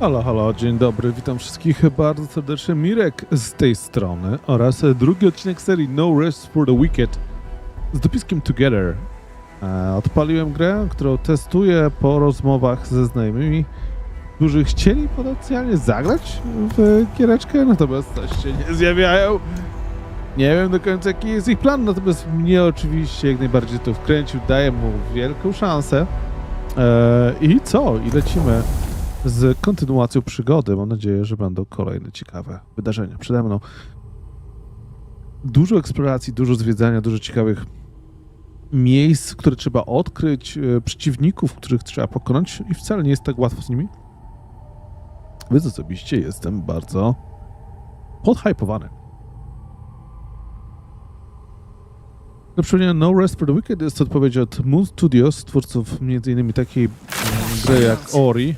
Halo, halo, dzień dobry, witam wszystkich bardzo serdecznie. Mirek z tej strony oraz drugi odcinek serii No Rest for the Wicked z dopiskiem Together. Odpaliłem grę, którą testuję po rozmowach ze znajomymi, którzy chcieli potencjalnie zagrać w giereczkę, natomiast coś się nie zjawiają. Nie wiem do końca jaki jest ich plan, natomiast mnie oczywiście jak najbardziej to wkręcił, daję mu wielką szansę. I co? I lecimy z kontynuacją przygody. Mam nadzieję, że będą kolejne ciekawe wydarzenia przede mną. Dużo eksploracji, dużo zwiedzania, dużo ciekawych miejsc, które trzeba odkryć, przeciwników, których trzeba pokonać i wcale nie jest tak łatwo z nimi. Więc osobiście jestem bardzo podhypowany. Na przypomnienie, No Rest for the Wicked jest odpowiedź od Moon Studios, twórców m.in. takiej gry jak Ori.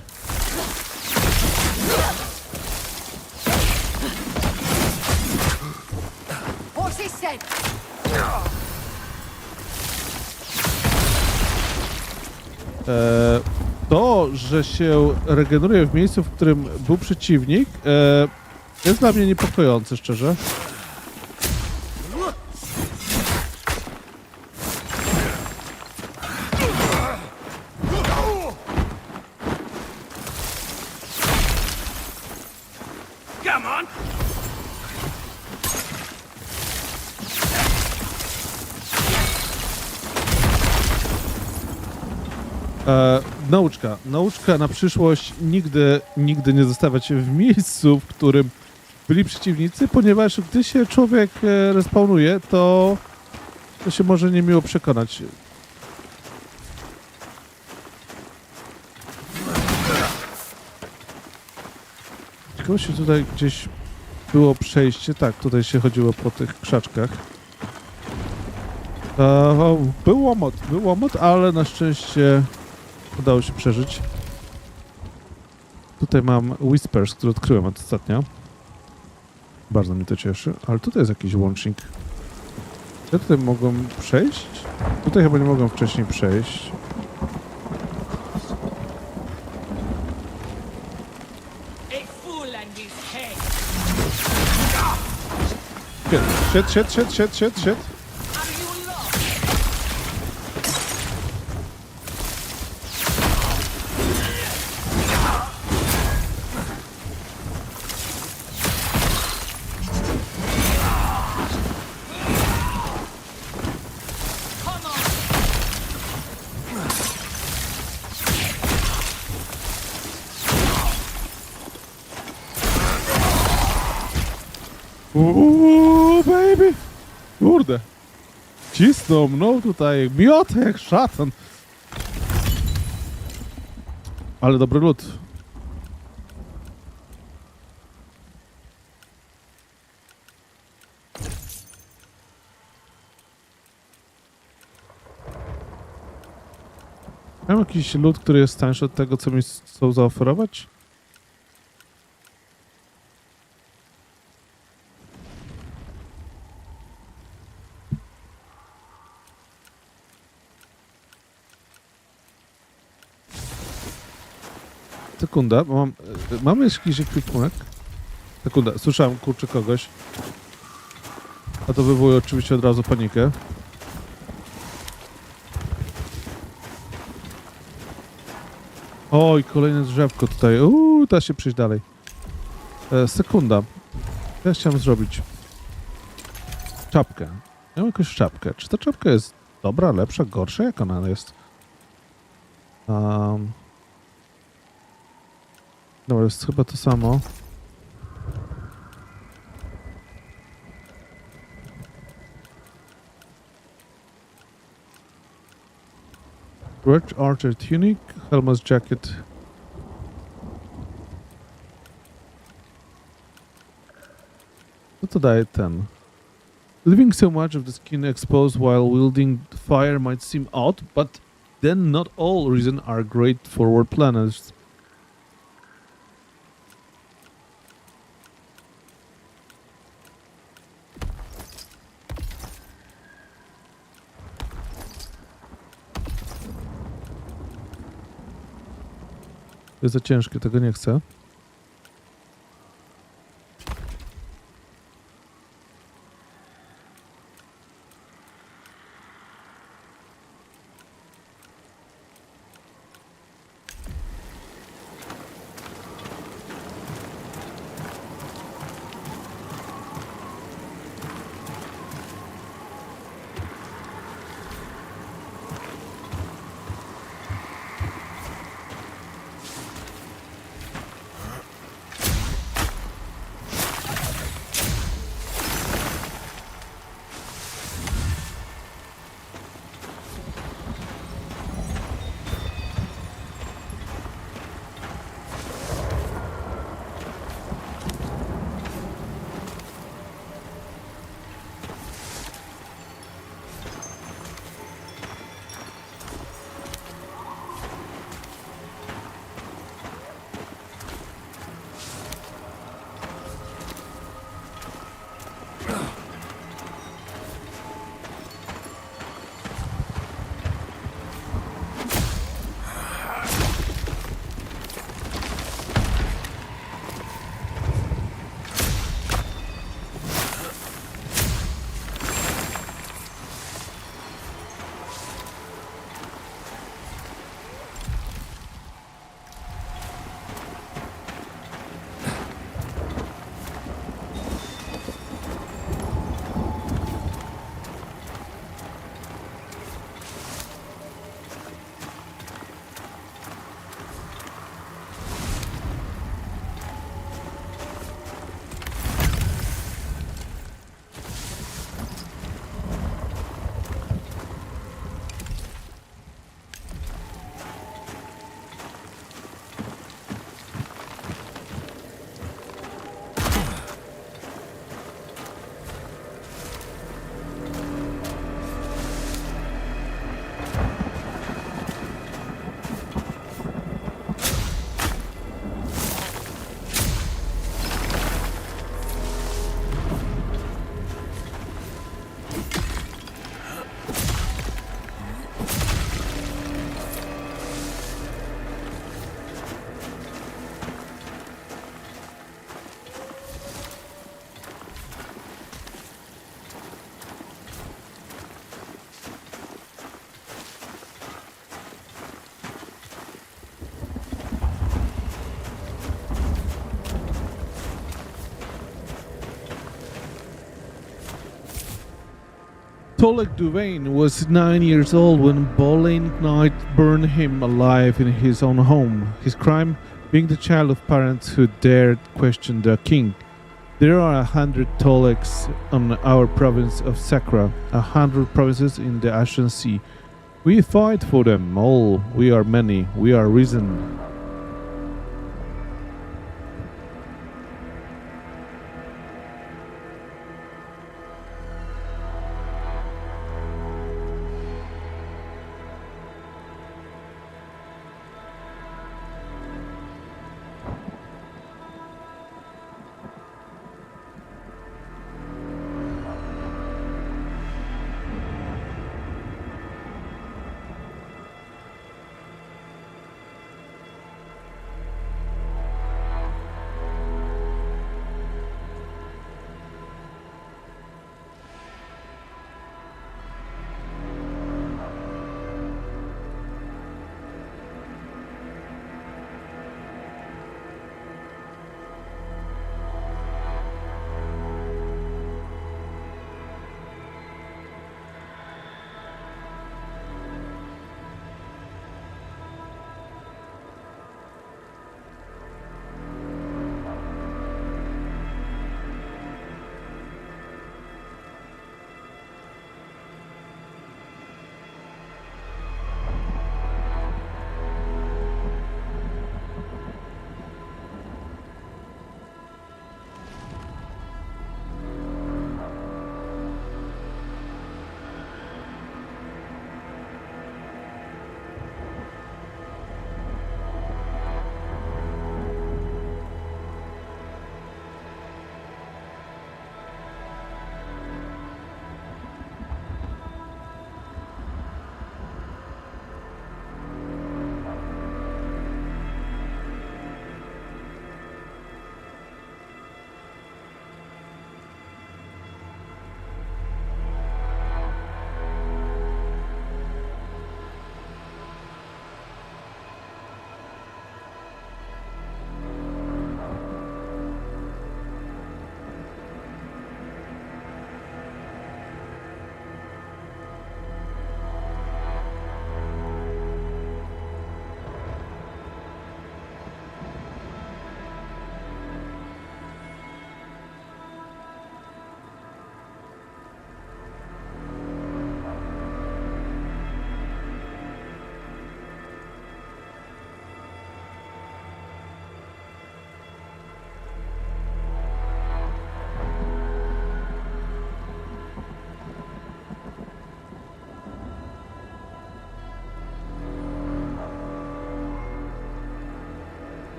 To, że się regeneruje w miejscu, w którym był przeciwnik, jest dla mnie niepokojące, szczerze. Nauczka na przyszłość: nigdy nie zostawiać się w miejscu, w którym byli przeciwnicy, ponieważ gdy się człowiek respawnuje, to się może niemiło przekonać. Ciekawe, czy tutaj gdzieś było przejście. Tak, tutaj się chodziło po tych krzaczkach. Był łomot, ale na szczęście udało się przeżyć. Tutaj mam Whispers, który odkryłem ostatnio. Bardzo mnie to cieszy, ale tutaj jest jakiś łącznik. Ja tutaj mogłem przejść? Tutaj chyba nie mogłem wcześniej przejść. Shit. Baby! Kurde! Cisnął mną tutaj, miotę jak szatan. Ale dobry lód. Mam jakiś lód, który jest tańszy od tego, co mi chcą zaoferować? Sekunda, mamy jakiś ekwipunek? Sekunda, słyszałem kurczę kogoś. A to wywołuje oczywiście od razu panikę. Oj, kolejne drzewko tutaj. Da się przejść dalej. Sekunda. Ja chciałem zrobić czapkę. Ja mam jakąś czapkę. Czy ta czapka jest dobra, lepsza, gorsza? Jak ona jest? Dobra, jest chyba to samo. Red Archer Tunic, Helmet's Jacket. Co to daje ten? Leaving so much of the skin exposed while wielding fire might seem odd, but then not all reasons are great for our planets. To jest za ciężkie, tego nie chcę. Tolek Duvain was 9 years old when Boleyn Knight burned him alive in his own home. His crime being the child of parents who dared question the king. There are 100 Toleks on our province of Sacra, 100 provinces in the Ashen Sea. We fight for them all. We are many. We are risen.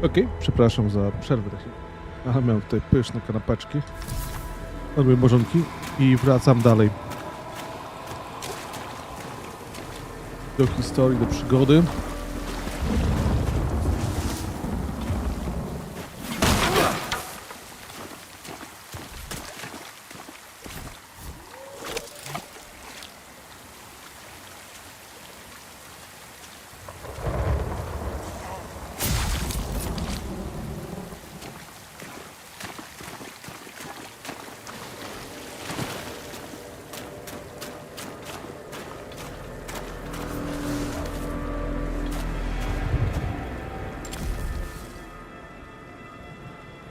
Okej, przepraszam za przerwę. Ale miałem tutaj pyszne kanapeczki. Robię bożonki i wracam dalej. Do historii, do przygody.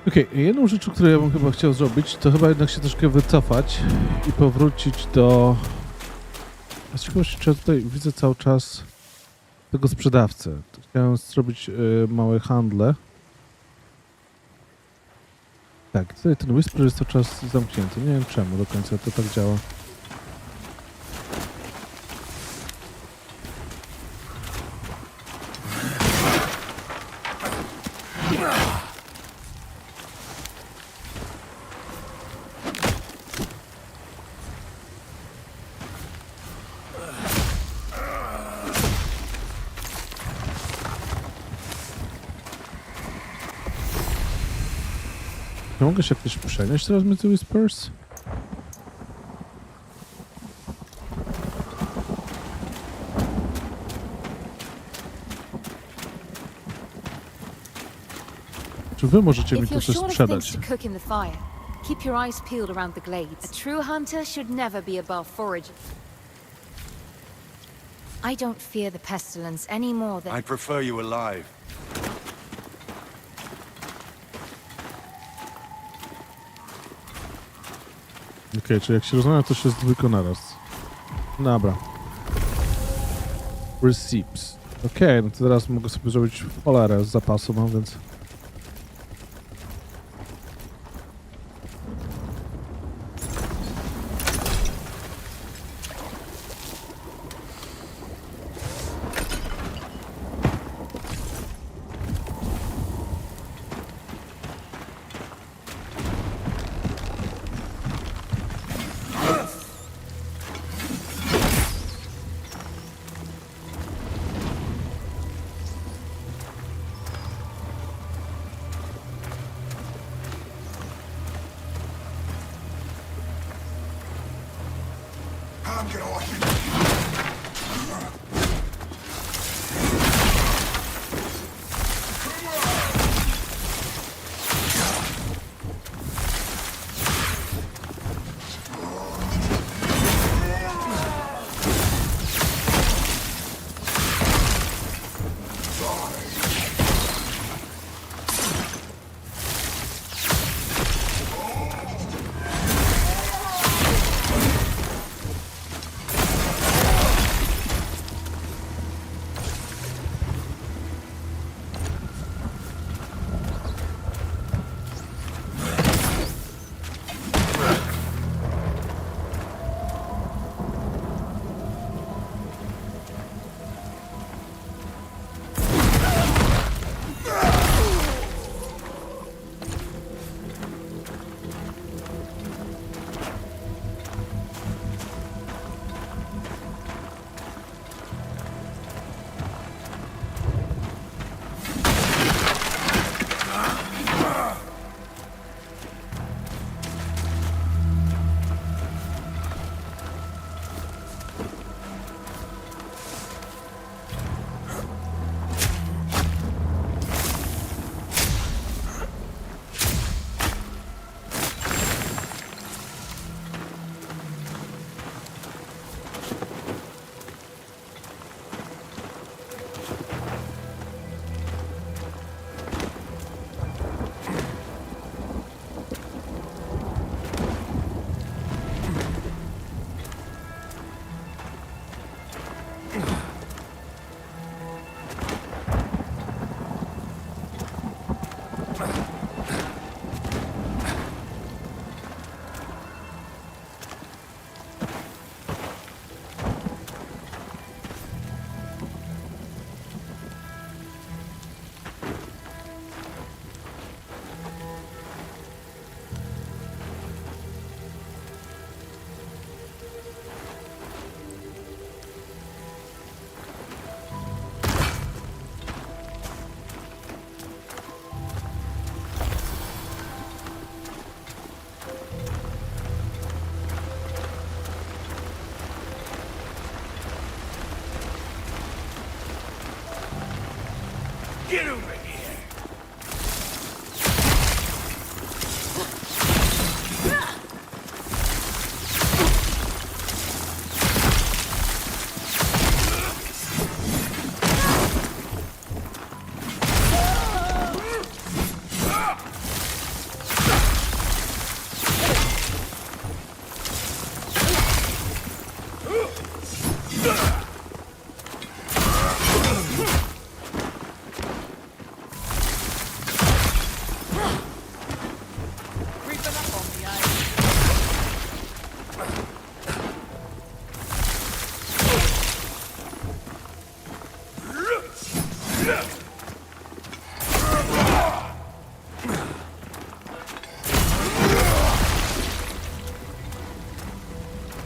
Okej, jedną rzeczą, którą ja bym chyba chciał zrobić, to chyba jednak się troszkę wycofać i powrócić do... Z ciekawości, czy ja tutaj widzę cały czas tego sprzedawcę. Chciałem zrobić małe handle. Tak, tutaj ten Whisper jest cały czas zamknięty. Nie wiem czemu do końca to tak działa. Nie mogę się jakoś przenieść teraz między Whispers? Czy wy możecie mi tu coś sprzedać? Keep your eyes peeled around the glades. A true hunter should never be above foraging. I don't fear the pestilence any more than... I prefer you alive. Okej, czyli jak się rozmawia, to się jest tylko naraz. Dobra. Receipts. Okej, no to teraz mogę sobie zrobić cholerę z zapasu, mam więc...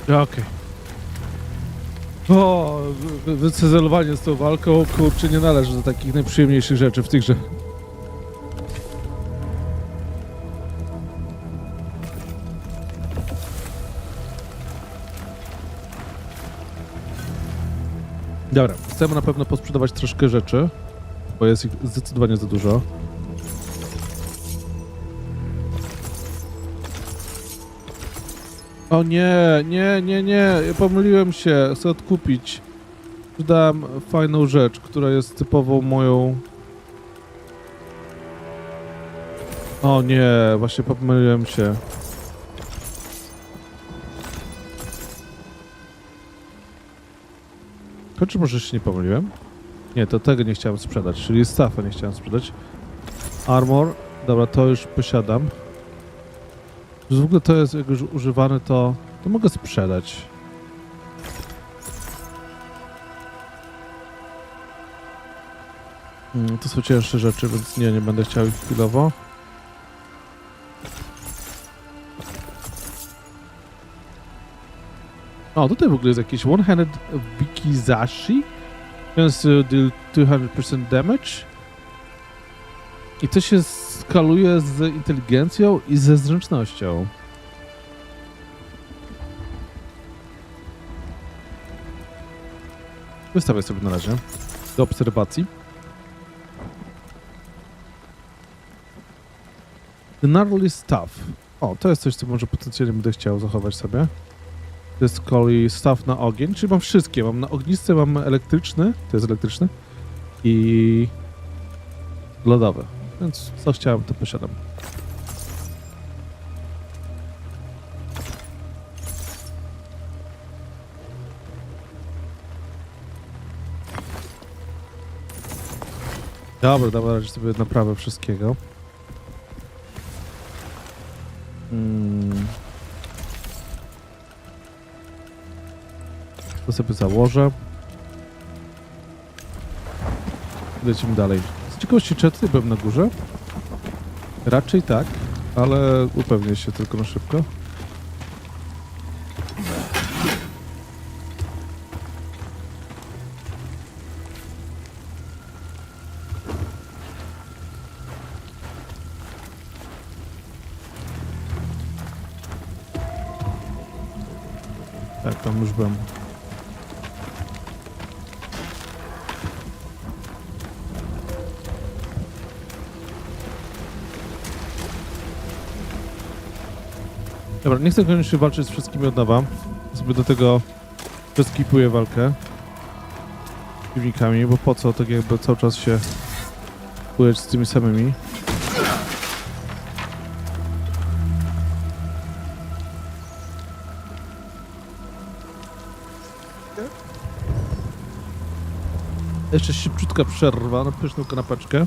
Okej. O, wycezelowanie z tą walką, kurczę, nie należy do takich najprzyjemniejszych rzeczy w tych grze. Dobra, chcemy na pewno posprzedawać troszkę rzeczy, bo jest ich zdecydowanie za dużo. O nie, pomyliłem się, chcę odkupić. Sprzedałem fajną rzecz, która jest typową moją... O nie, właśnie pomyliłem się. Czy może się nie pomyliłem? Nie, to tego nie chciałem sprzedać, czyli staffa nie chciałem sprzedać. Armor, dobra, to już posiadam. W ogóle to jest, jak już używane, to mogę sprzedać. To są cięższe rzeczy, więc nie będę chciał ich chwilowo. O, tutaj w ogóle jest jakieś one-handed Wikizashi. Więc deal 200% damage. I to się skaluje z inteligencją i ze zręcznością. Wystawię sobie na razie do obserwacji. The gnarly stuff. O, to jest coś, co może potencjalnie będę chciał zachować sobie. To jest z kolei staw na ogień, czyli mam wszystkie. Mam na ognisty, mam elektryczny, to jest elektryczny i lodowy. Więc co chciałem, to posiadam. Dobra, raczej sobie naprawę wszystkiego. To sobie założę. Lecimy dalej. Z ciekawości, czy ja tutaj byłem na górze? Raczej tak, ale upewnię się tylko na szybko. Tak, tam już byłem. Dobra, nie chcę koniecznie walczyć z wszystkimi od nowa. Sobie do tego przeskipuję walkę z przeciwnikami, bo po co tak jakby cały czas się bujać z tymi samymi. Jeszcze szybciutka przerwa na pyszną kanapeczkę.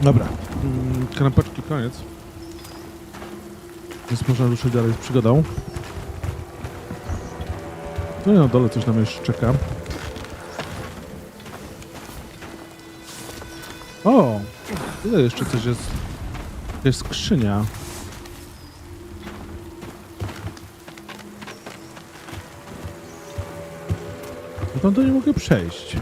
Dobra, kanapeczki koniec. Więc można ruszyć dalej z przygodą. No i na dole coś nam jeszcze czeka. O! Tutaj jeszcze coś jest. To jest skrzynia. No tam to nie mogę przejść.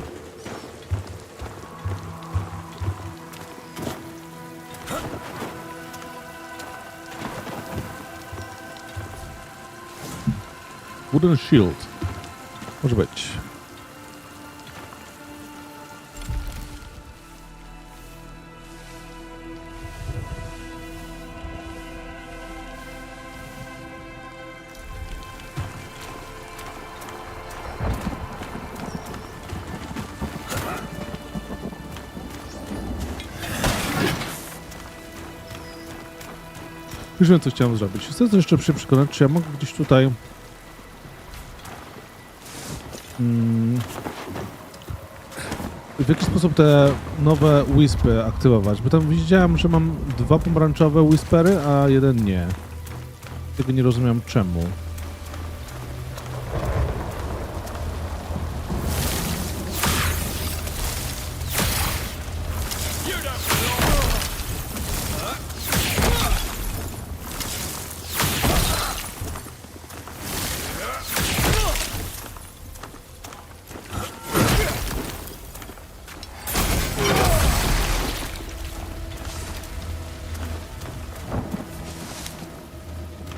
Wooden shield. Może być. Już wiem, co chciałem zrobić. Chcę jeszcze się przekonać, czy ja mogę gdzieś tutaj w jaki sposób te nowe wispy aktywować? Bo tam widziałem, że mam 2 pomarańczowe whispery, a 1 nie. Tego nie rozumiem czemu.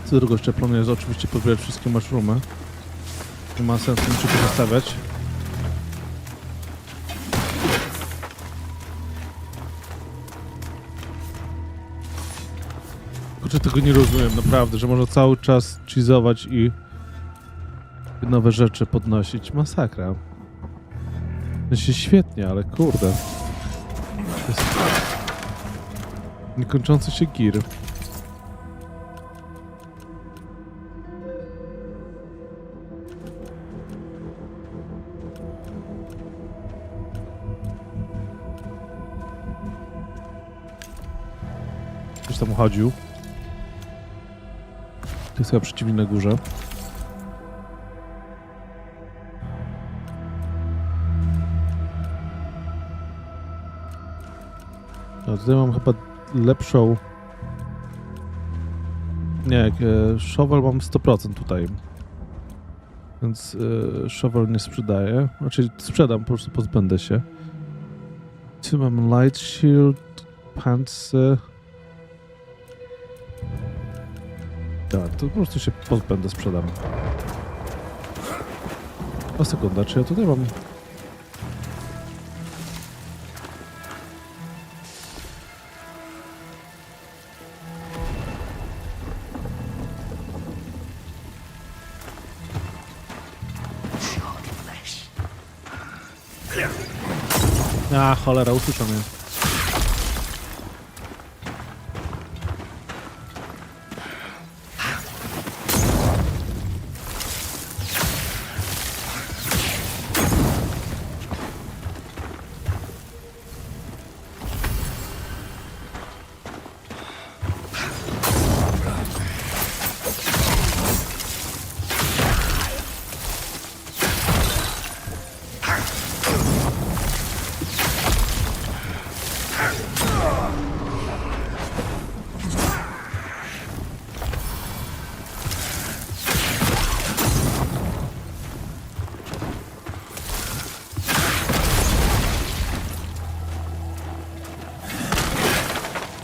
Co drugą jeszcze planuję jest oczywiście pozbierać wszystkie mushroomy. Nie ma sensu niczego zostawiać. Kurczę, tego nie rozumiem, naprawdę, że można cały czas cheezować i nowe rzeczy podnosić. Masakra. To się świetnie, ale kurde. To jest niekończący się gir. Ktoś tam chodził. To jest chyba przeciwnie na górze. No, tutaj mam chyba lepszą... Nie, shovel mam 100% tutaj. Więc shovel nie sprzedaję. Znaczy sprzedam, po prostu pozbędę się. Tu mam light shield, pantsy. Tak, to po prostu się pozbędę, sprzedam. A sekunda, czy ja tutaj mam... A, cholera, usłyszał mnie.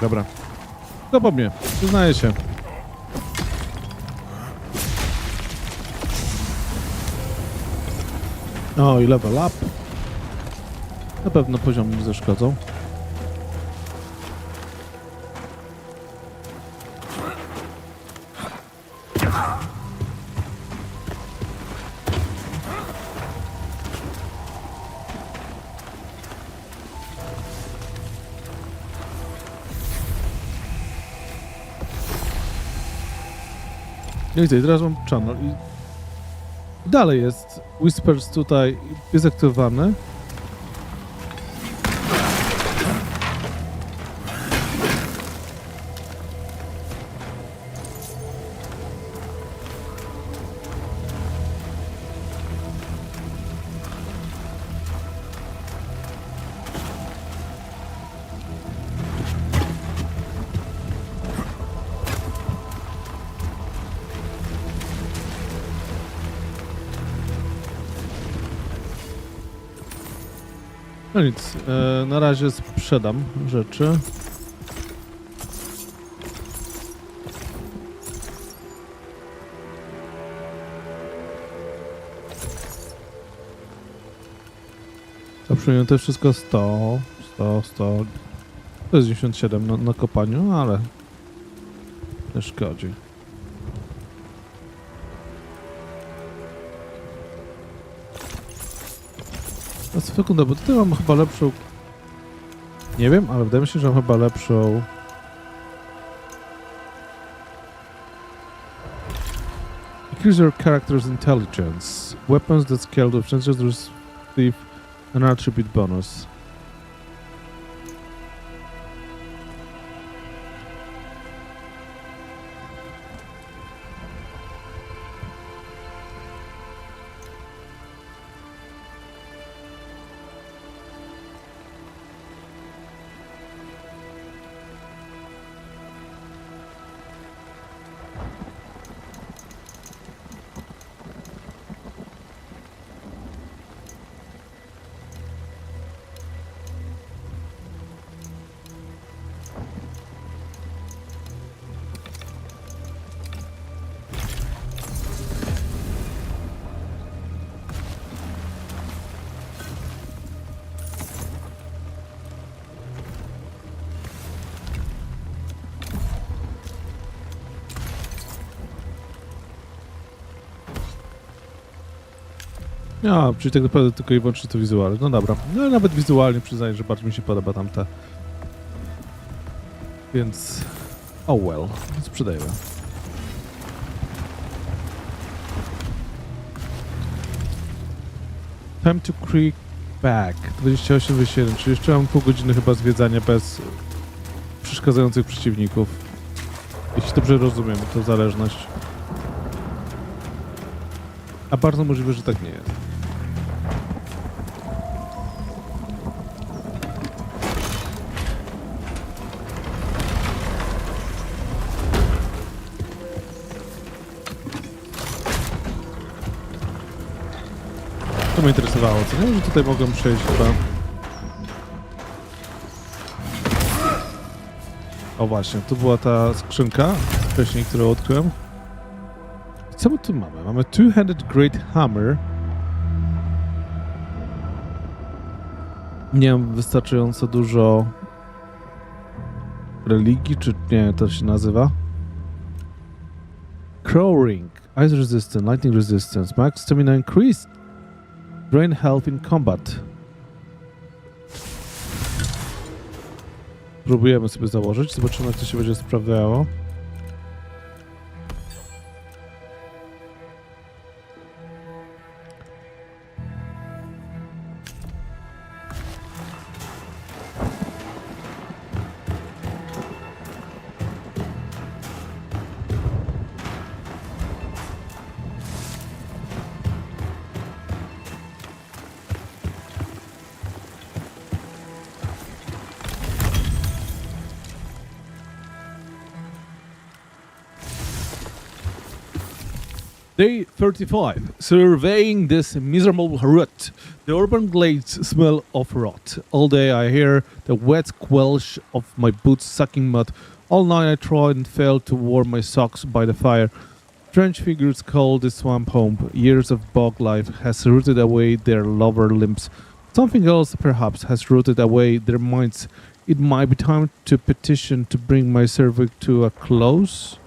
Dobra. To po mnie. Przyznaję się. O, i level up. Na pewno poziomy mi zaszkodzą. No i teraz mam channel i dalej jest Whispers tutaj, jest aktywowany. No nic, na razie sprzedam rzeczy. Zaprzemięte wszystko 100. To jest 97 na kopaniu, ale nie szkodzi. Na sekundę, bo tutaj mam chyba lepszą... Nie wiem, ale wydaje mi się, że mam chyba lepszą... Increase your character's intelligence. Weapons that scale to chances receive an attribute bonus. Ja, czyli tak naprawdę tylko i wyłącznie to wizualnie. No dobra. No ale nawet wizualnie przyznaję, że bardziej mi się podoba tamte. Więc... Oh well. Sprzedajemy. Time to creep back. 28-21, czyli jeszcze mam pół godziny chyba zwiedzania bez przeszkadzających przeciwników. Jeśli dobrze rozumiem, to zależność. A bardzo możliwe, że tak nie jest. To mnie interesowało, co nie? Że tutaj mogę przejść chyba... O właśnie, tu była ta skrzynka wcześniej, którą odkryłem. Co my tu mamy? Mamy Two-Handed Great Hammer. Nie mam wystarczająco dużo religii, czy nie, to się nazywa. Crow Ring. Ice Resistance, Lightning Resistance, Max Stamina Increased. Drain Health in Combat. Próbujemy sobie założyć, zobaczymy jak to się będzie sprawdzało. Day 35. Surveying this miserable rut. The urban glades smell of rot. All day I hear the wet squelch of my boots sucking mud. All night I tried and failed to warm my socks by the fire. Strange figures call this swamp home. Years of bog life has rooted away their lower limbs. Something else perhaps has rooted away their minds. It might be time to petition to bring my survey to a close.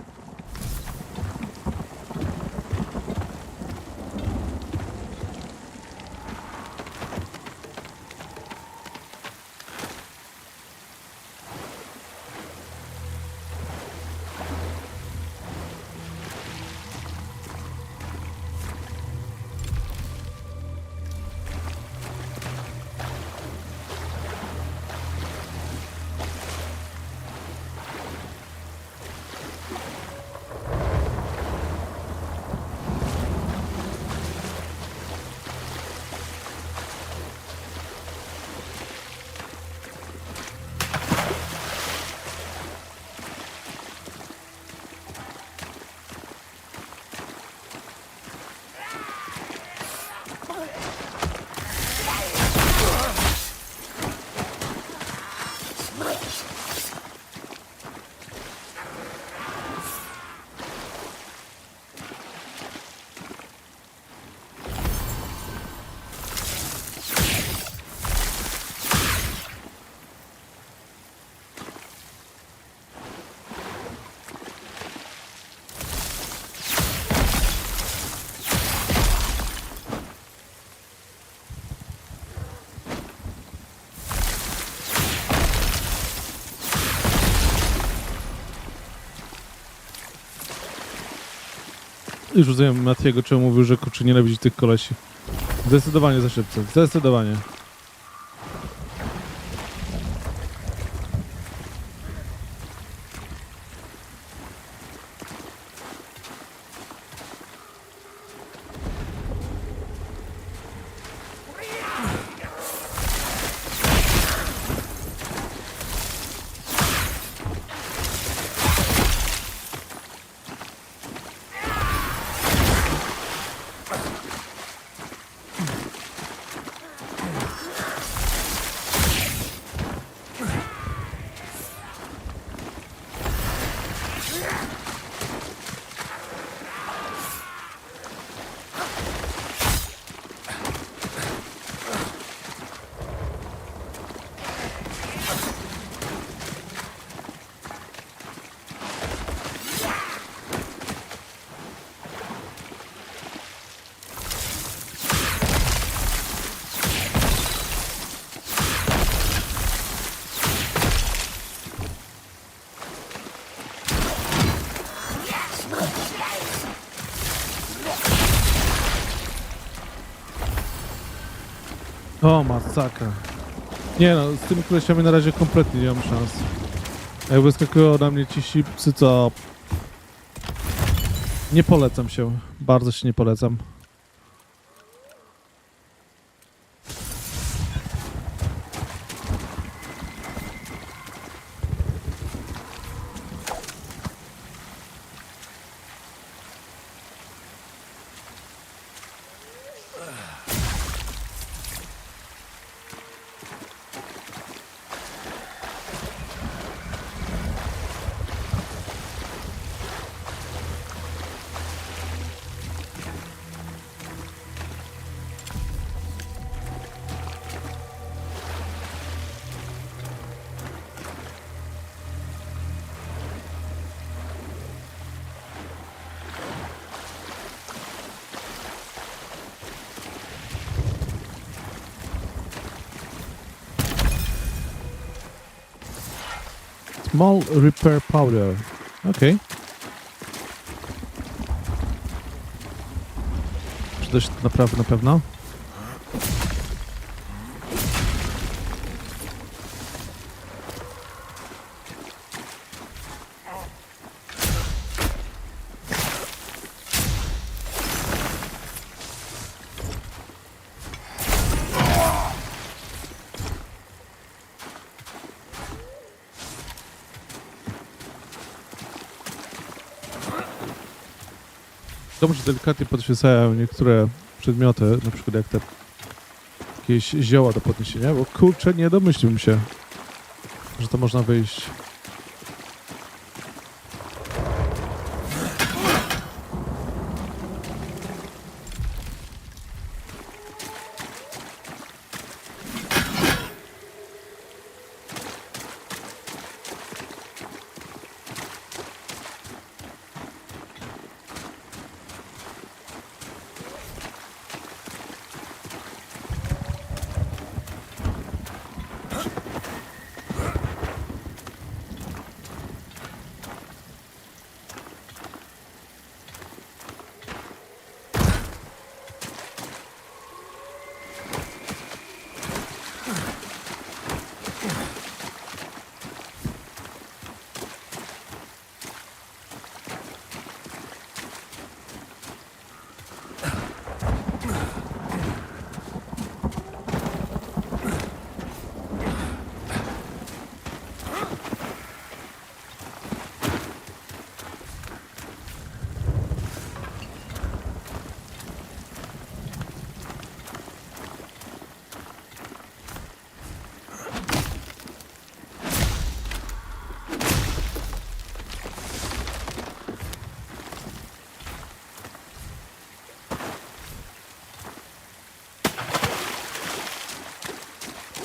Już rozumiem Matiego, czemu mówił, że kurczę nienawidzi tych kolesi. Zdecydowanie za szybko. Zdecydowanie. O, masakra. Nie no, z tymi kolesiami na razie kompletnie nie mam szans. Jak wyskakują na mnie ci sipcy, to... Nie polecam się. Bardzo się nie polecam. Small repair powder. Okej. Przyda się to naprawdę na pewno. Dobrze, delikatnie podświecają niektóre przedmioty, na przykład jak te jakieś zioła do podniesienia, bo kurczę, nie domyśliłbym się, że to można wyjść.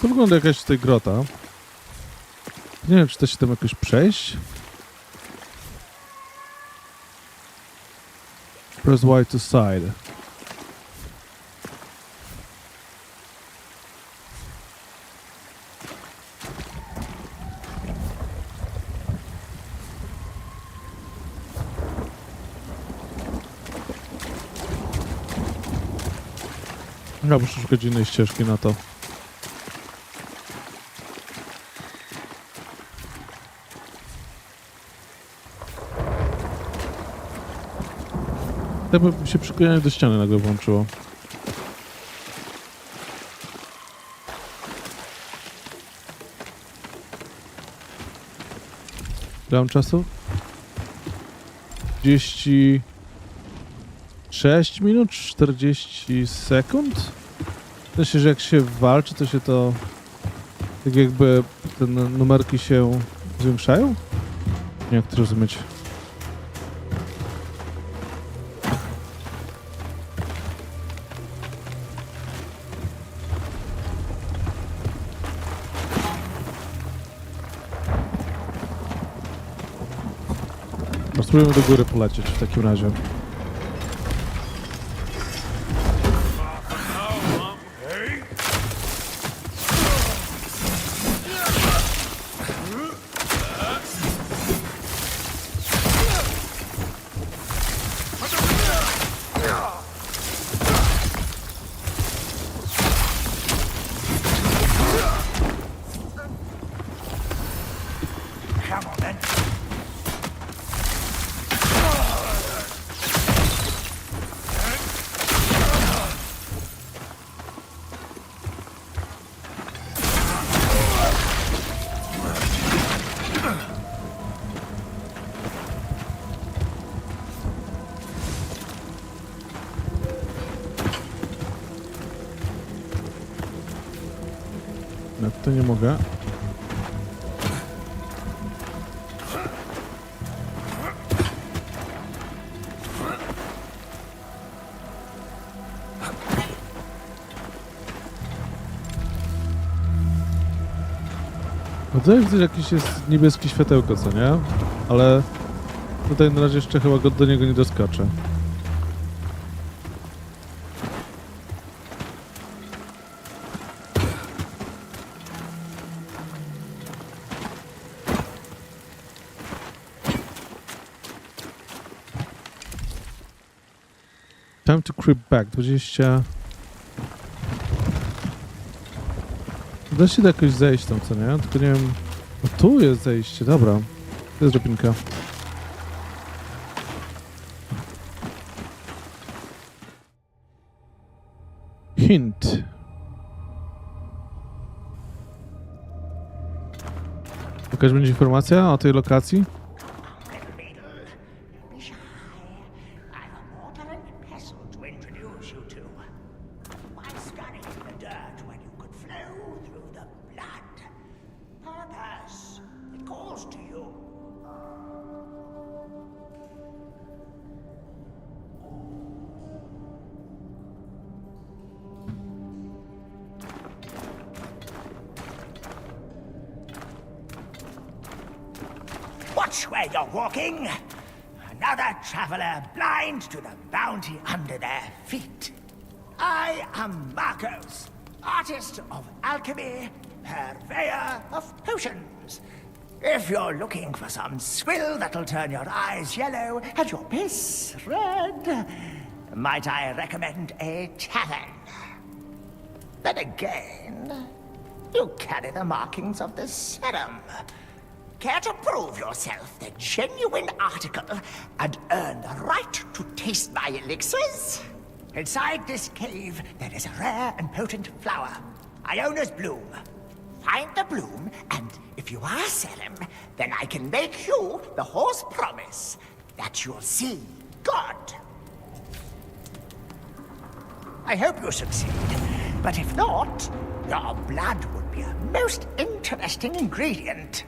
To wygląda jakaś tutaj grota. Nie wiem, czy da się tam jakoś przejść. Press Y to side. Ja muszę szukać innej ścieżki na to. Jakby mi się przyklejanie do ściany nagle włączyło. Ile mam czasu? 36 minut, 40 sekund? W sensie, że jak się walczy, to się to... Tak jakby te numerki się zwiększają? Nie wiem, jak to rozumieć. Spróbujemy do góry polecieć w takim razie. No, to nie mogę. No tutaj widzę, że jakieś jest niebieskie światełko, co nie? Ale tutaj na razie jeszcze chyba do niego nie doskoczę. Time to creep back. 20... Da się da jakoś zejść tam, co nie? Tylko nie wiem... No tu jest zejście, dobra. To jest drabinka. Hint. Jakaś będzie informacja o tej lokacji? Watch where you're walking. Another traveler blind to the bounty under their feet. I am Marcos, artist of alchemy, purveyor of potions. If you're looking for some swill that'll turn your eyes yellow and your piss red, might I recommend a tavern? Then again, you carry the markings of the serum. Care to prove yourself the genuine article and earn the right to taste my elixirs? Inside this cave, there is a rare and potent flower, Iona's bloom. Find the bloom, and if you are serum, then I can make you the horse promise that you'll see God. I hope you succeed, but if not, your blood would be a most interesting ingredient.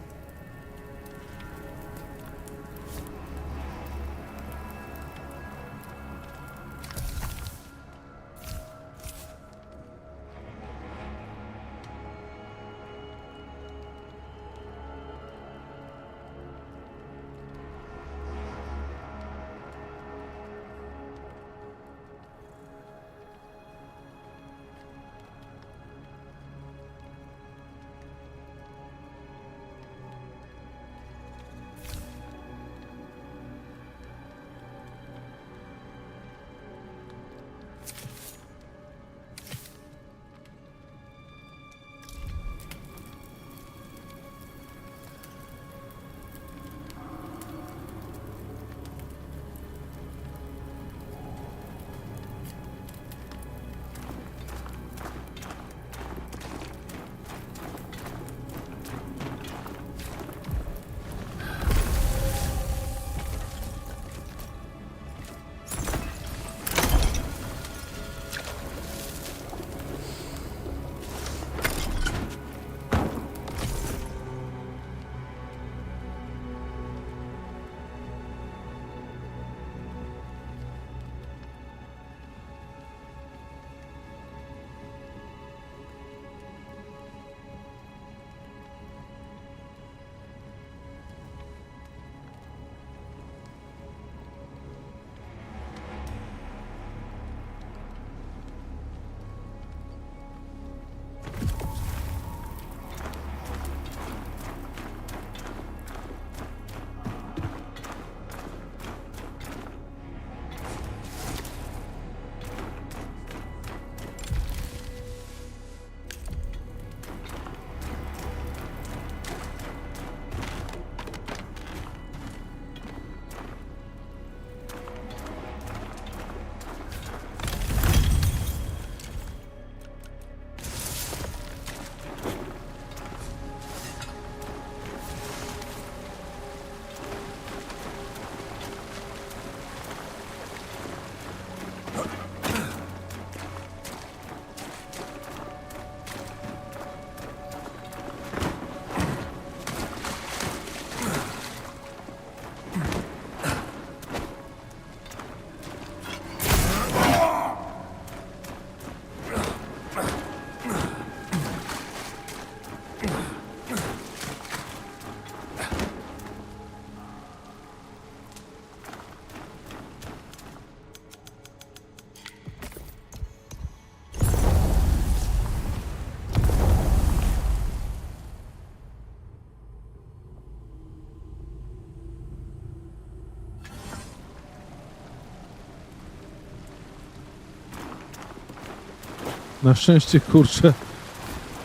Na szczęście, kurczę,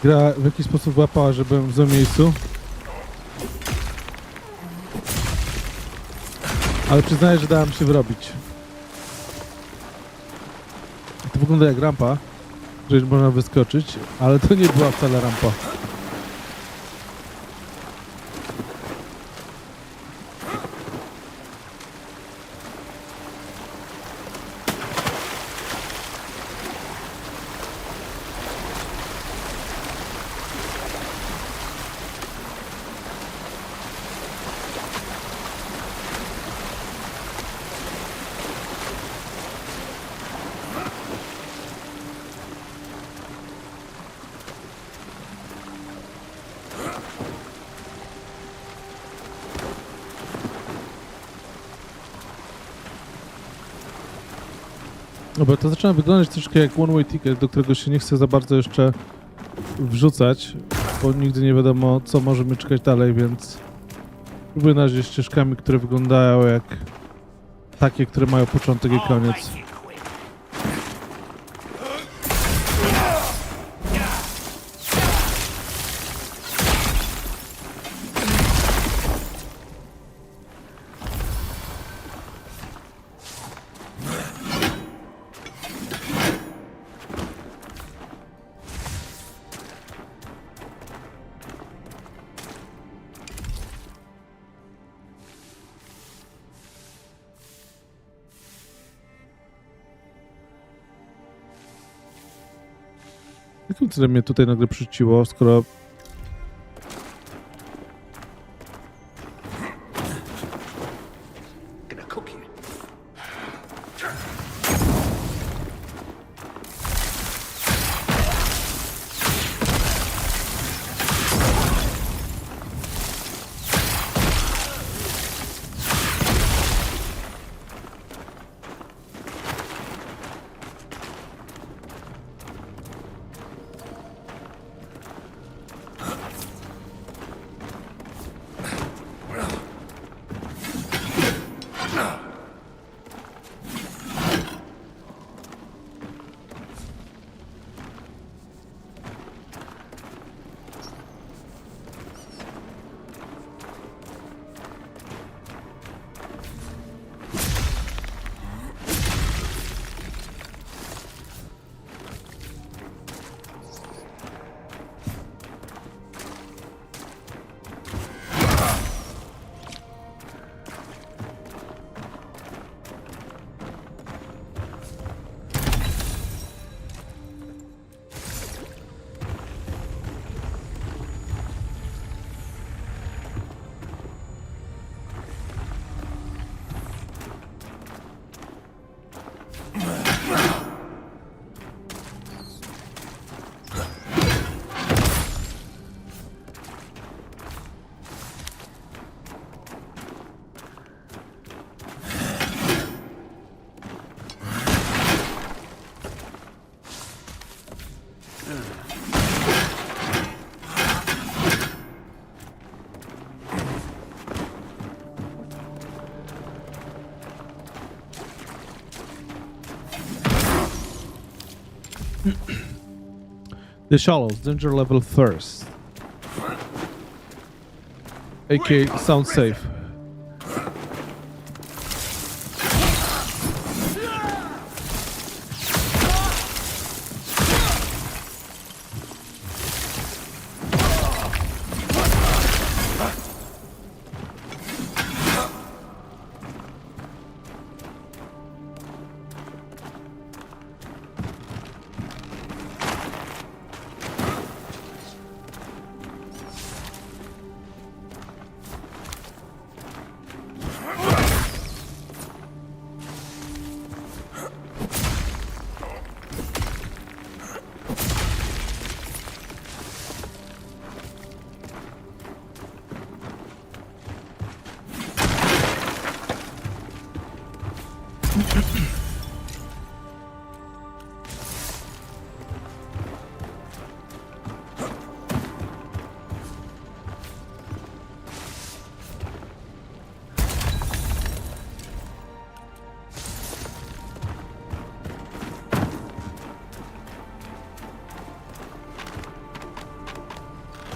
gra w jakiś sposób łapała, że byłem w złym miejscu. Ale przyznaję, że dałem się wyrobić. To wygląda jak rampa, że można wyskoczyć, ale to nie była wcale rampa. No bo to zaczyna wyglądać troszkę jak one way ticket, do którego się nie chce za bardzo jeszcze wrzucać, bo nigdy nie wiadomo, co może mnie czekać dalej, więc próbuję na razie ścieżkami, które wyglądają jak takie, które mają początek i koniec. Jakim cudem mnie tutaj nagle przyrzuciło, skoro... Gonna cook you. The Shallows, danger level first. AK sound safe.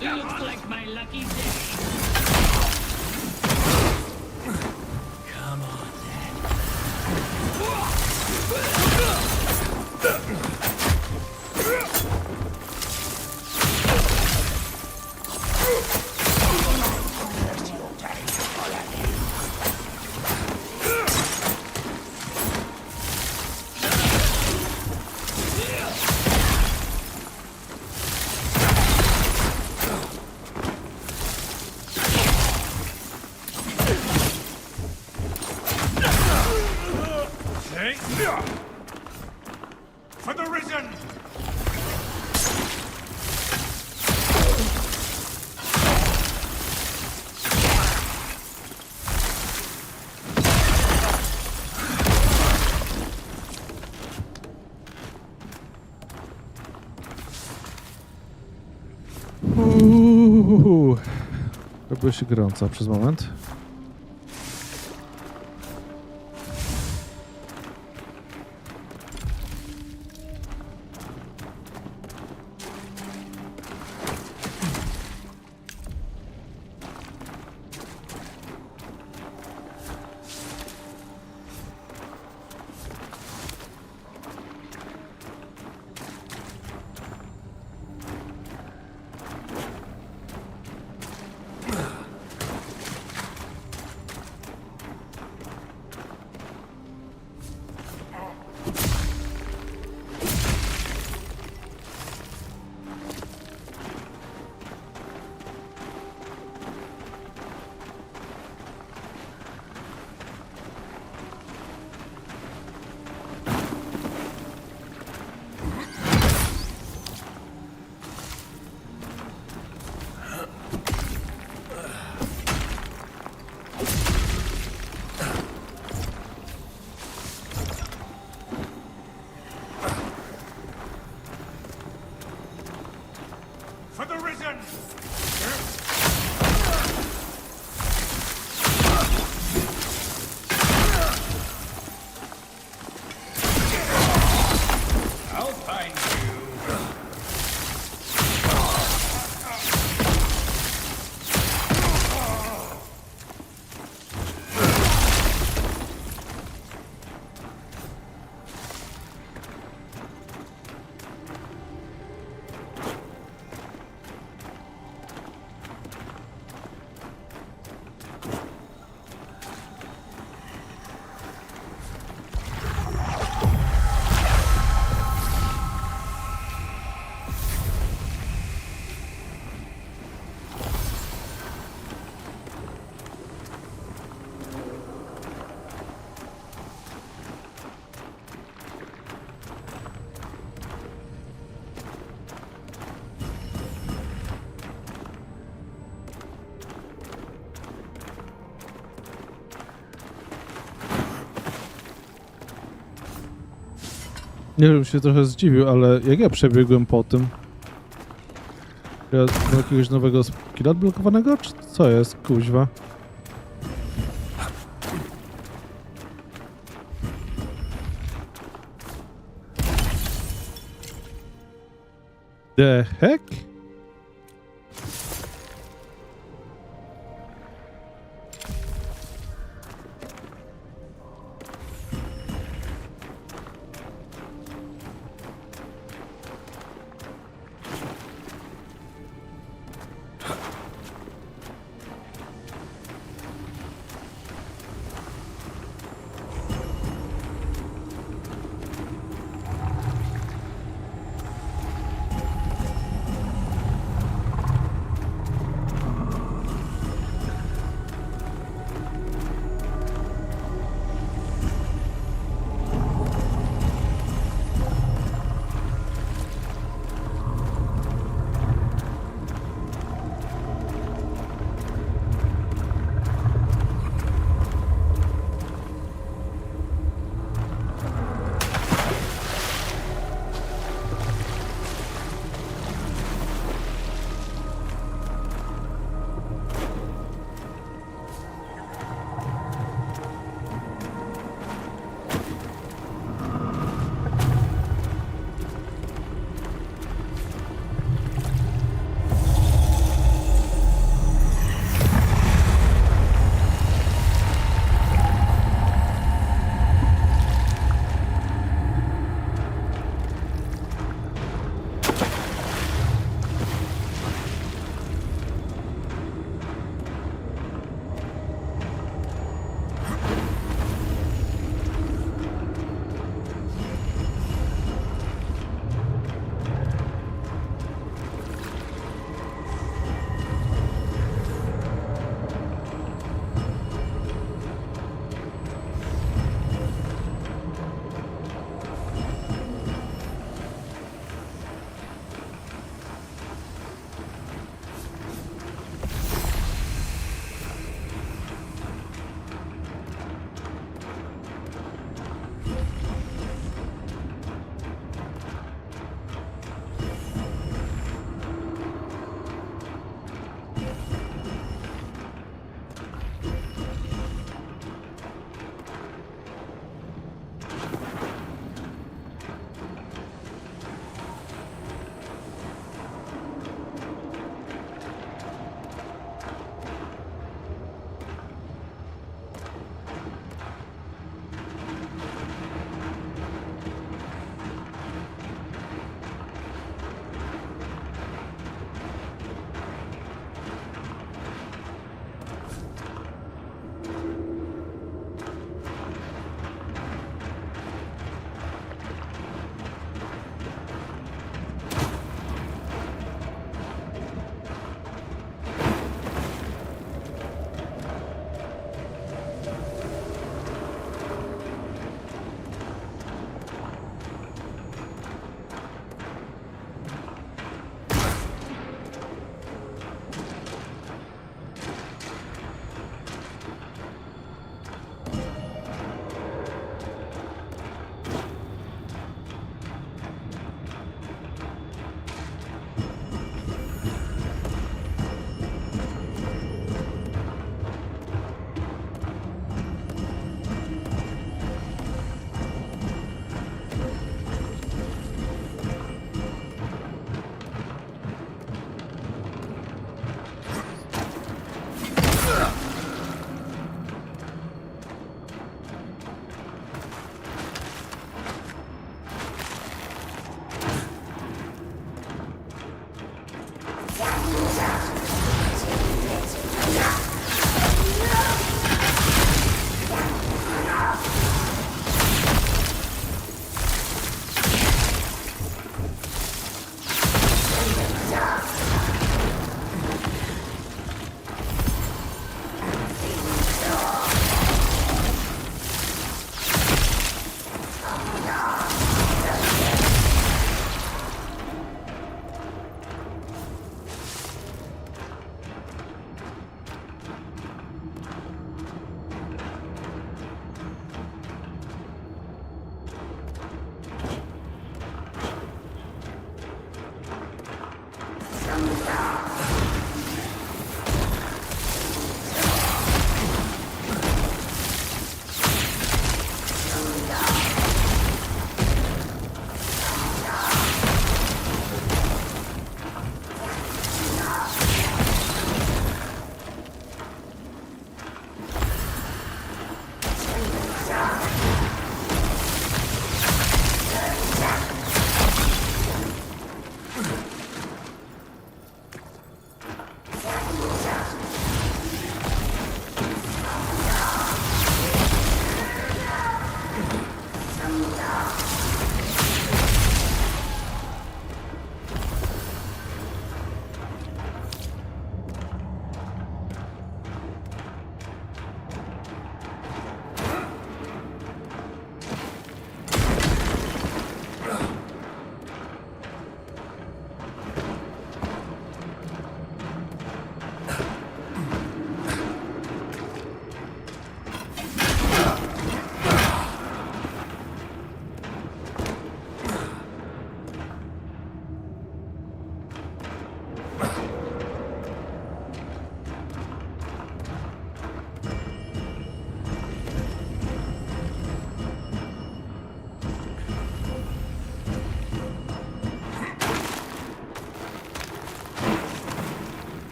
Looks like my lucky day. Come on, Robiło się gorąco przez moment. For the risen! I'll find you. Nie wiem, się trochę zdziwił, ale jak ja przebiegłem po tym? Ja mam jakiegoś nowego skilla odblokowanego? Czy co jest, kuźwa? The heck?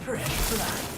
fresh blood.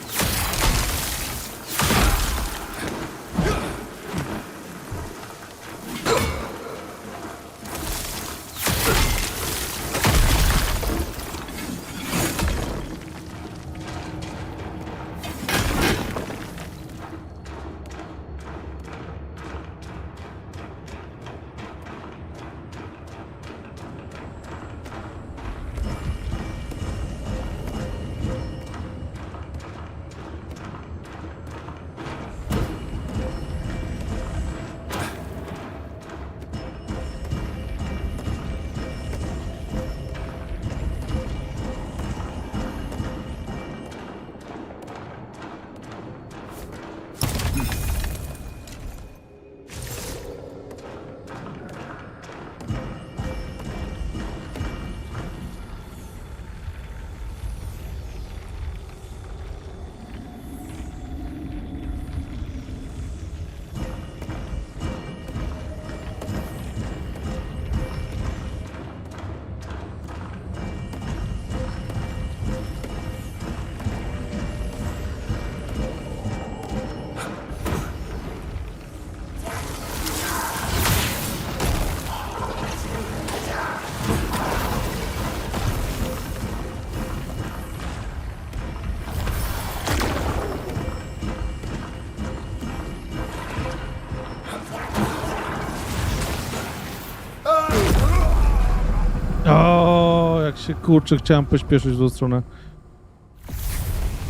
O, jak się kurczę, chciałem pośpieszyć w tą stronę.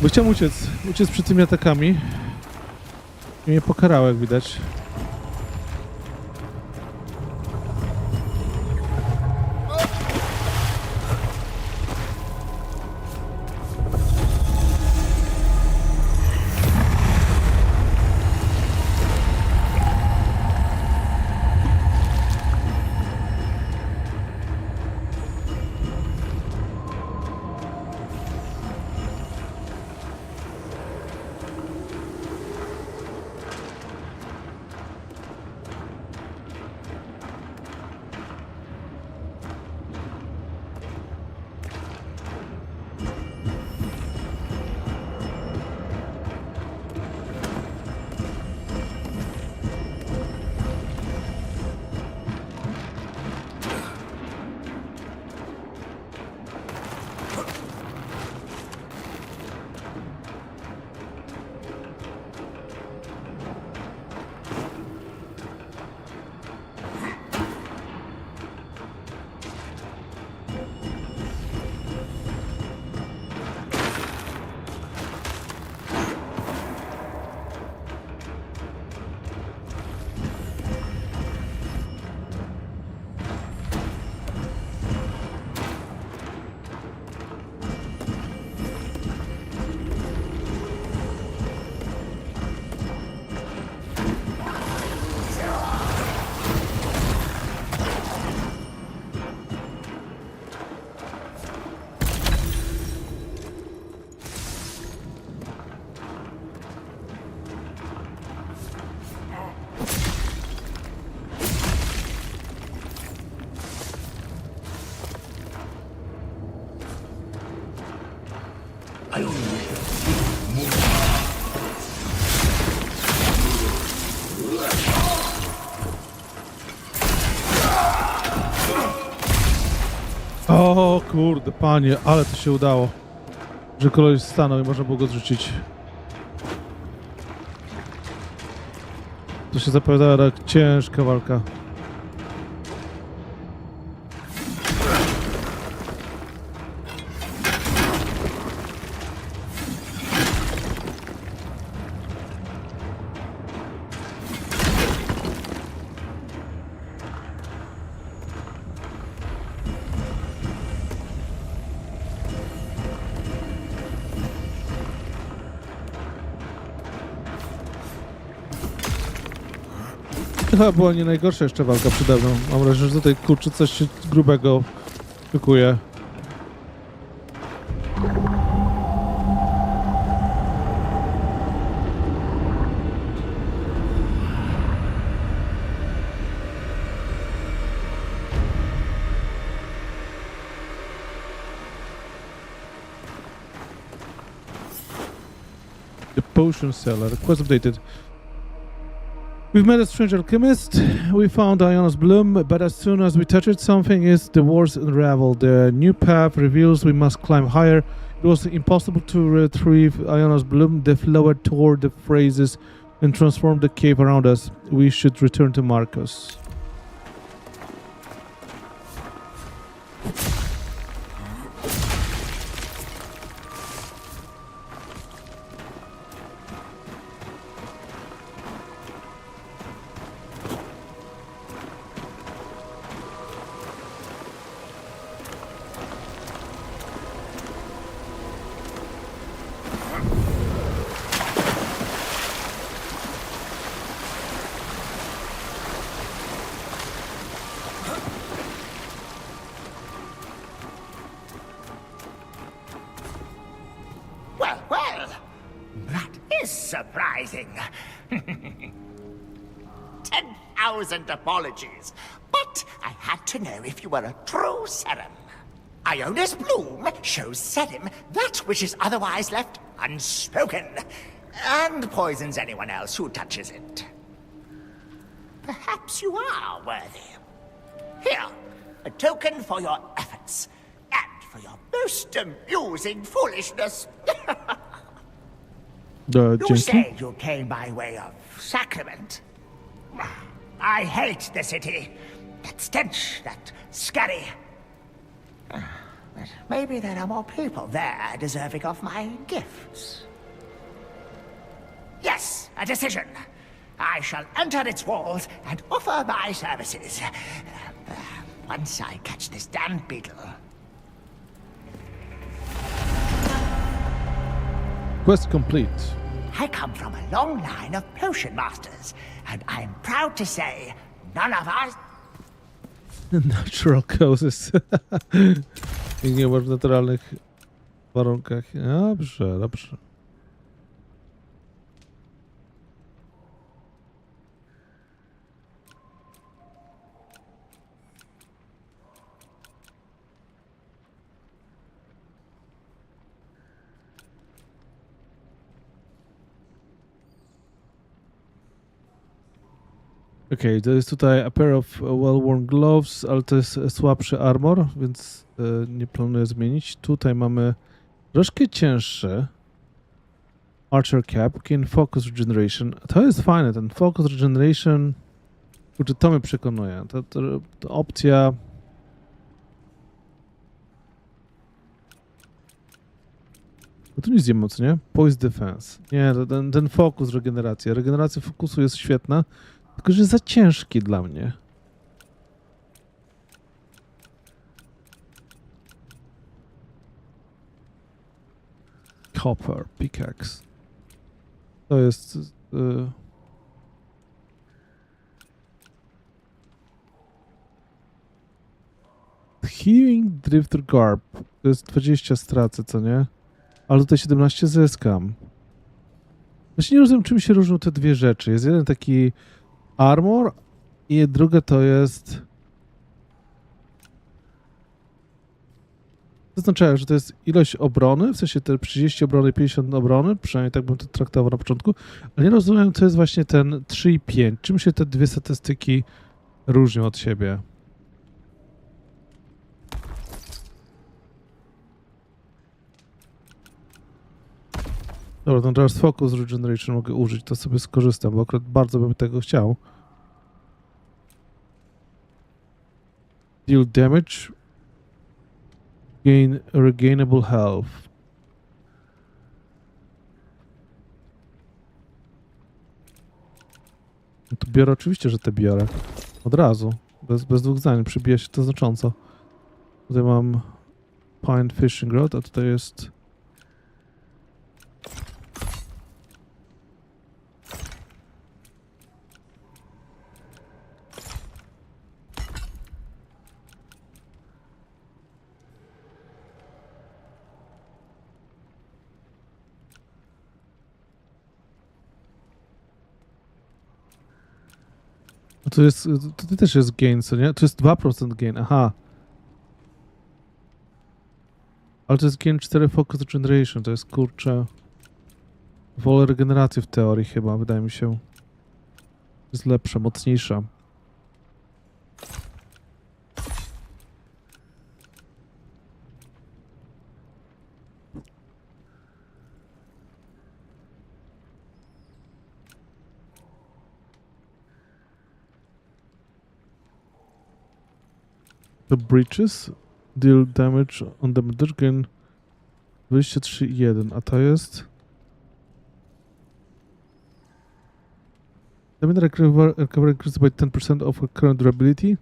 Bo chciałem uciec przed tymi atakami. I mnie pokarało, jak widać. O kurde, panie, ale to się udało, że koleś stanął i można było go zrzucić. To się zapowiada jak ciężka walka. To chyba była nie najgorsza jeszcze walka przede mną. Mam wrażenie, że tutaj kurczę coś się grubego szykuje. The potion seller. Quest updated. We've met a strange alchemist. We found Iona's bloom, but as soon as we touch it, something is the worst unravel. The new path reveals we must climb higher. It was impossible to retrieve Iona's bloom. The flower tore the phrases and transformed the cave around us. We should return to Marcos. Well, that is surprising. 10,000 apologies, but I had to know if you were a true serum. Iona's bloom shows serum that which is otherwise left unspoken, and poisons anyone else who touches it. Perhaps you are worthy. Here, a token for your efforts, and for your most amusing foolishness. You Dzięki. said you came by way of Sacrament. I hate the city. That stench, that scurry. But maybe there are more people there deserving of my gifts. Yes, a decision. I shall enter its walls and offer my services. Once I catch this damned beetle. Quest complete. I come from a long line of potion masters, and I'm proud to say none of us... Natural causes. I nie ma w naturalnych warunkach. Dobrze, dobrze. Okej, to jest tutaj a pair of well-worn gloves, ale to jest słabszy armor, więc nie planuję zmienić. Tutaj mamy troszkę cięższy Archer Cap, gain Focus Regeneration. To jest fajne, ten Focus Regeneration, kurczę, to mnie przekonuje. To opcja... No tu nic nie ma, co nie? Poise Defense. Nie, ten fokus regeneracja. Regeneracja fokusu jest świetna, tylko że za ciężki dla mnie. Copper Pickaxe. To jest... Healing Drifter Garb. To jest 20 stracę, co nie? Ale tutaj 17 zyskam. Właśnie nie rozumiem, czym się różnią te dwie rzeczy. Jest jeden taki armor i druga to jest... Zaznaczają, że to jest ilość obrony, w sensie te 30 obrony i 50 obrony, przynajmniej tak bym to traktował na początku, ale nie rozumiem, co jest właśnie ten 3 i 5. Czym się te dwie statystyki różnią od siebie? Dobra, to teraz Focus Regeneration mogę użyć, to sobie skorzystam, bo akurat bardzo bym tego chciał. Deal damage. Gain regainable health. No to biorę, oczywiście, że te biorę. Od razu. Bez dwóch zdań. Przybija się to znacząco. Tutaj mam Pine Fishing Rod, a tutaj jest... To jest, tutaj też jest gain, co nie? To jest 2% gain, aha. Ale to jest gain 4 focus regeneration, to jest kurczę Wolę regenerację w teorii chyba, wydaje mi się. Jest lepsza, mocniejsza. The breaches deal damage on the damage gain 23,1, a to jest... Damage recover increased by 10% of current durability.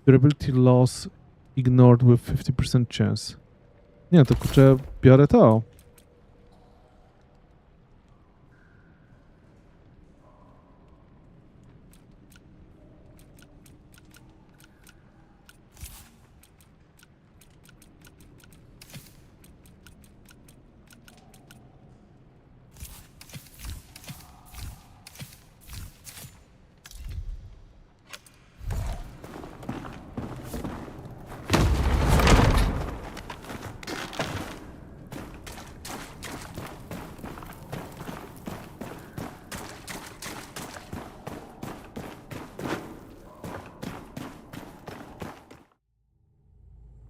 Durability loss ignored with 50% chance. Nie, to kurczę, biorę to.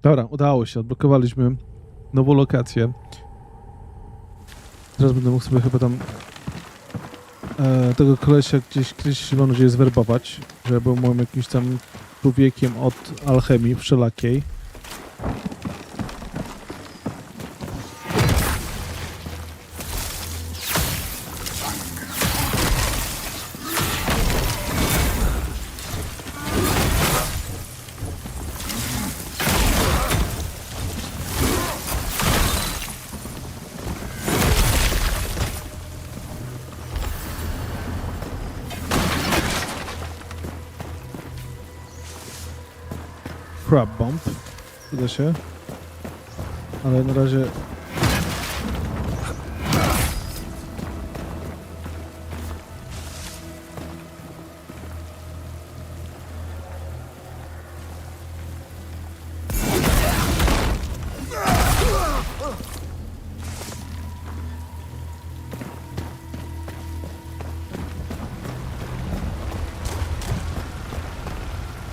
Dobra, udało się, odblokowaliśmy nową lokację. Teraz będę mógł sobie chyba tam tego kolesia gdzieś mam nadzieję zwerbować, żeby był moim jakimś tam człowiekiem od alchemii wszelakiej. Crab bomb. Uda się. Ale na razie...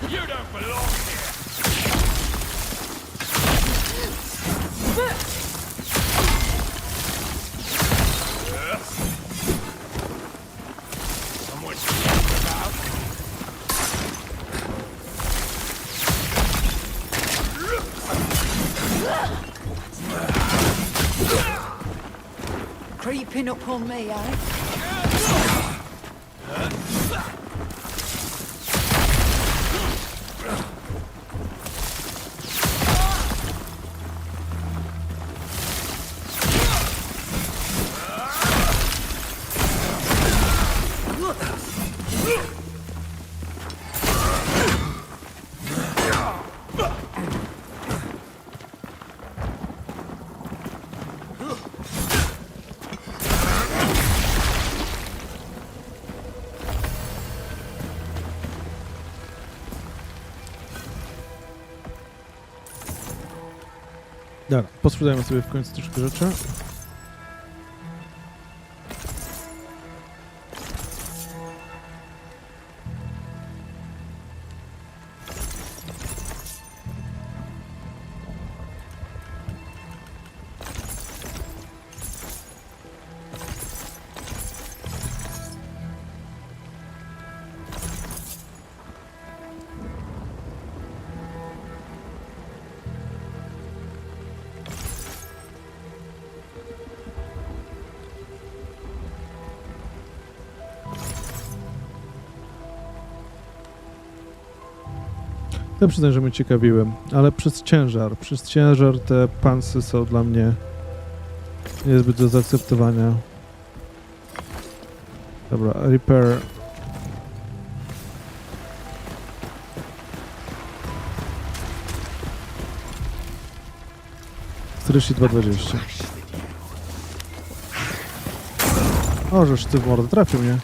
You don't belong here! Someone's about. Creeping up on me, eh? Dobra, posprzedajmy sobie w końcu troszkę rzeczy. Ja przyznam, że mnie ciekawiłem, ale przez ciężar te pansy są dla mnie niezbyt do zaakceptowania. Dobra, repair. Stryszy 220. O, żeż ty w mordę trafił mnie.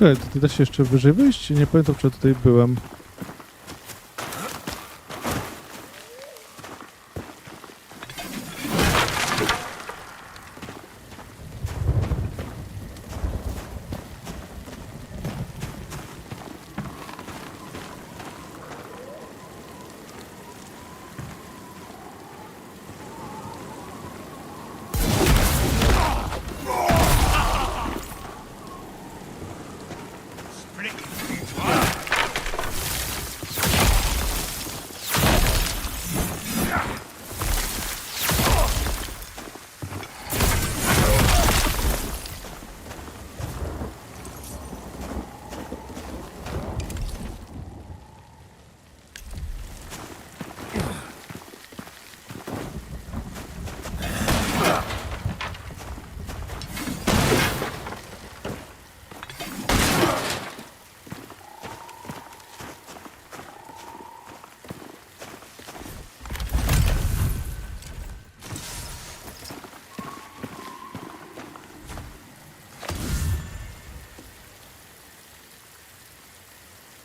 Czekaj, tutaj da się jeszcze wyżej wyjść? Nie pamiętam, czy ja tutaj byłem.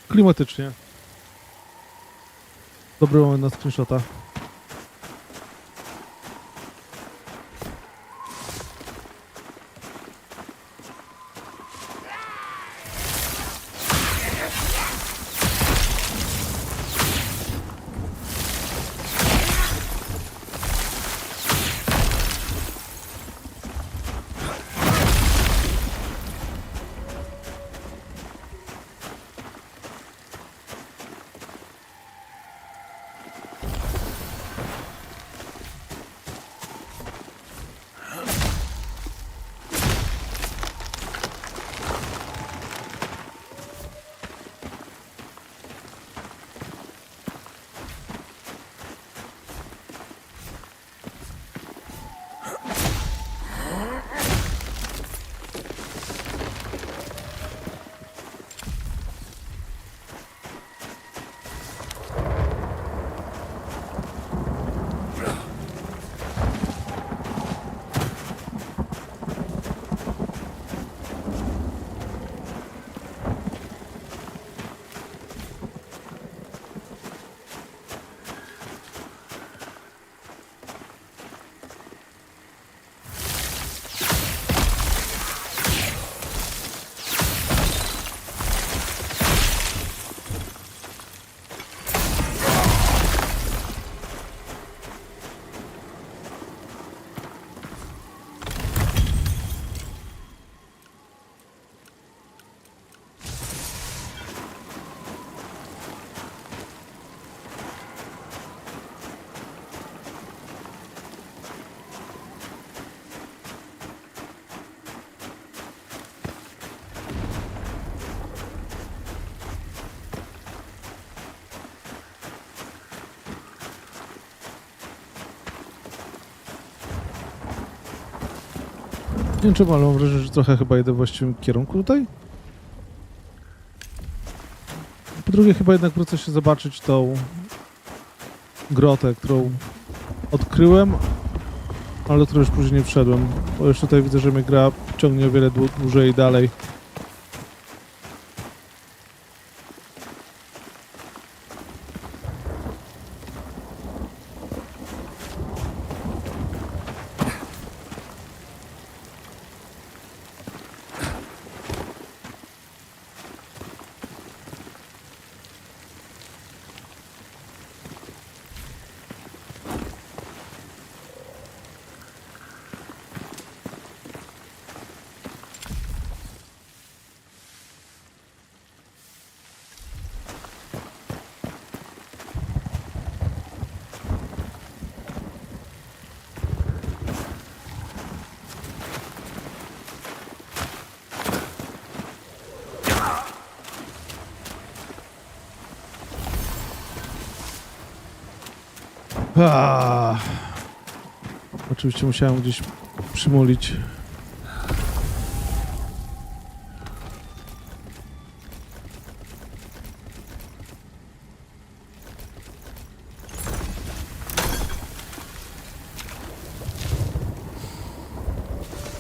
Klimatycznie. Dobry moment na screenshota. Nie wiem czemu, ale mam wrażenie, że trochę chyba idę w właściwym kierunku tutaj. Po drugie, chyba jednak wrócę się zobaczyć tą grotę, którą odkryłem, ale do której już później nie wszedłem. Bo już tutaj widzę, że mnie gra ciągnie o wiele dłużej i dalej. Oczywiście musiałem gdzieś przymulić.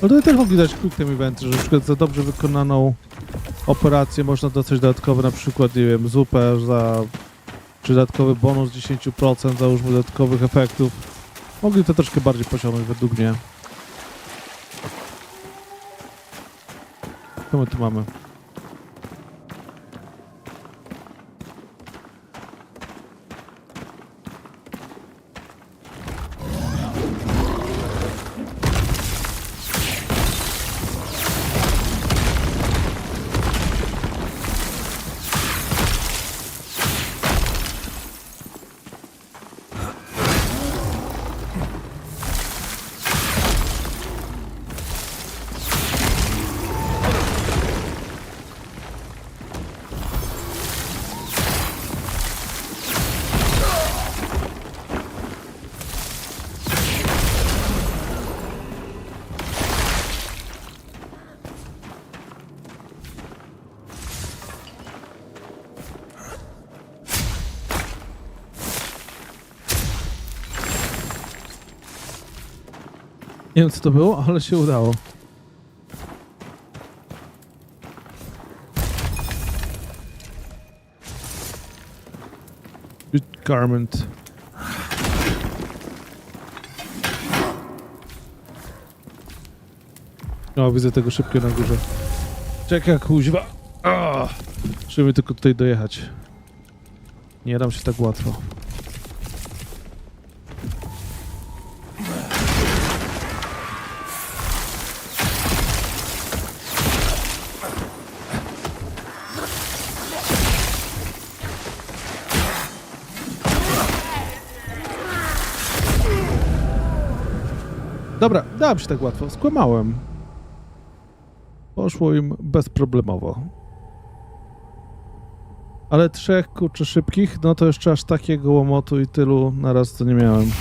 Ale tutaj też widać quick time eventy, że na przykład za dobrze wykonaną operacje można dostać dodatkowe, na przykład, nie wiem, zupę za czy dodatkowy bonus 10%, załóżmy dodatkowych efektów. Mogli to troszkę bardziej pociągnąć według mnie. Co my tu mamy? Nie wiem co to było, ale się udało. Garment. O, widzę tego szybkiego na górze. Czekaj, kuźwa. Musimy tylko tutaj dojechać. Nie dam się tak łatwo. Dobra, dałem się tak łatwo. Skłamałem. Poszło im bezproblemowo. Ale 3 kurczę szybkich, no to jeszcze aż takiego łomotu i tylu naraz to nie miałem.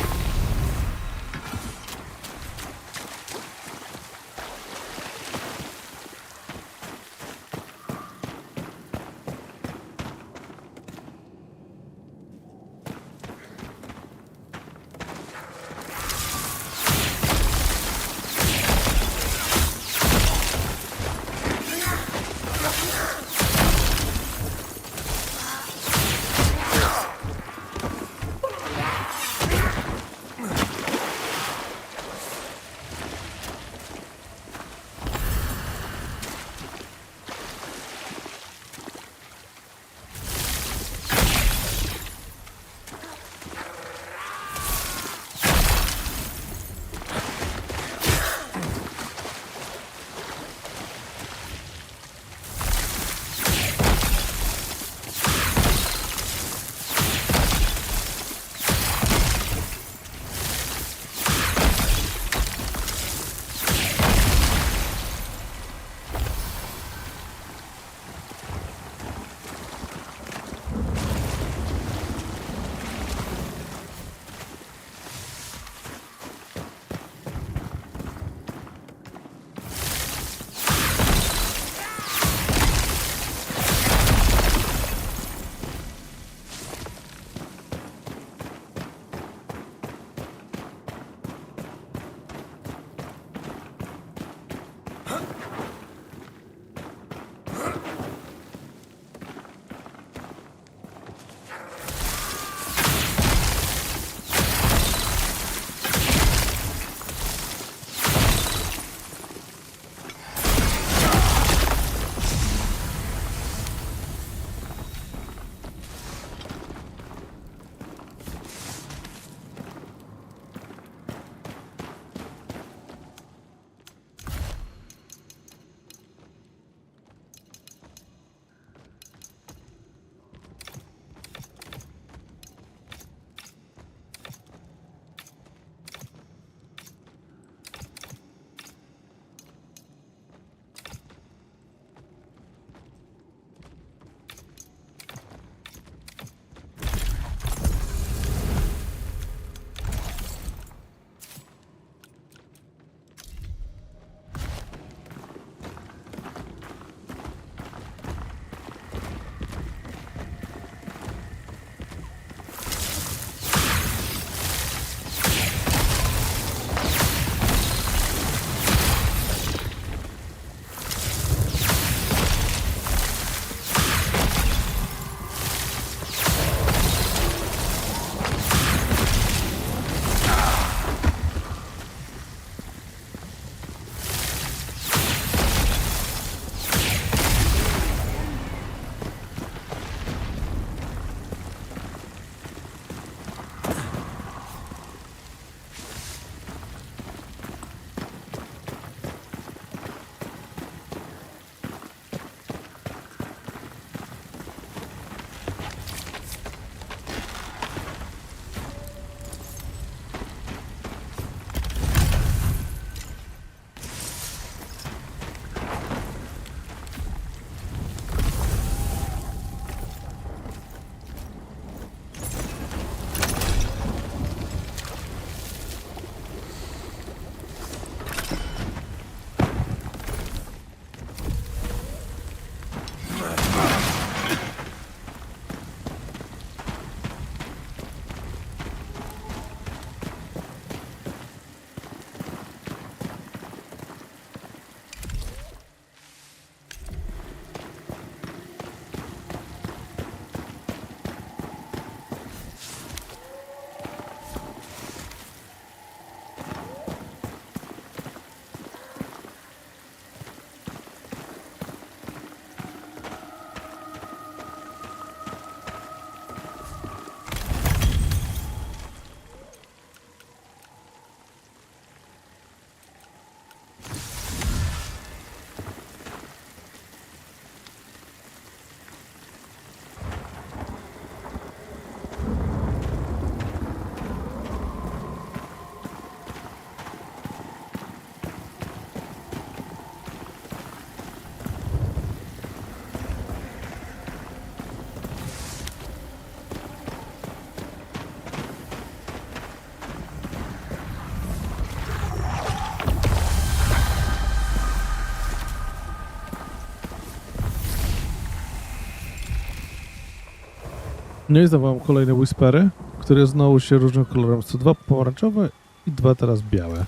No i zawołam kolejne whispery, które znowu się różnią kolorem. Są 2 pomarańczowe i 2 teraz białe.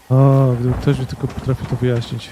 O, gdyby ktoś mi tylko potrafił to wyjaśnić.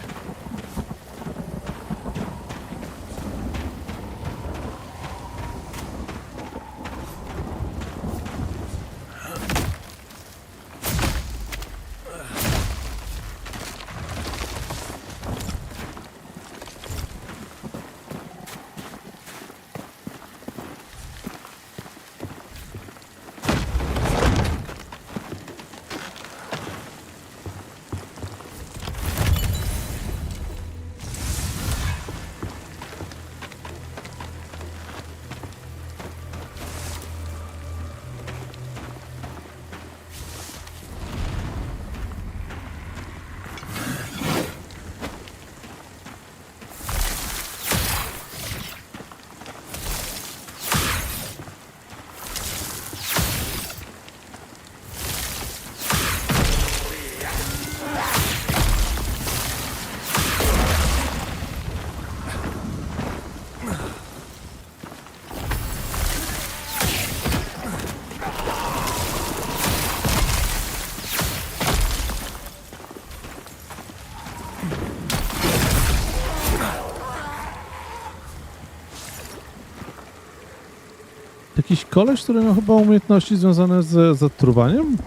Jakiś koleś, który ma chyba umiejętności związane z zatruwaniem?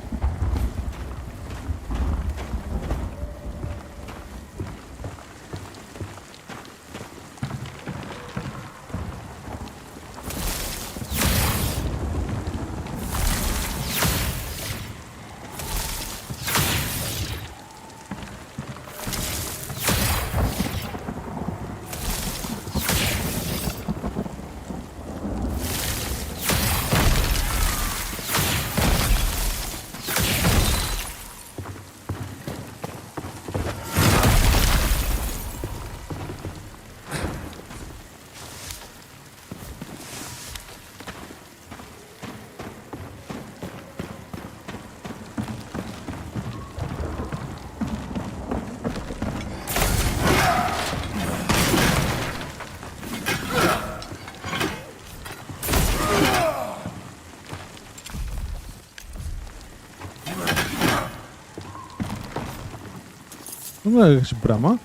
No jakaś brama,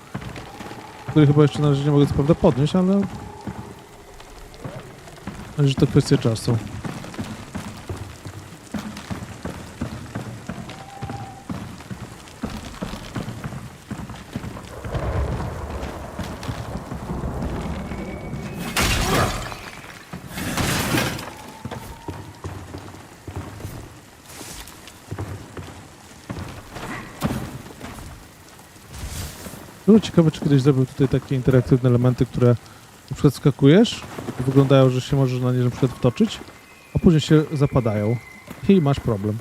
której chyba jeszcze na razie nie mogę co prawda podnieść, ale że to kwestia czasu. Było ciekawe, czy kiedyś zrobił tutaj takie interaktywne elementy, które na przykład skakujesz i wyglądają, że się możesz na nie na przykład wtoczyć, a później się zapadają i masz problem.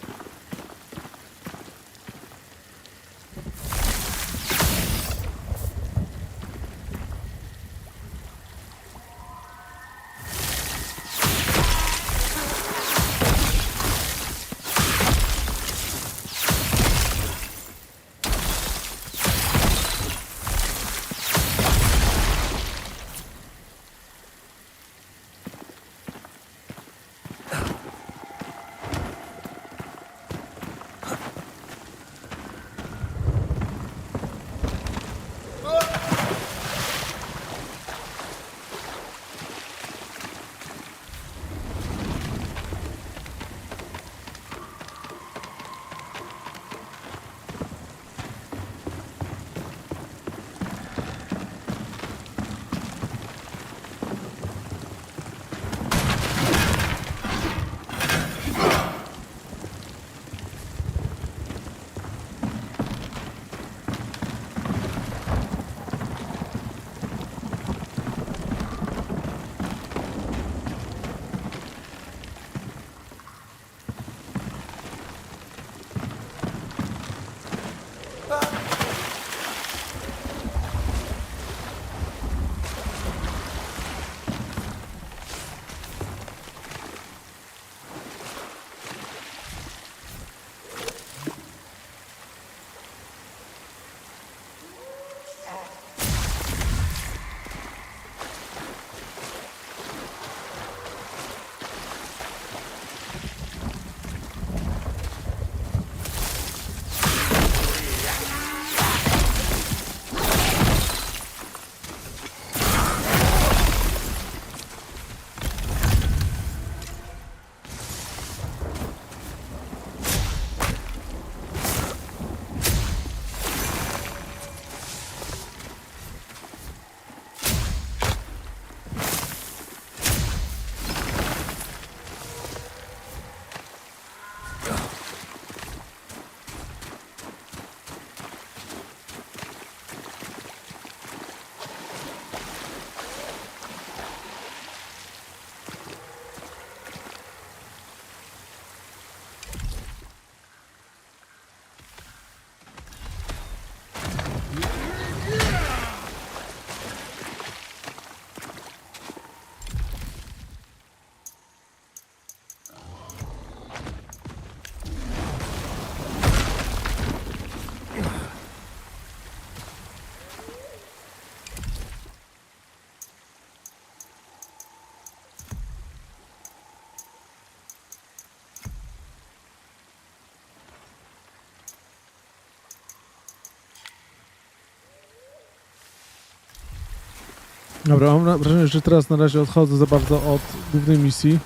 Dobra, mam wrażenie, że teraz na razie odchodzę za bardzo od głównej misji.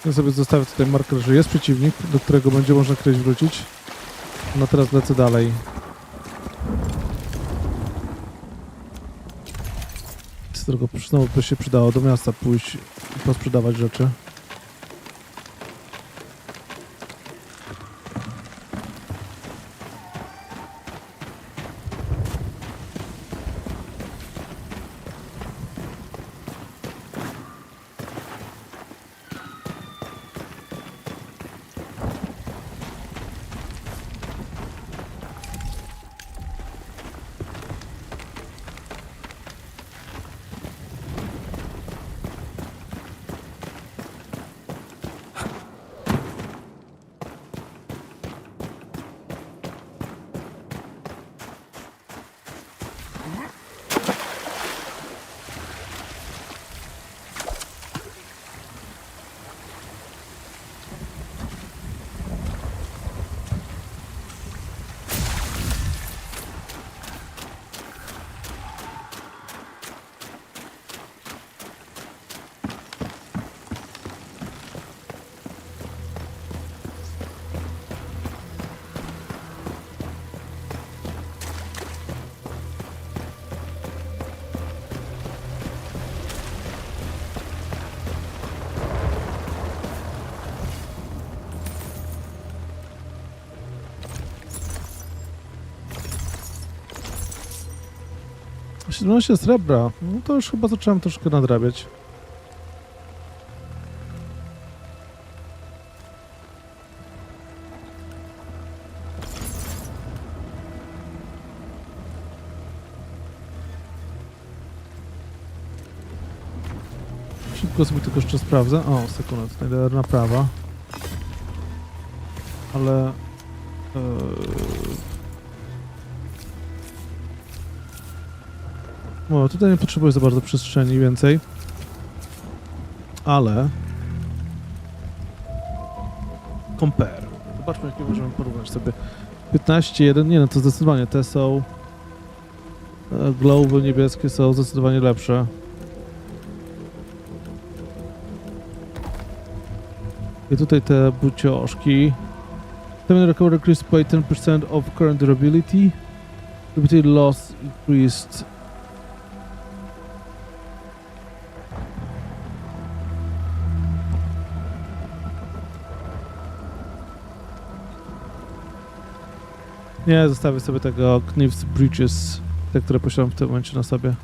Ja sobie zostawię tutaj marker, że jest przeciwnik, do którego będzie można kiedyś wrócić. No teraz lecę dalej. Tylko znowu by się przydało do miasta pójść i posprzedawać rzeczy. No się srebra. No to już chyba zacząłem troszkę nadrabiać. Szybko sobie tylko jeszcze sprawdzę. O, sekundę, tutaj na prawa. Ale... No, tutaj nie potrzebuję za bardzo przestrzeni więcej. Ale... Compare. Zobaczmy, jakie możemy porównać sobie. 15.1, nie no, to zdecydowanie te są... Glowy niebieskie są zdecydowanie lepsze. I tutaj te bucioszki. Stamina recovery increased by 10% of current durability. Durability loss increased. Nie, zostawię sobie tego Knives Bridges, te, które posiadam w tym momencie na sobie.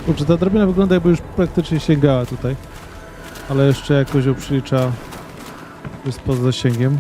Kurczę, ta drabina wygląda, jakby już praktycznie sięgała tutaj. Ale jeszcze jakoś ją przylicza, jest poza zasięgiem.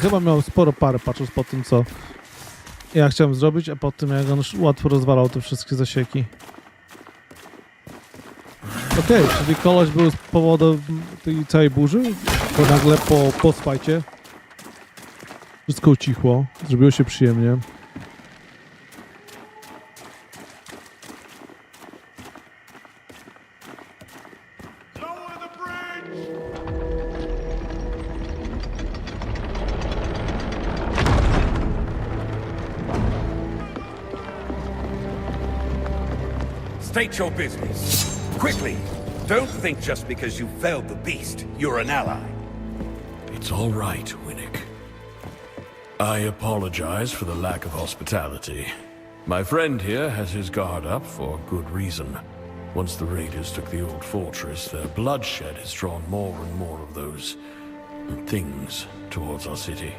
Chyba miał sporo pary, patrząc po tym, co ja chciałem zrobić, a po tym, jak on łatwo rozwalał te wszystkie zasieki. Okej, czyli koleś był z powodu tej całej burzy, bo nagle po spajcie wszystko ucichło, zrobiło się przyjemnie. Lower the bridge! State your business. Quickly. Don't think just because you felled the beast, you're an ally. It's all right, Winnick. I apologize for the lack of hospitality. My friend here has his guard up for good reason. Once the raiders took the old fortress, their bloodshed has drawn more and more of those things towards our city.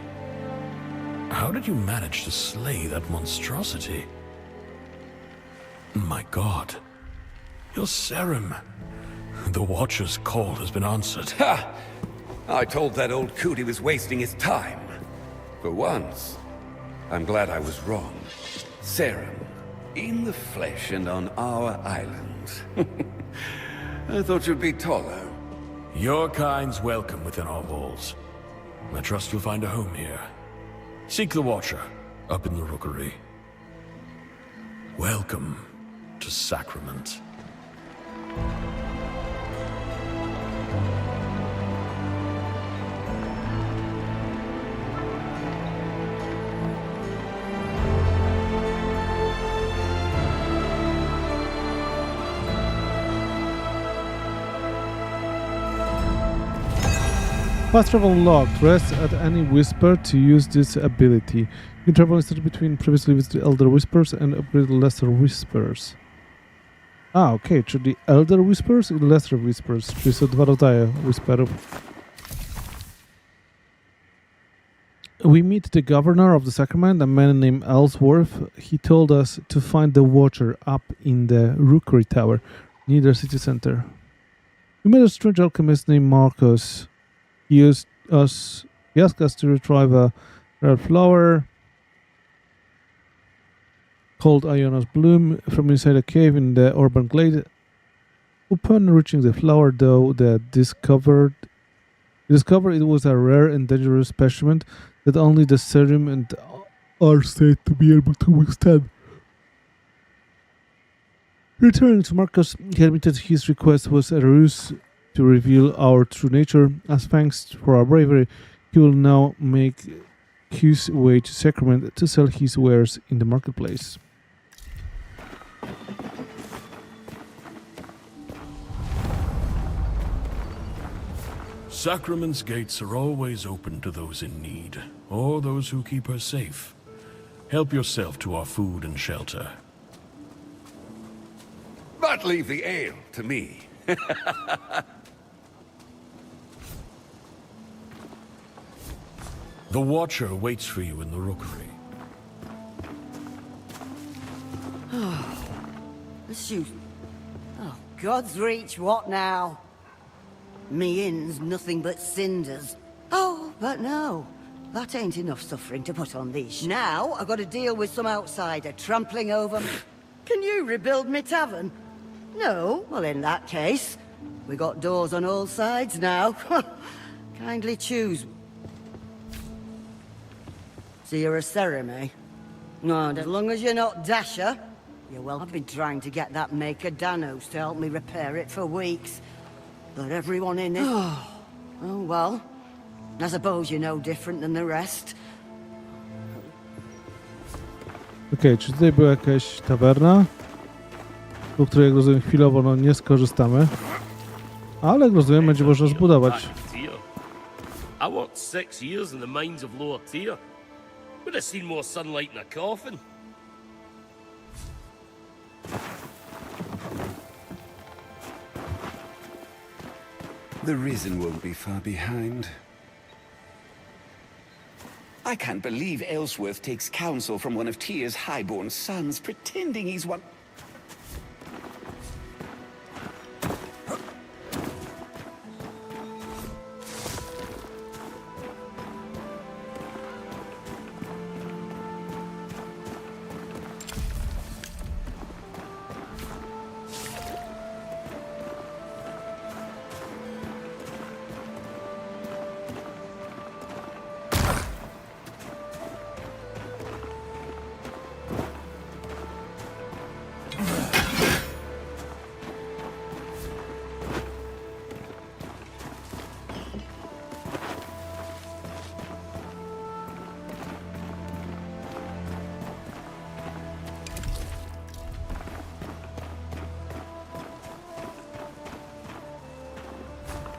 How did you manage to slay that monstrosity? My God. Your serum. The Watcher's call has been answered. Ha! I told that old coot he was wasting his time. For once, I'm glad I was wrong. Serum, in the flesh and on our island. I thought you'd be taller. Your kind's welcome within our walls. I trust you'll find a home here. Seek the Watcher, up in the rookery. Welcome to Sacrament. Fast travel locked. Rest at any whisper to use this ability. You can travel instead between previously visited Elder Whispers and upgrade Lesser Whispers. Okej, czyli Elder Whispers i Lesser Whispers, czyli są dwa rodzaje whisperów. We meet the governor of the Sacrament, a man named Ellsworth. He told us to find the Watcher up in the Rookery Tower, near the city center. We met a strange alchemist named Marcus. He asked us to retrieve a rare flower called Iona's Bloom from inside a cave in the urban glade. Upon reaching the flower, though, he discovered it was a rare and dangerous specimen that only the serum and are said to be able to withstand. Returning to Marcus, he admitted his request was a ruse to reveal our true nature. As thanks for our bravery, he will now make his way to Sacrament to sell his wares in the marketplace. Sacrament's gates are always open to those in need, or those who keep her safe. Help yourself to our food and shelter. But leave the ale to me. The Watcher waits for you in the rookery. Shoot. Oh, God's reach, what now? Me inn's nothing but cinders. Oh, but no. That ain't enough suffering to put on these. Now, I've got to deal with some outsider trampling over me. Can you rebuild me tavern? No? Well, in that case, we got doors on all sides now. Kindly choose. So you're a ceremony? No, as long as you're not Dasher. Yeah, well, I've been trying to get that maker Danos to help me repair it for weeks. But everyone in it... Oh, well. I suppose you're no different than the rest. Okej, czy tutaj była jakaś tawerna, do której, jak rozumiem, chwilowo nie skorzystamy, ale jak rozumiem, będzie można zbudować. I worked 6 years in the mines of lower tier. Would have seen more sunlight in a coffin. The Risen won't be far behind. I can't believe Ellsworth takes counsel from one of Tyr's highborn sons, pretending he's one...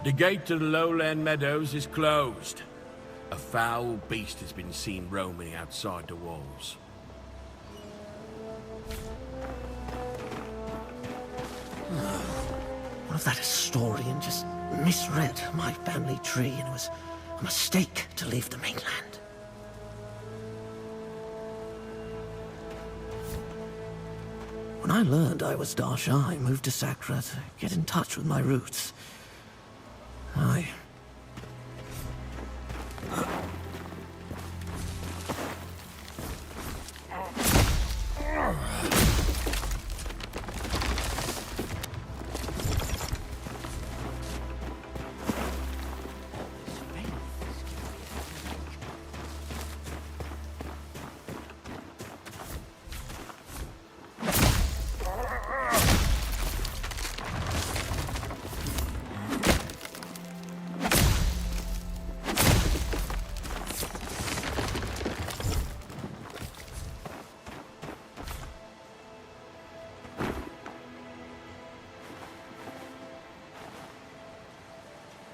The gate to the lowland meadows is closed. A foul beast has been seen roaming outside the walls. What if that historian just misread my family tree and it was a mistake to leave the mainland? When I learned I was Darsha, I moved to Sacra to get in touch with my roots.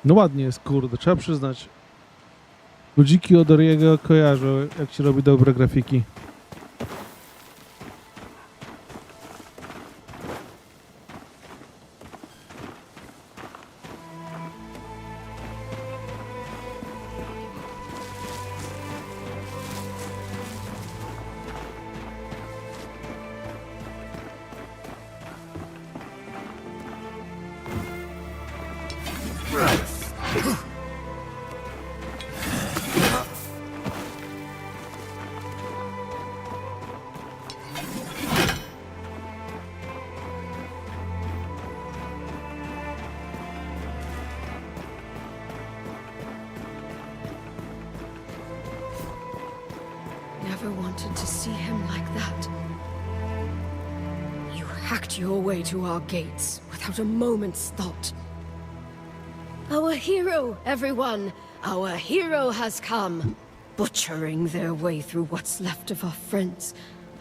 No ładnie jest, kurde, trzeba przyznać. Ludziki od Oriego kojarzą, jak się robi dobre grafiki. Never wanted to see him like that. You hacked your way to our gates without a moment's thought. Our hero, everyone! Our hero has come! Butchering their way through what's left of our friends,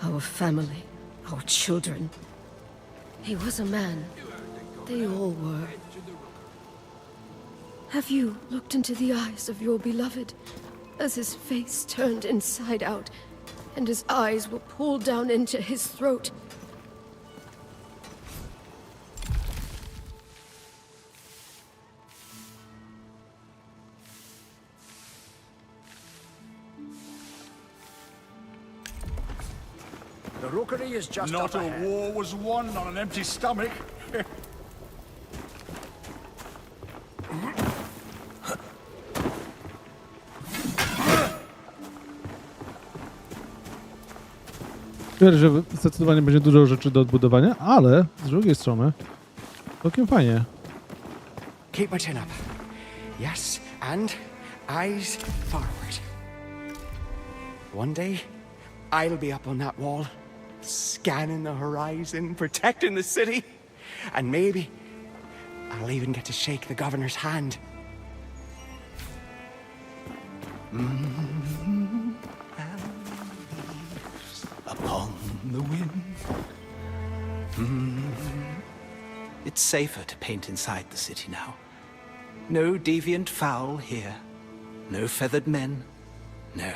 our family, our children. He was a man. They all were. Have you looked into the eyes of your beloved as his face turned inside out and his eyes were pulled down into his throat? The rookery is just Not up a ahead. war was won on an empty stomach. Wiem, że zdecydowanie będzie dużo rzeczy do odbudowania, ale z drugiej strony całkiem fajnie. Keep my chin up. Yes, and eyes forward. One day, I'll be up on that wall, scanning the horizon, protecting the city, and maybe I'll even get to shake the governor's hand. Upon the wind. It's safer to paint inside the city now. No deviant fowl here. No feathered men. No.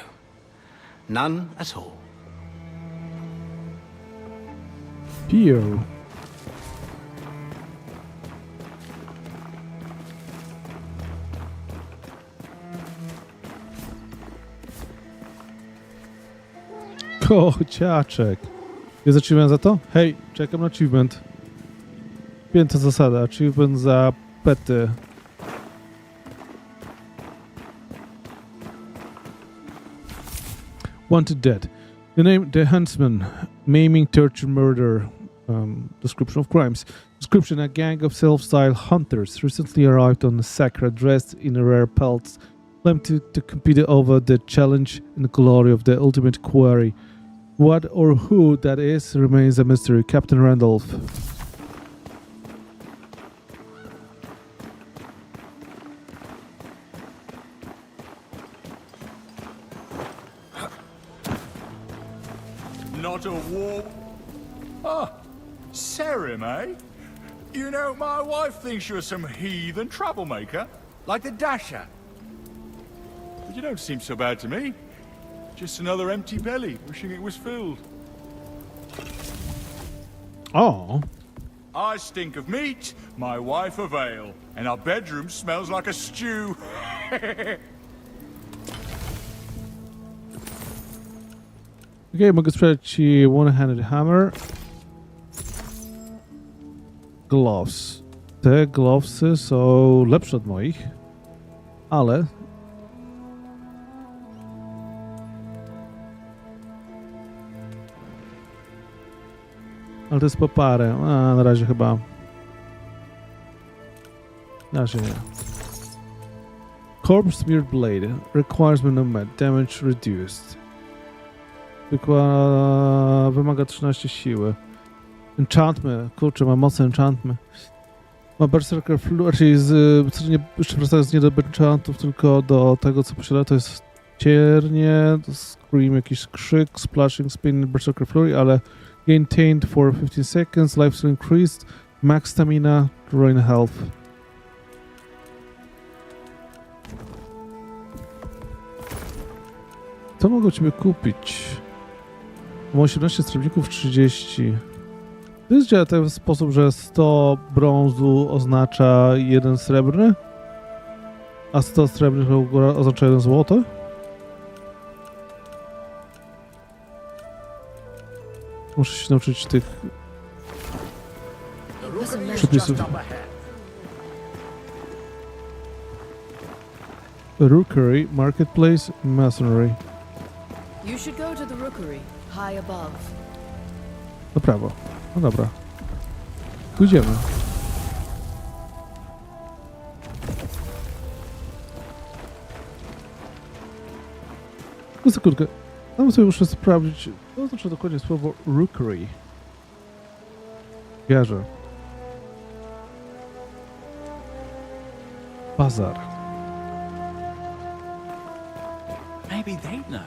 None at all. Pio. Kociaczek. Jest achievement za to? Hej, czekam na achievement. Pięta zasada. Achievement za pety. Wanted dead. The name, the huntsman. Maiming, torture, murder. Description of crimes. Description, a gang of self-styled hunters recently arrived on the Sacra dressed in rare pelts, claimed to compete over the challenge and the glory of the ultimate quarry. What or who that is remains a mystery. Captain Randolph. Not a war. Ah, Sacrament, eh? You know, my wife thinks you're some heathen troublemaker, like the Dasher. But you don't seem so bad to me. Just another empty belly, wishing it was filled. O, I stink of meat, my wife of ale, and our bedroom smells like a stew. okej, mogę sprzedać ci one-handed hammer. Gloves. Te glovesy są lepsze od moich, ale... Ale to jest po parę. A, na razie chyba... Na razie nie. Corpse Smeared Blade. Requires minimum damage reduced. Wymaga 13 siły. Enchantment. Kurczę, ma mocne enchantment. Ma Berserker Flu, raczej jeszcze wracając nie do enchantów, tylko do tego, co posiada, to jest ciernie, scream, jakiś krzyk, splashing, spin, Berserker Flurry, ale gained for 15 seconds, life still increased, max stamina, ruin health. Co mogę ciebie kupić? Mam 18 srebrników, 30. To jest działa w ten sposób, że 100 brązu oznacza 1 srebrny, a 100 srebrnych oznacza 1 złoty. Muszę się nauczyć tych przepisów. Rookery, Marketplace, Masonry. You should go to the rookery, high above. Na prawo. No dobra. Pójdziemy. No sekundkę. Tam sobie muszę sprawdzić, co znaczy dokładnie słowo rookery. Wierzę. Bazar. Maybe they know.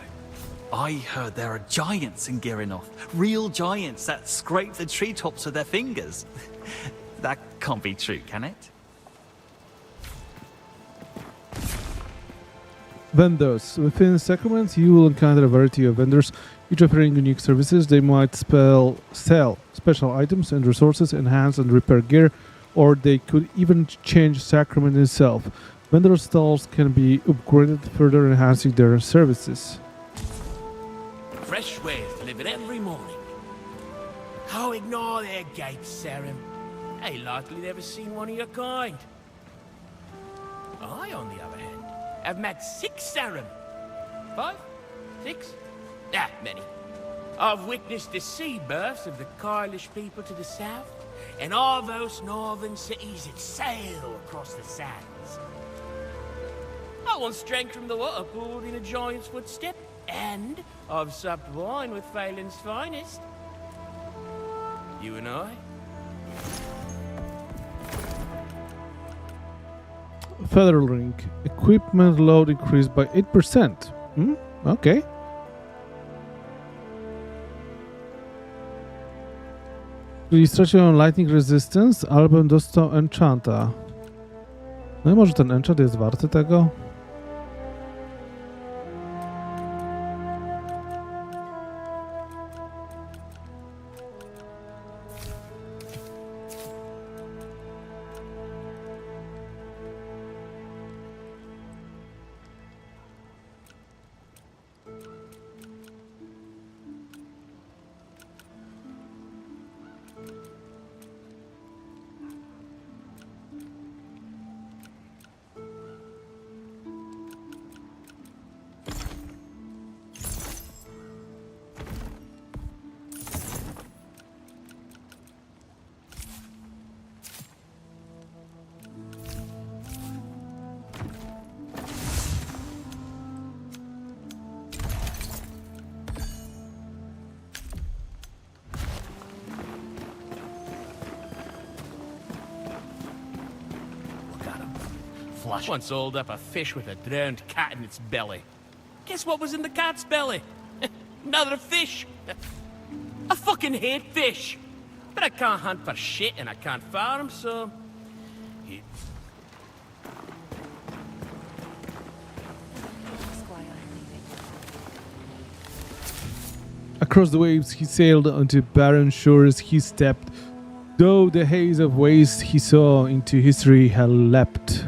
I heard there are giants in Girinoth. Real giants that scrape the treetops with their fingers. That can't be true, can it? Vendors. Within Sacrament, you will encounter a variety of vendors, each offering unique services. They might sell special items and resources, enhance and repair gear, or they could even change Sacrament itself. Vendor stalls can be upgraded, further enhancing their services. Fresh wares delivered every morning. How ignore their gates, Sarah? Hey, likely never seen one of your kind. I, on the other hand, have met 6 Sarum. 5? 6? Ah, many. I've witnessed the sea births of the Carlish people to the south, and all those northern cities that sail across the sands. I once drank from the water pool in a giant's footstep, and I've supped wine with Phelan's finest. You and I? Featherlink. Equipment load increased by 8%. Okay. Czyli straciłem lightning resistance, albo dostał enchanta. No i może ten enchant jest warty tego? Once hauled up a fish with a drowned cat in its belly. Guess what was in the cat's belly? Another fish. I fucking hate fish. But I can't hunt for shit and I can't farm, so... Across the waves he sailed, onto barren shores he stepped, though the haze of waste he saw into history had leapt.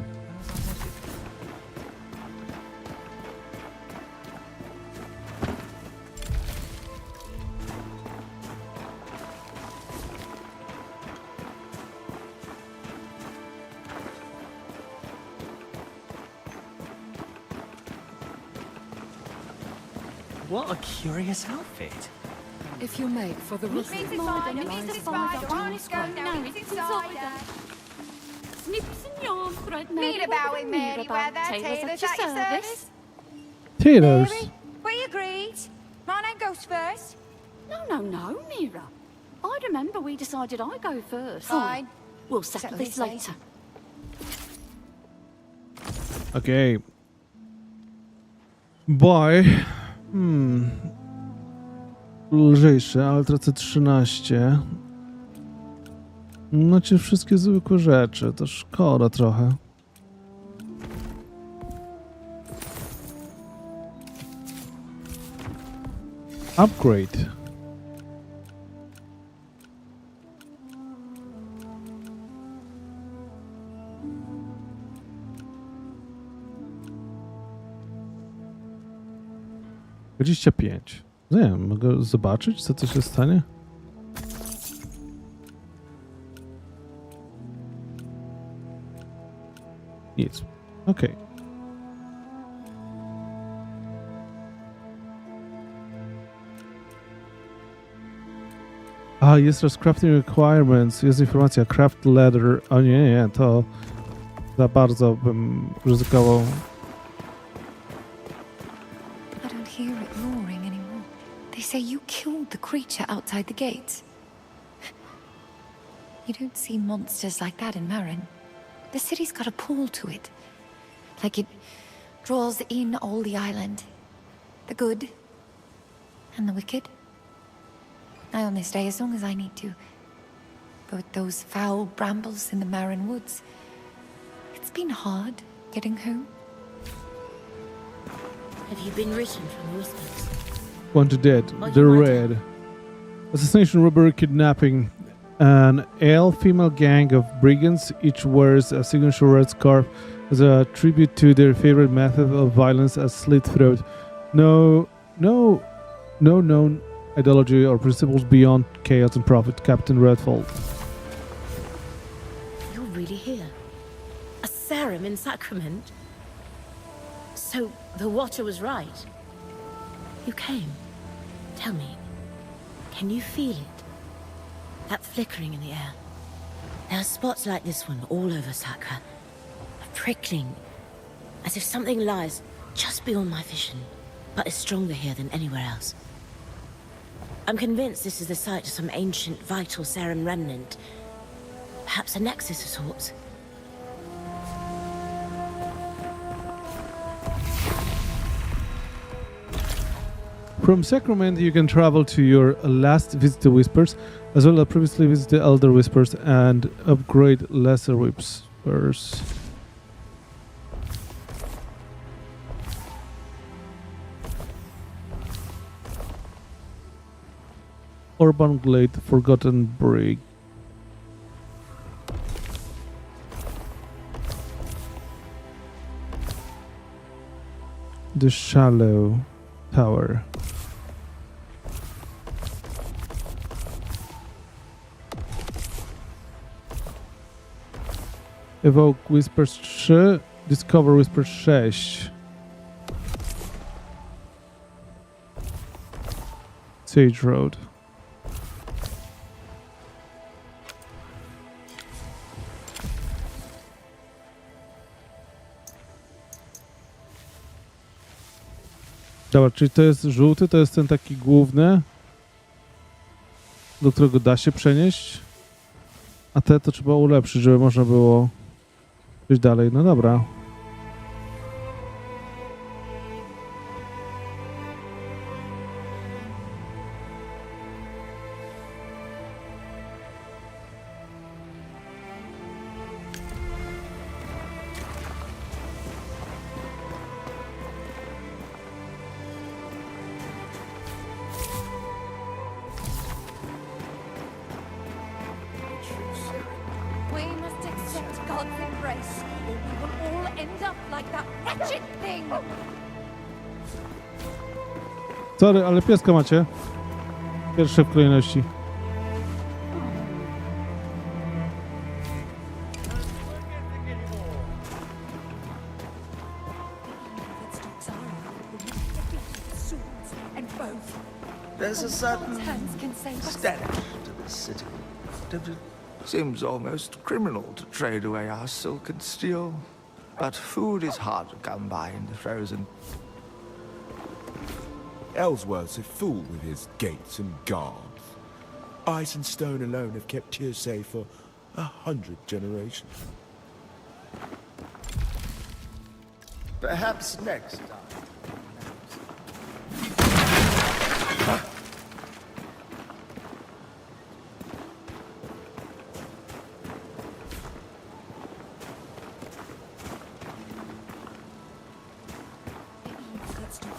What a curious outfit. If you make for the roof, Snips and yarn, thread Mean about it, Mary, weather, tailors tailors at your at your service. Tailors. We agreed. My name goes first. No, Mira. I remember we decided I go first. Fine. We'll settle this Settle later. Okay. Boy. Lżejszy, ale tracę 13. Znaczy wszystkie zwykłe rzeczy, to szkoda trochę. Upgrade. $25. Nie wiem, mogę zobaczyć, co się stanie? Nic. Okej. A, jest crafting requirements, jest informacja craft leather. O nie, to za bardzo bym ryzykował. I don't hear it roaring anymore. They say you killed the creature outside the gates. You don't see monsters like that in Marin. The city's got a pull to it. Like it draws in all the island. The good and the wicked. I only stay as long as I need to. But with those foul brambles in the Marin woods, it's been hard getting home. Have you been written from the whispers? Wanted dead. The Red. Assassination, robbery, kidnapping. An female gang of brigands, each wears a signature red scarf as a tribute to their favorite method of violence, a slit throat. No known ideology or principles beyond chaos and profit. Captain Redfold. You're really here? A serum in Sacrament? So the Watcher was right? You came. Tell me, can you feel it? That flickering in the air. There are spots like this one all over Sacra. A prickling, as if something lies just beyond my vision, but is stronger here than anywhere else. I'm convinced this is the site of some ancient, vital serum remnant. Perhaps a nexus of sorts. From Sacrament, you can travel to your last visited Whispers, as well as previously visited Elder Whispers, and upgrade Lesser Whispers. Urban Glade, Forgotten Brig. The Shallow Tower. Evoke Whispers 3, Discover Whispers 6. Sage Road. Dobra, czyli to jest żółty, to jest ten taki główny, do którego da się przenieść, a te to trzeba ulepszyć, żeby można było iść dalej. No dobra. end up like that wretched thing. Sorry, ale pieska macie. Pierwsze w kolejności. There's a certain stench to the city. It seems almost criminal to trade away our silk and steel. But food is hard to come by in the frozen. Ellsworth's a fool with his gates and guards. Ice and stone alone have kept here safe for 100 generations. Perhaps next time.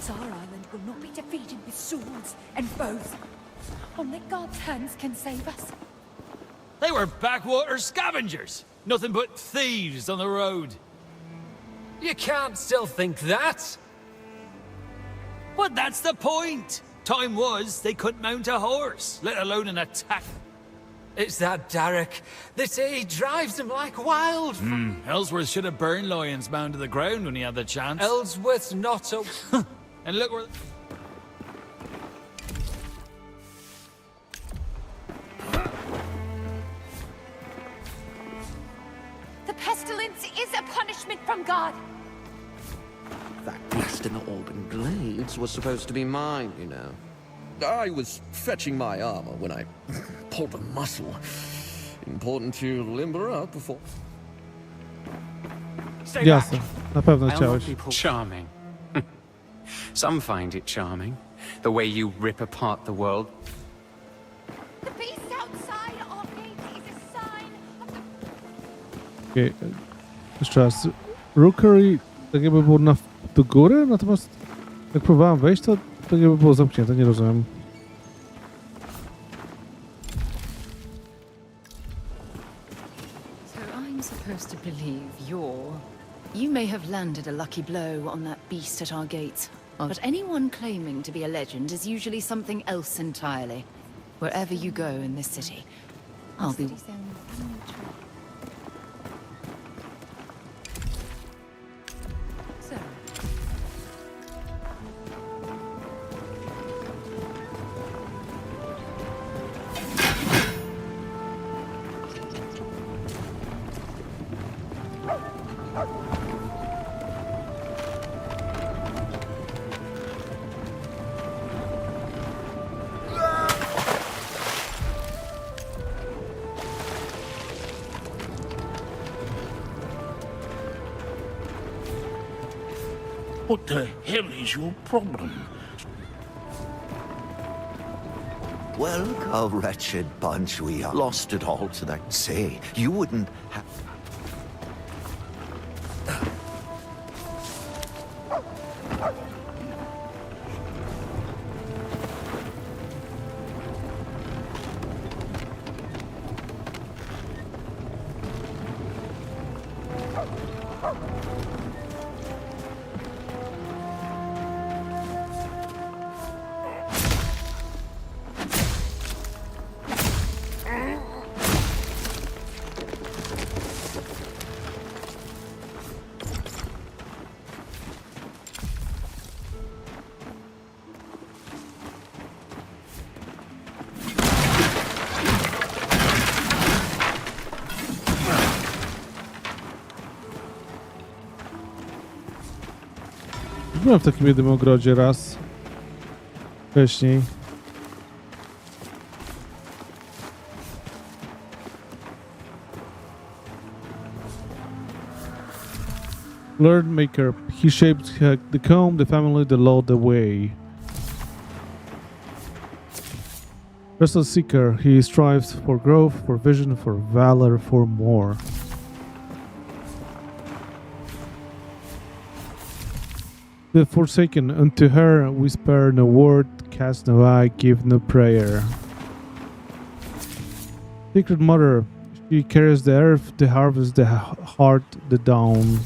Our island will not be defeated with swords and bows. Only God's hands can save us. They were backwater scavengers. Nothing but thieves on the road. You can't still think that. But that's the point. Time was they couldn't mount a horse, let alone an attack. It's that Derek. They say he drives them like wild. Ellsworth should have burned lions bound to the ground when he had the chance. Ellsworth's not so... And look where... The pestilence is a punishment from God. That nest in the Auburn Glades was supposed to be mine, you know. I was fetching my armor when I pulled a muscle. Important to limber up before... Jasne, na pewno chciałeś. Charming. Some find it charming, the way you rip apart the world. The beast outside our gate is a sign of the... Okay. Jeszcze raz. Rookery tak jakby było do góry, natomiast jak próbowałem wejść, to tak jakby było zamknięte, nie rozumiem. So I'm supposed to believe you may have landed a lucky blow on that beast at our gates. But anyone claiming to be a legend is usually something else entirely. Wherever you go in this city, I'll be... What the hell is your problem? Well, look how wretched bunch we are. Lost it all to that say. You wouldn't have... Byłem w takim jednym ogrodzie raz wcześniej. Lord Maker, he shaped the comb, the family, the law, the way. Restless seeker, he strives for growth, for vision, for valor, for more. The forsaken, unto her we spare no word, cast no eye, give no prayer. Secret mother, she carries the earth, the harvest, the heart, the dawn.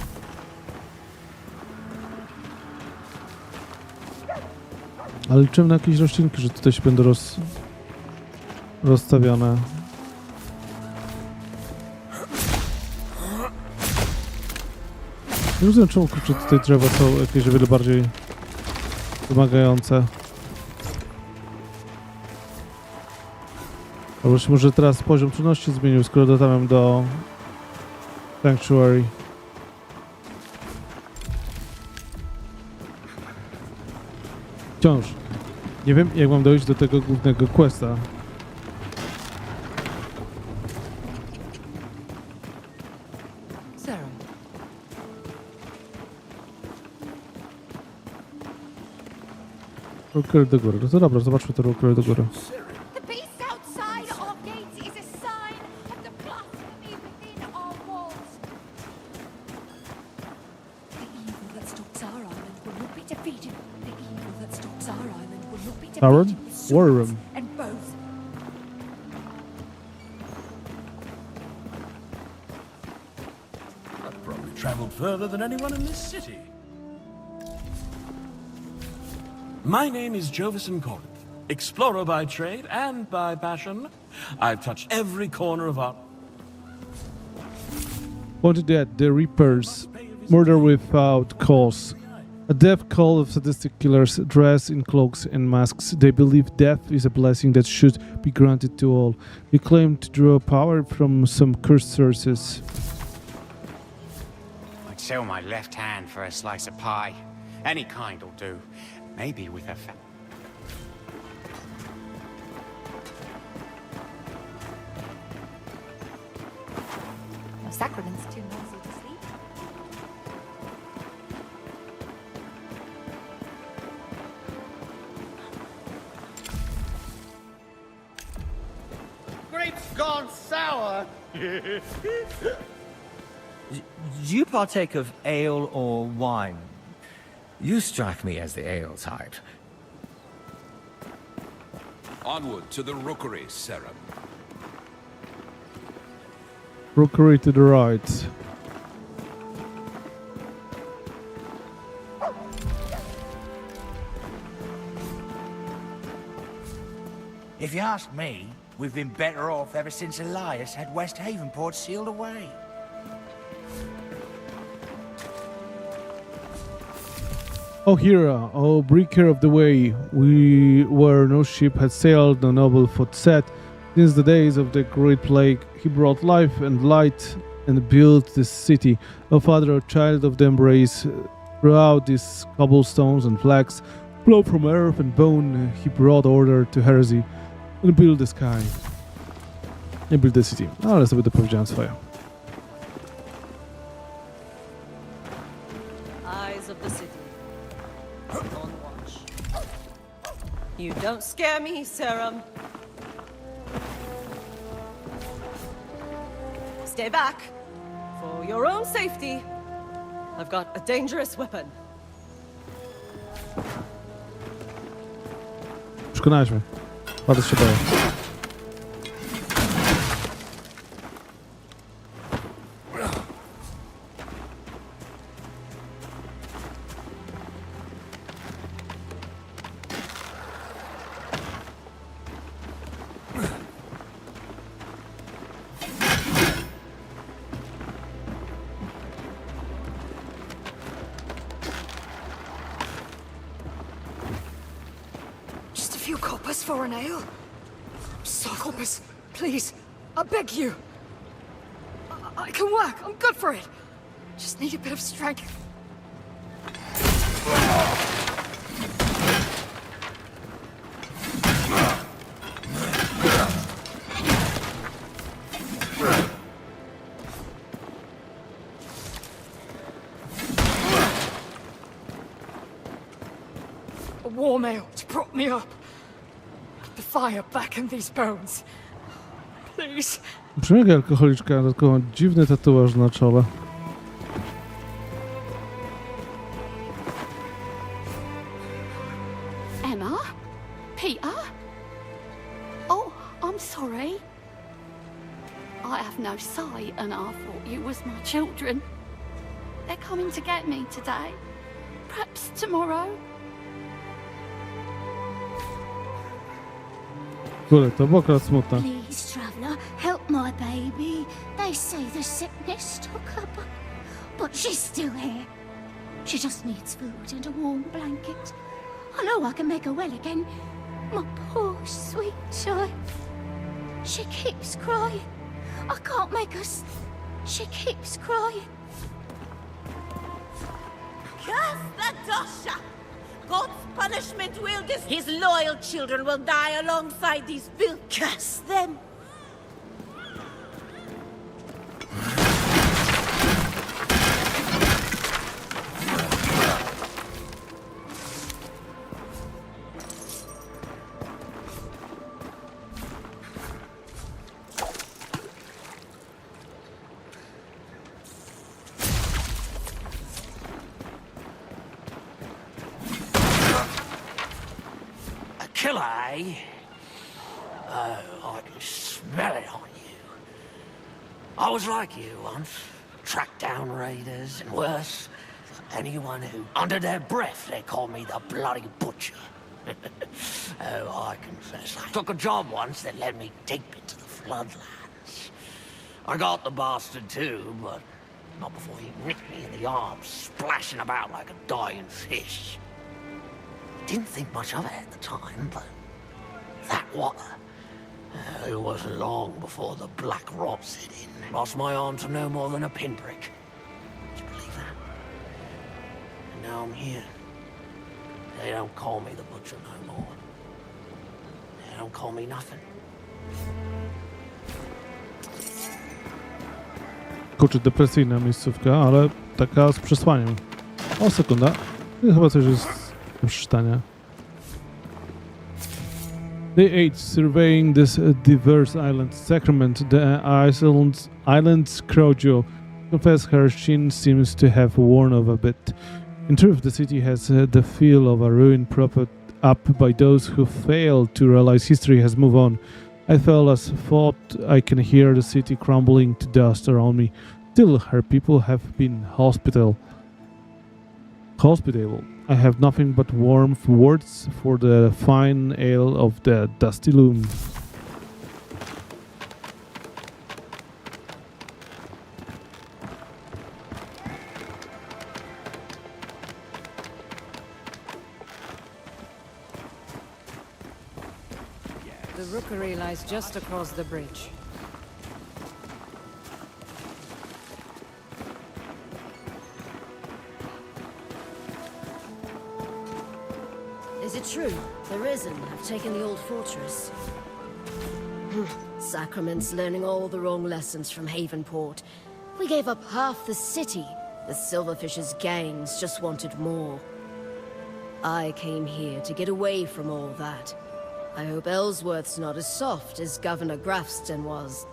Ale liczyłem na jakieś roślinki, że tutaj się będą rozstawione. Nie rozumiem, czemu kurczę tutaj drzewa są jakieś o wiele bardziej wymagające. Albo się może teraz poziom trudności zmienił, skoro dotarłem do Sanctuary. Wciąż nie wiem, jak mam dojść do tego głównego questa. Rukery do góry. No to dobra, zobaczmy te rukery do góry. The beast outside our gates is a sign of the blasphemy within our walls. The evil that stalks our island will not be defeated. The evil that stalks our island will not be defeated Aaron? with swords War room. and bows. I've probably traveled further than anyone in this city. My name is Jovison Corinth, explorer by trade and by passion. I've touched every corner of art. Wanted that the Reapers murder without cause. A death call of sadistic killers dressed in cloaks and masks. They believe death is a blessing that should be granted to all. They claim to draw power from some cursed sources. I'd sell my left hand for a slice of pie. Any kind will do. Maybe with a No, Sacrament's too noisy to sleep. Grapes gone sour. Do you partake of ale or wine? You strike me as the ale type. Onward to the rookery, Sarah. Rookery to the right. If you ask me, we've been better off ever since Elias had West Havenport sealed away. O hero, O breaker of the way, we where no ship had sailed, no noble foot set. Since the days of the great plague, he brought life and light and built this city. O father, O child of the embrace, throughout these cobblestones and flags, flow from earth and bone, he brought order to heresy and built the sky. And built the city. Ale sobie to powiedziałem swoje. Eyes of the city. On watch. You don't scare me, Sacrament. Stay back. For your own safety. I've got a dangerous weapon. Przekonałeś mnie. Bardzo się boję. Just a few coppers for an ale. So coppers, please, I beg you. I can work. I'm good for it. Just need a bit of strength. A warm ale to prop me up. Put the fire back in these bones. Please. Brzmi jak alkoholiczka, tylko ma dziwny tatuaż na czole. Emma? Peter? Oh, I'm sorry. I have no sight and I thought you was my children. They're coming to get me today. Perhaps tomorrow. Kurde, to było akurat smutne. Please, traveller, help my baby. They say the sickness took her, but she's still here. She just needs food and a warm blanket. I know I can make her well again. My poor, sweet child. She keeps crying. I can't make her... She keeps crying. Curse the Dosha! God's punishment will His loyal children will die alongside these filth. Curse them! Killer, eh? Oh, I can smell it on you. I was like you once. Tracked down raiders, and worse, anyone who, under their breath, they called me the bloody butcher. Oh, I confess, I took a job once that led me deep into the floodlands. I got the bastard too, but not before he nicked me in the arm, splashing about like a dying fish. Didn't think much of it at the time, but that water, it wasn't long before the black rot set in. Lost my arm to no more than a pinprick. Would you believe that? And now I'm here. They don't call me the butcher no more. They don't call me nothing. Kurczę, depresyjna miejscówka, ale taka z przesłaniem. O, sekunda. Chyba coś jest do przeczytania. Day 8. Surveying this diverse island. Sacrament. The island's Crojo. Confess her chin seems to have worn off a bit. In truth, the city has the feel of a ruin propped up by those who fail to realize history has moved on. I felt as thought I can hear the city crumbling to dust around me. Still, her people have been hospitable. I have nothing but warm words for the fine ale of the dusty loom. The rookery lies just across the bridge. Is it true? The Risen have taken the old fortress. Sacrament's learning all the wrong lessons from Havenport. We gave up half the city. The Silverfish's gangs just wanted more. I came here to get away from all that. I hope Ellsworth's not as soft as Governor Grafston was.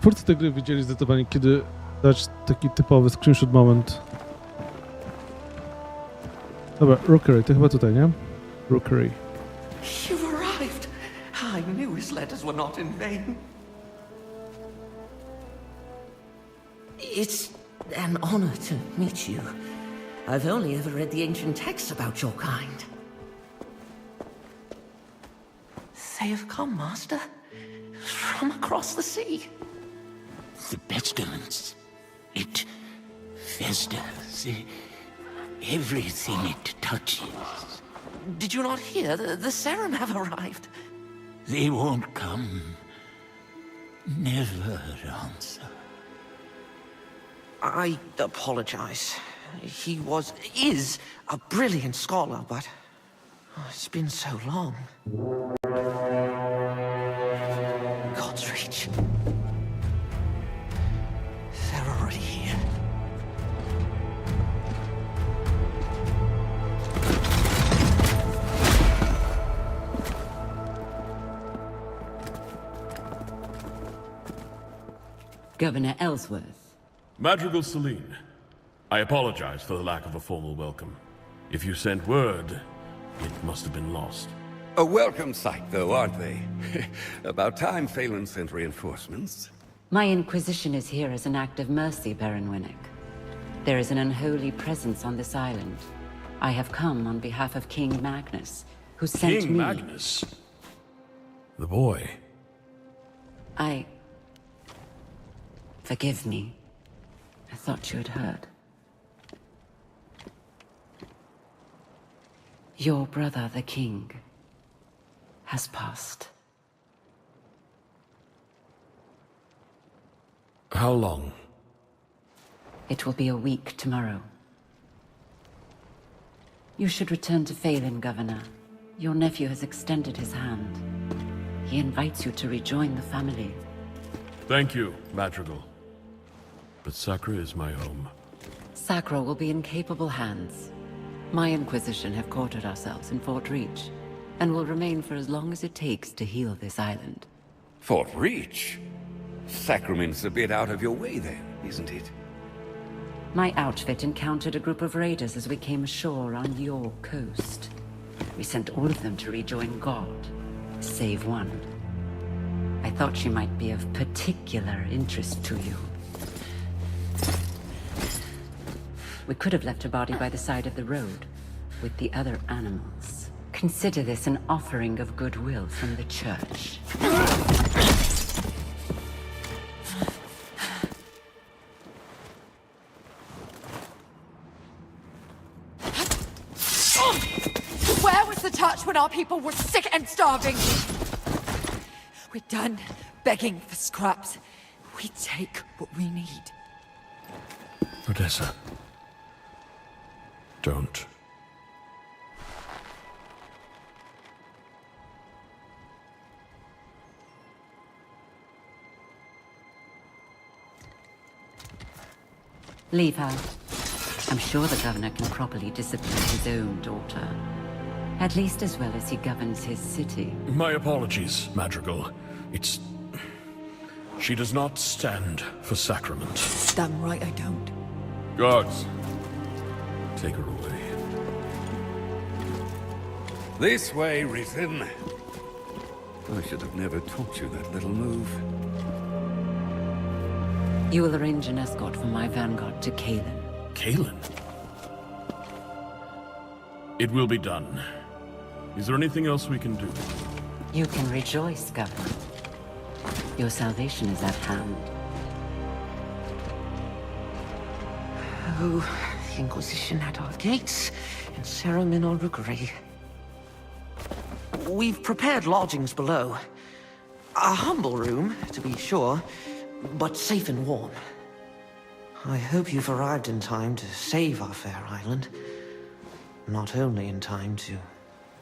Twórcy tej gry wiedzieli zdecydowanie, kiedy dać taki typowy screenshot moment. Dobra, Rookery, to chyba tutaj, nie? Rookery. You've arrived. I knew his letters were not in vain. It's an honor to meet you. I've only ever read the ancient texts about your kind. They have come, Master, from across the sea. The pestilence. It festers. Everything it touches. Did you not hear? The Sacrament have arrived. They won't come. Never answer. I apologize. He is a brilliant scholar, but it's been so long. God's reach. They're already here. Governor Ellsworth. Madrigal Celine, I apologize for the lack of a formal welcome. If you sent word, it must have been lost. A welcome sight, though, aren't they? About time Phelan sent reinforcements. My inquisition is here as an act of mercy, Baron Winnick. There is an unholy presence on this island. I have come on behalf of King Magnus, who sent me... King Magnus? The boy? Forgive me. I thought you had heard. Your brother, the king, has passed. How long? It will be a week tomorrow. You should return to Phelan, Governor. Your nephew has extended his hand. He invites you to rejoin the family. Thank you, Madrigal. But Sacra is my home. Sacra will be in capable hands. My Inquisition have quartered ourselves in Fort Reach, and will remain for as long as it takes to heal this island. Fort Reach? Sacrament's a bit out of your way then, isn't it? My outfit encountered a group of raiders as we came ashore on your coast. We sent all of them to rejoin God, save one. I thought she might be of particular interest to you. We could have left her body by the side of the road, with the other animals. Consider this an offering of goodwill from the church. Where was the church when our people were sick and starving? We're done begging for scraps. We take what we need. Odessa. Don't. Leave her. I'm sure the governor can properly discipline his own daughter. At least as well as he governs his city. My apologies, Madrigal. It's... She does not stand for sacrament. Damn right I don't. Guards, take her away. This way, Risen. I should have never taught you that little move. You will arrange an escort for my vanguard to Kalen. Kalen? It will be done. Is there anything else we can do? You can rejoice, Governor. Your salvation is at hand. Oh, the Inquisition at our gates, and Sacrament on Ruggery. We've prepared lodgings below. A humble room, to be sure, but safe and warm. I hope you've arrived in time to save our fair island. Not only in time to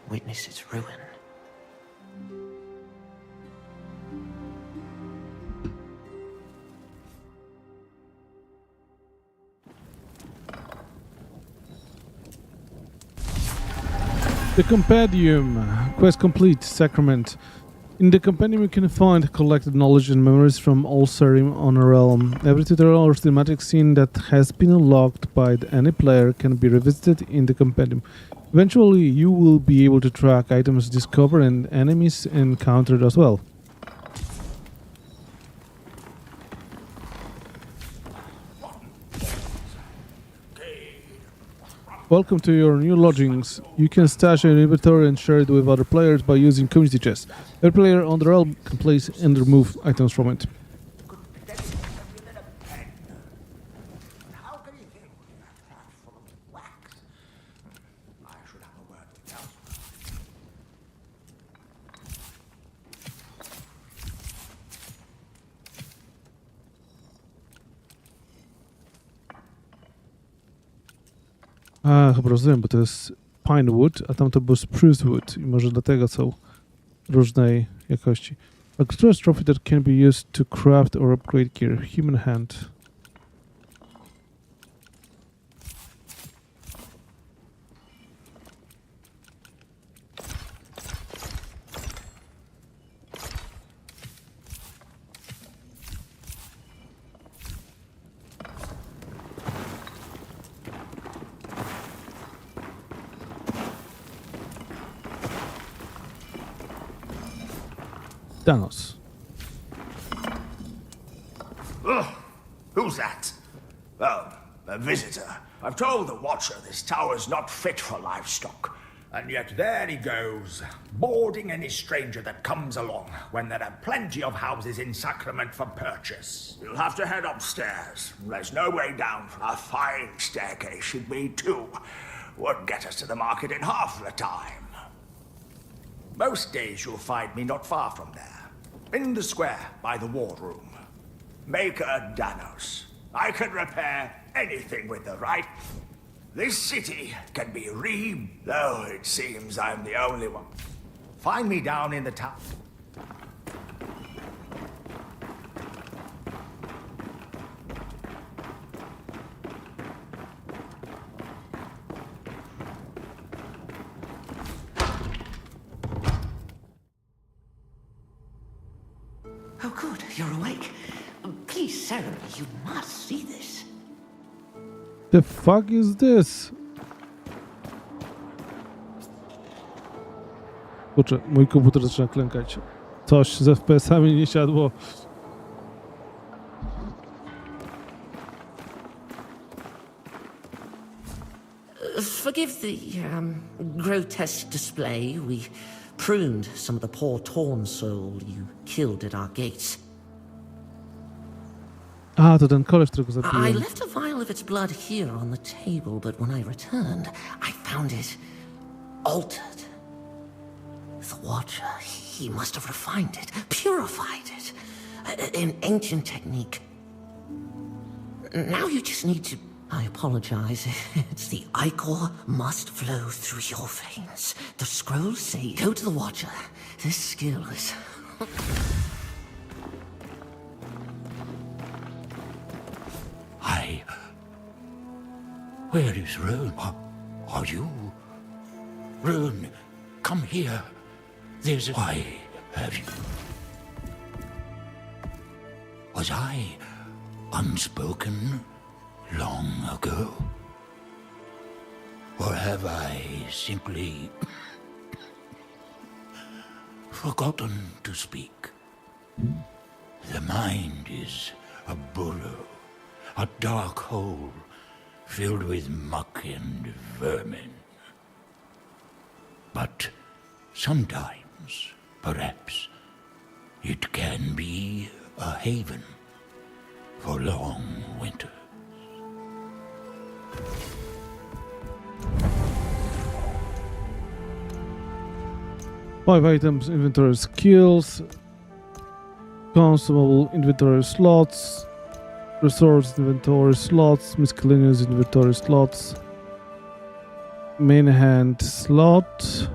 witness its ruin. The Compendium. Quest complete. Sacrament. In the Compendium you can find collected knowledge and memories from all Sarim on a realm. Every tutorial or thematic scene that has been unlocked by any player can be revisited in the Compendium. Eventually you will be able to track items discovered and enemies encountered as well. Welcome to your new lodgings. You can stash your inventory and share it with other players by using community chests. Every player on the realm can place and remove items from it. A, chyba rozumiem, bo to jest pine wood, a tam to był spruce wood i może dlatego są różnej jakości. A curious trophy that can be used to craft or upgrade gear. Human hand. Thanos. Ugh, who's that? Oh, a visitor. I've told the Watcher this tower's not fit for livestock. And yet there he goes, boarding any stranger that comes along, when there are plenty of houses in Sacrament for purchase. You'll have to head upstairs. There's no way down. A fine staircase should be, too. Would get us to the market in half the time. Most days you'll find me not far from there, in the square by the wardroom. Maker Danos. I can repair anything with the right. This city can be though it seems I'm the only one. Find me down in the town. Oh, good, you're awake. Please, Sarah, you must see this. The fuck is this? Kurczę, mój komputer zaczyna klękać. Coś z FPS-ami nie siadło. Forgive the grotesque display. We pruned some of the poor torn soul you killed at our gates. A, to ten koleś, którego I zabiłem. left a vial of its blood here on the table, but when I returned, I found it altered. The Watcher, he must have refined it, purified it. An ancient technique. Now you just need to... I apologize. It's the ichor must flow through your veins. The scrolls say, go to the Watcher. This skill is... Where is Rune? Are you? Rune, come here. There's a... Why have you... Was I unspoken long ago? Or have I simply forgotten to speak? The mind is a burrow, a dark hole filled with muck and vermin. But sometimes, perhaps, it can be a haven for long winters. 5 items, inventory skills, consumable inventory slots, resource inventory slots, miscellaneous inventory slots, main hand slot,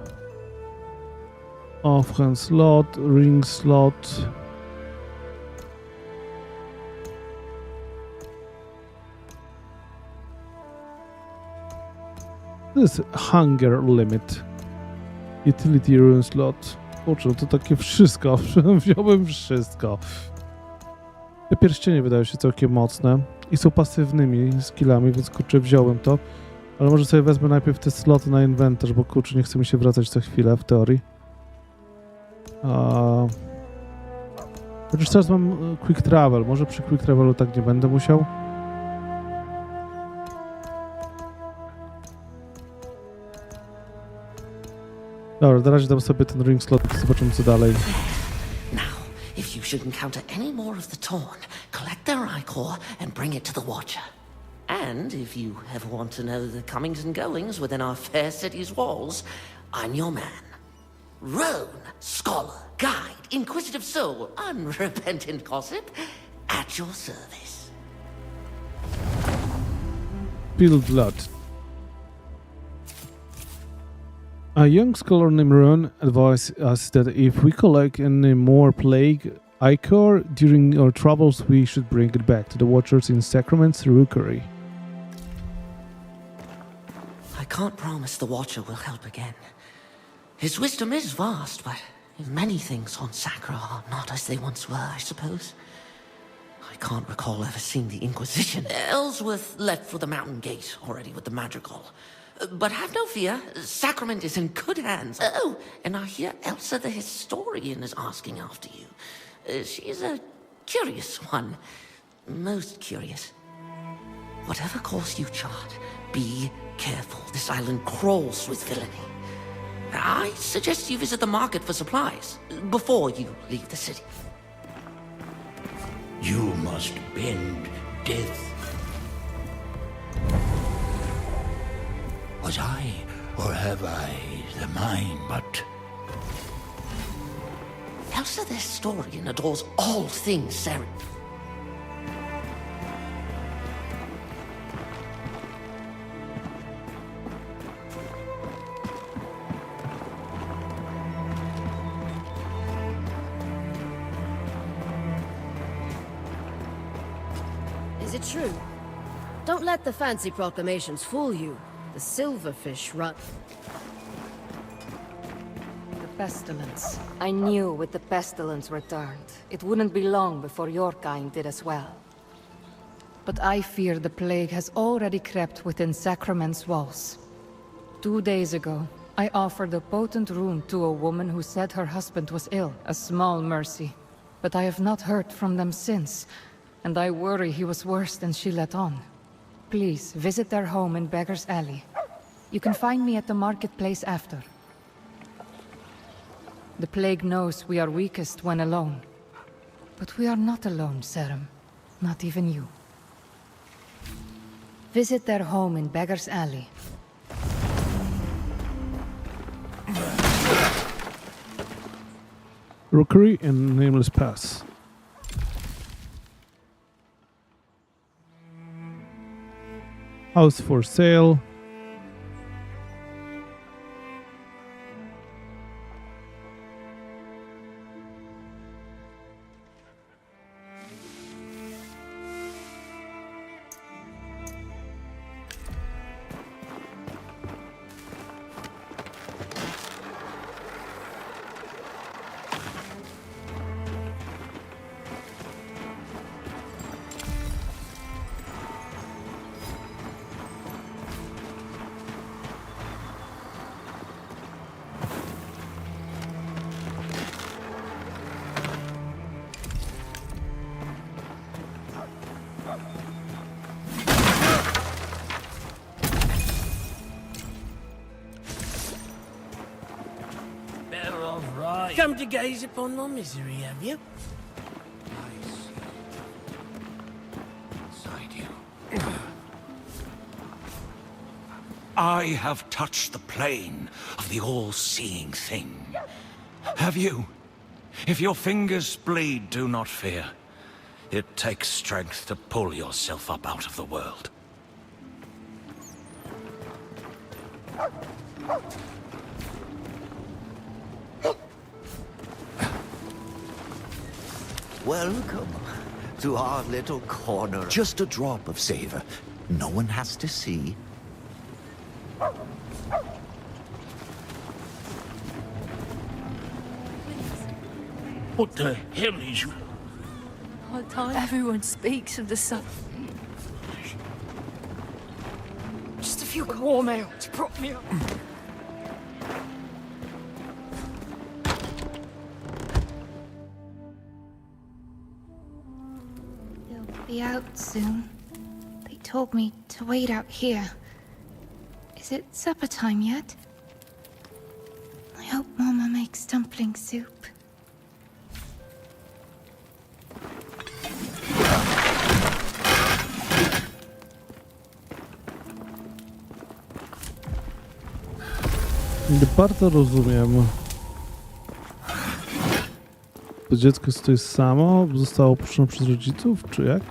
offhand slot, ring slot. This is hunger limit. Utility rune slot. Kurczę, to takie wszystko. Wziąłem wszystko. Te pierścienie wydają się całkiem mocne i są pasywnymi skillami, więc kurczę, wziąłem to. Ale może sobie wezmę najpierw te sloty na inwentarz, bo kurczę, nie chce mi się wracać co chwilę w teorii. Chociaż teraz mam quick travel. Może przy quick travelu tak nie będę musiał. Dobra, na razie dam sobie ten ring slot, zobaczymy co dalej. Now, if you should encounter any more of the Torn, collect their ichor and bring it to the Watcher. And if you ever want to know the comings and goings within our fair city's walls, I'm your man. Roan, scholar, guide, inquisitive soul, unrepentant gossip, at your service. Spilled blood. A young scholar named Ron advised us that if we collect any more plague ichor during our travels, we should bring it back to the Watchers in Sacrament's rookery. I can't promise the Watcher will help again. His wisdom is vast, but many things on Sacra are not as they once were, I suppose. I can't recall ever seeing the Inquisition. Ellsworth left for the Mountain Gate already with the Madrigal. But have no fear, Sacrament is in good hands. Oh, and I hear Elsa the historian is asking after you. She's a curious one. Most curious. Whatever course you chart, be careful. This island crawls with villainy. I suggest you visit the market for supplies before you leave the city. You must bend death. Was I, or have I, the mind but... Elsa the historian adores all things Saren. Is it true? Don't let the fancy proclamations fool you. The silverfish run. The pestilence. I knew with the pestilence returned, it wouldn't be long before your kind did as well. But I fear the plague has already crept within Sacrament's walls. 2 days ago, I offered a potent rune to a woman who said her husband was ill, a small mercy. But I have not heard from them since, and I worry he was worse than she let on. Please, visit their home in Beggar's Alley. You can find me at the marketplace after. The plague knows we are weakest when alone. But we are not alone, Serum. Not even you. Visit their home in Beggar's Alley. Rookery and Nameless Pass. House for sale. Come to gaze upon my misery, have you? I have touched the plane of the all-seeing thing. Have you? If your fingers bleed, do not fear. It takes strength to pull yourself up out of the world. Welcome to our little corner. Just a drop of savor. No one has to see. What the hell is... Everyone speaks of the sun. Just a few warm ale to prop me up. They'll be out soon. They told me to wait out here. Is it supper time yet? I hope Mama makes dumpling soup. Nie bardzo rozumiem. To dziecko jest tutaj samo? Zostało opuszczone przez rodziców, czy jak?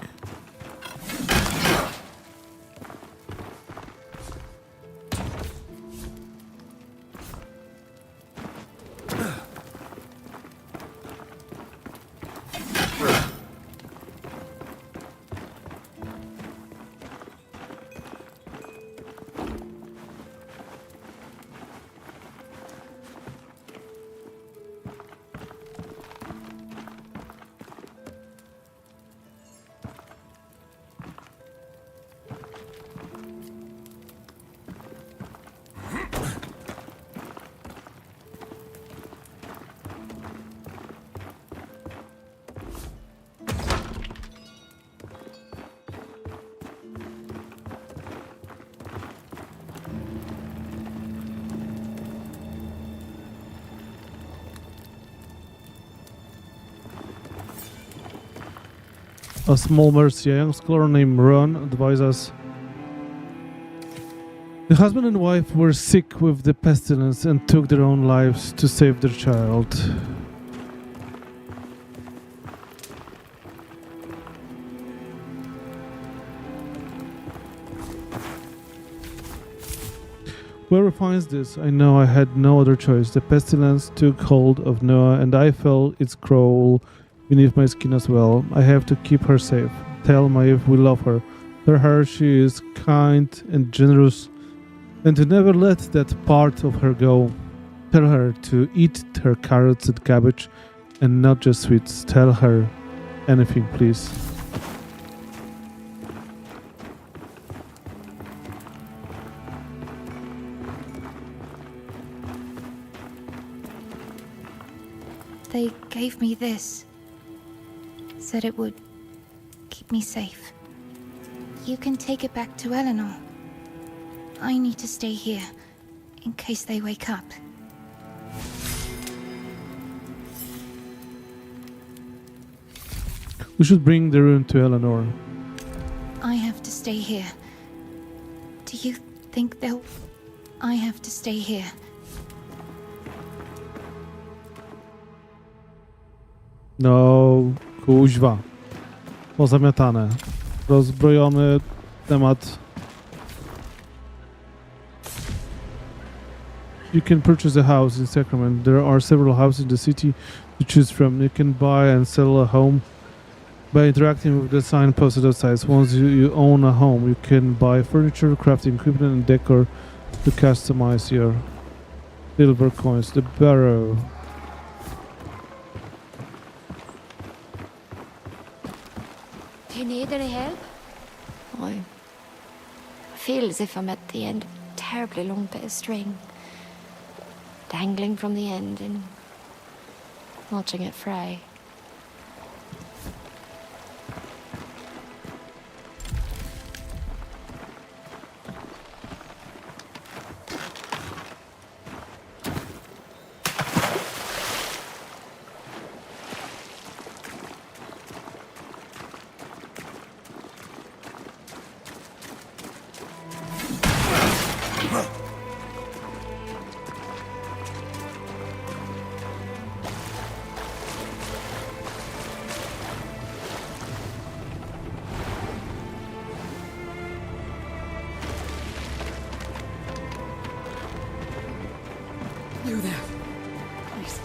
A small mercy. A young scholar named Ron advised us. The husband and wife were sick with the pestilence and took their own lives to save their child. Whoever finds this, I know I had no other choice. The pestilence took hold of Noah, and I felt its crawl beneath my skin as well. I have to keep her safe. Tell Maeve we love her. Tell her she is kind and generous, and to never let that part of her go. Tell her to eat her carrots and cabbage, and not just sweets. Tell her anything, please. They gave me this. Said it would keep me safe. You can take it back to Eleanor. I need to stay here, in case they wake up. We should bring the room to Eleanor. I have to stay here. Do you think they'll... I have to stay here. No, kuźwa. Pozamiatane. Rozbrojony temat. You can purchase a house in Sacrament. There are several houses in the city to choose from. You can buy and sell a home by interacting with the sign posted outside. Once you own a home, you can buy furniture, crafting equipment, and decor to customize your silver coins. The barrow. Do you need any help? I feel as if I'm at the end of a terribly long bit of string, dangling from the end and watching it fray. You there. Please.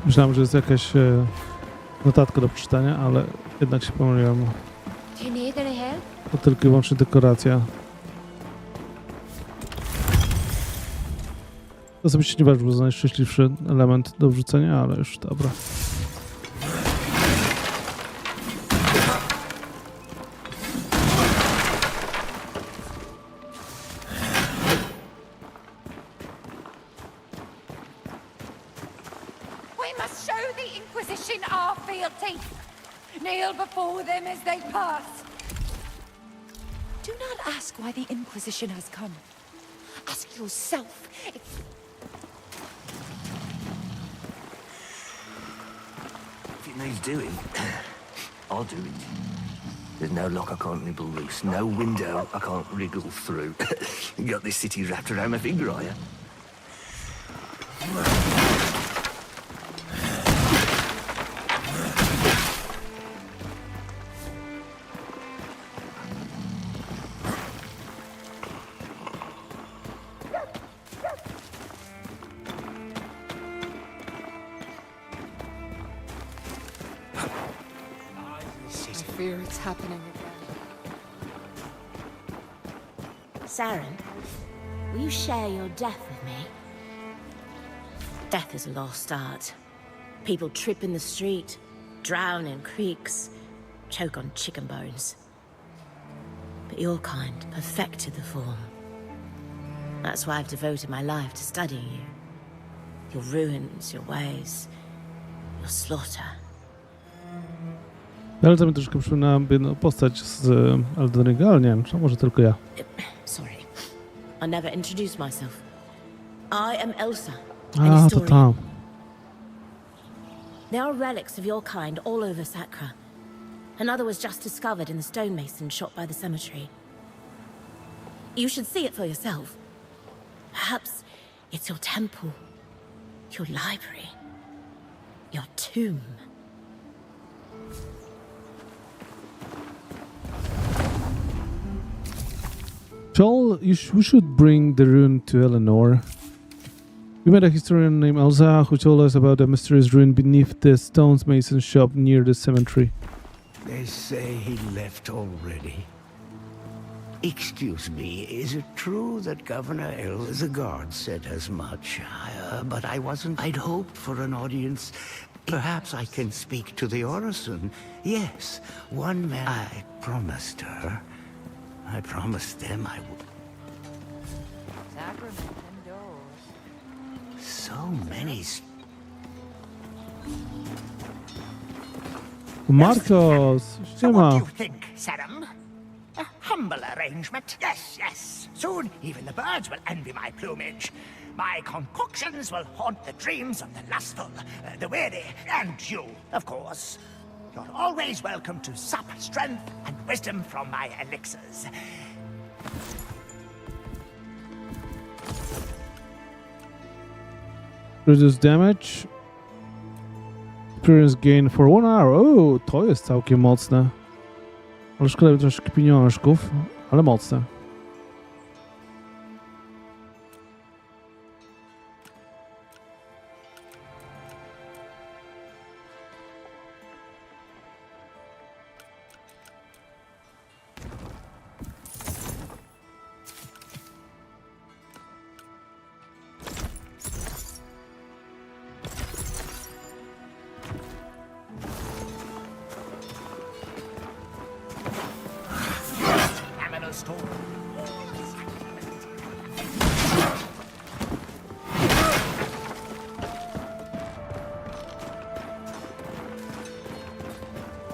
Myślałem, że jest jakaś notatka do przeczytania, ale jednak się pomyliłem. Do you need any help? To tylko i wyłącznie dekoracja. Osobiście nie uważam, że to najszczęśliwszy element do wrzucenia, ale już dobra. We must show the Inquisition our fealty. Kneel before them as they pass. Do not ask why the Inquisition has come. Ask yourself if it needs doing, I'll do it. There's no lock I can't nibble loose, no window I can't wriggle through. You got this city wrapped around my finger, are you? I fear it's happening again. Saren, will you share your death with me? Death is a lost art. People trip in the street, drown in creeks, choke on chicken bones. But your kind perfected the form. That's why I've devoted my life to studying you. Your ruins, your ways, your slaughter. Ale to mi troszkę przypomina jedną postać z Elden Ringa, ale nie wiem, czy może tylko ja. Sorry, I never introduced myself. I am Elsa, an A, to historian. tam. There are relics of your kind all over Sacra. Another was just discovered in the stonemason shot by the cemetery. You should see it for yourself. Perhaps it's your temple, your library, your tomb. Joel, we should bring the rune to Eleanor. We met a historian named Elsa who told us about a mysterious ruin beneath the stonemason shop near the cemetery. They say he left already. Excuse me, is it true that Governor Elzegard said as much? But I wasn't. I'd hoped for an audience. Perhaps I can speak to the orison. Yes, one man. I promised her. I promised them I would. Sacrament indoors. So many. Marcos, So what siema. do you think, Sarum? A humble arrangement. Yes, yes. Soon even the birds will envy my plumage. My concoctions will haunt the dreams of the lustful, the weary, and you, of course. You're always welcome to sup strength and wisdom from my elixirs. Reduce damage. Experience gain for 1 hour. O, to jest całkiem mocne. Ale szkoda troszkę pieniążków, ale mocne.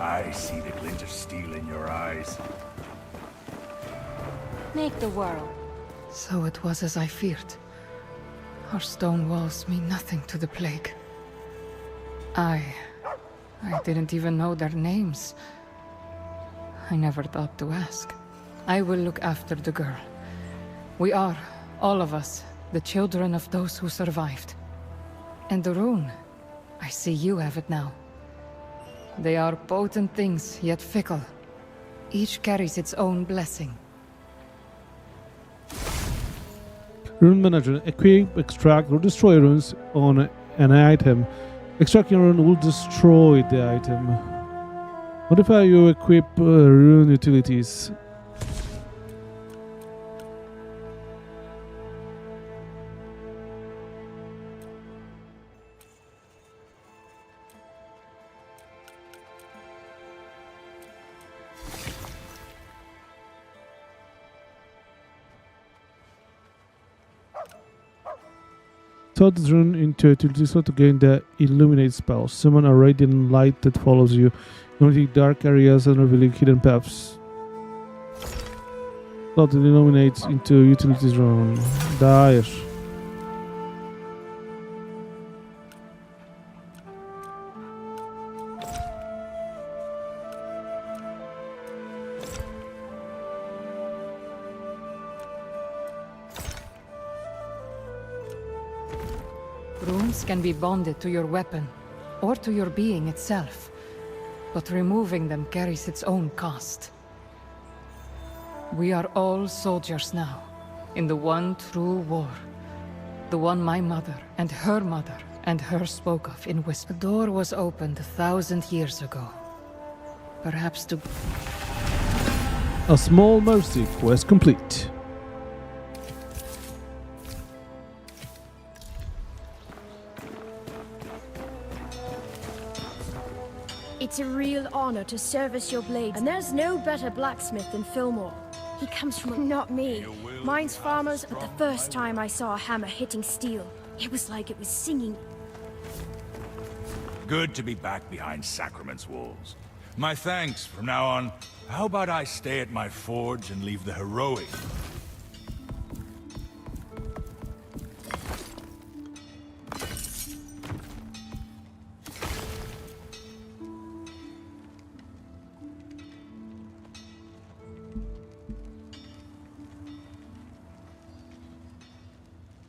I see the glint of steel in your eyes. Make the world. So it was as I feared. Our stone walls mean nothing to the plague. I didn't even know their names. I never thought to ask. I will look after the girl. We are, all of us, the children of those who survived. And the rune, I see you have it now. They are potent things, yet fickle. Each carries its own blessing. Rune Manager. Equip, extract, or destroy runes on an item. Extracting a rune will destroy the item. Modify your equip rune utilities. Throw this rune into a utility slot to gain the Illuminate spell. Summon a radiant light that follows you, illuminating dark areas and revealing hidden paths. Slot illuminates into utilities rune. Dajesz. Runes can be bonded to your weapon, or to your being itself, but removing them carries its own cost. We are all soldiers now, in the one true war. The one my mother and her spoke of in whisper. The door was opened 1,000 years ago. Perhaps to... A small mercy quest complete. It's a real honor to service your blades, and there's no better blacksmith than Fillmore. He comes from not me. Mine's farmers, but the first time I saw a hammer hitting steel, it was like it was singing. Good to be back behind Sacrament's walls. My thanks. From now on, how about I stay at my forge and leave the heroic?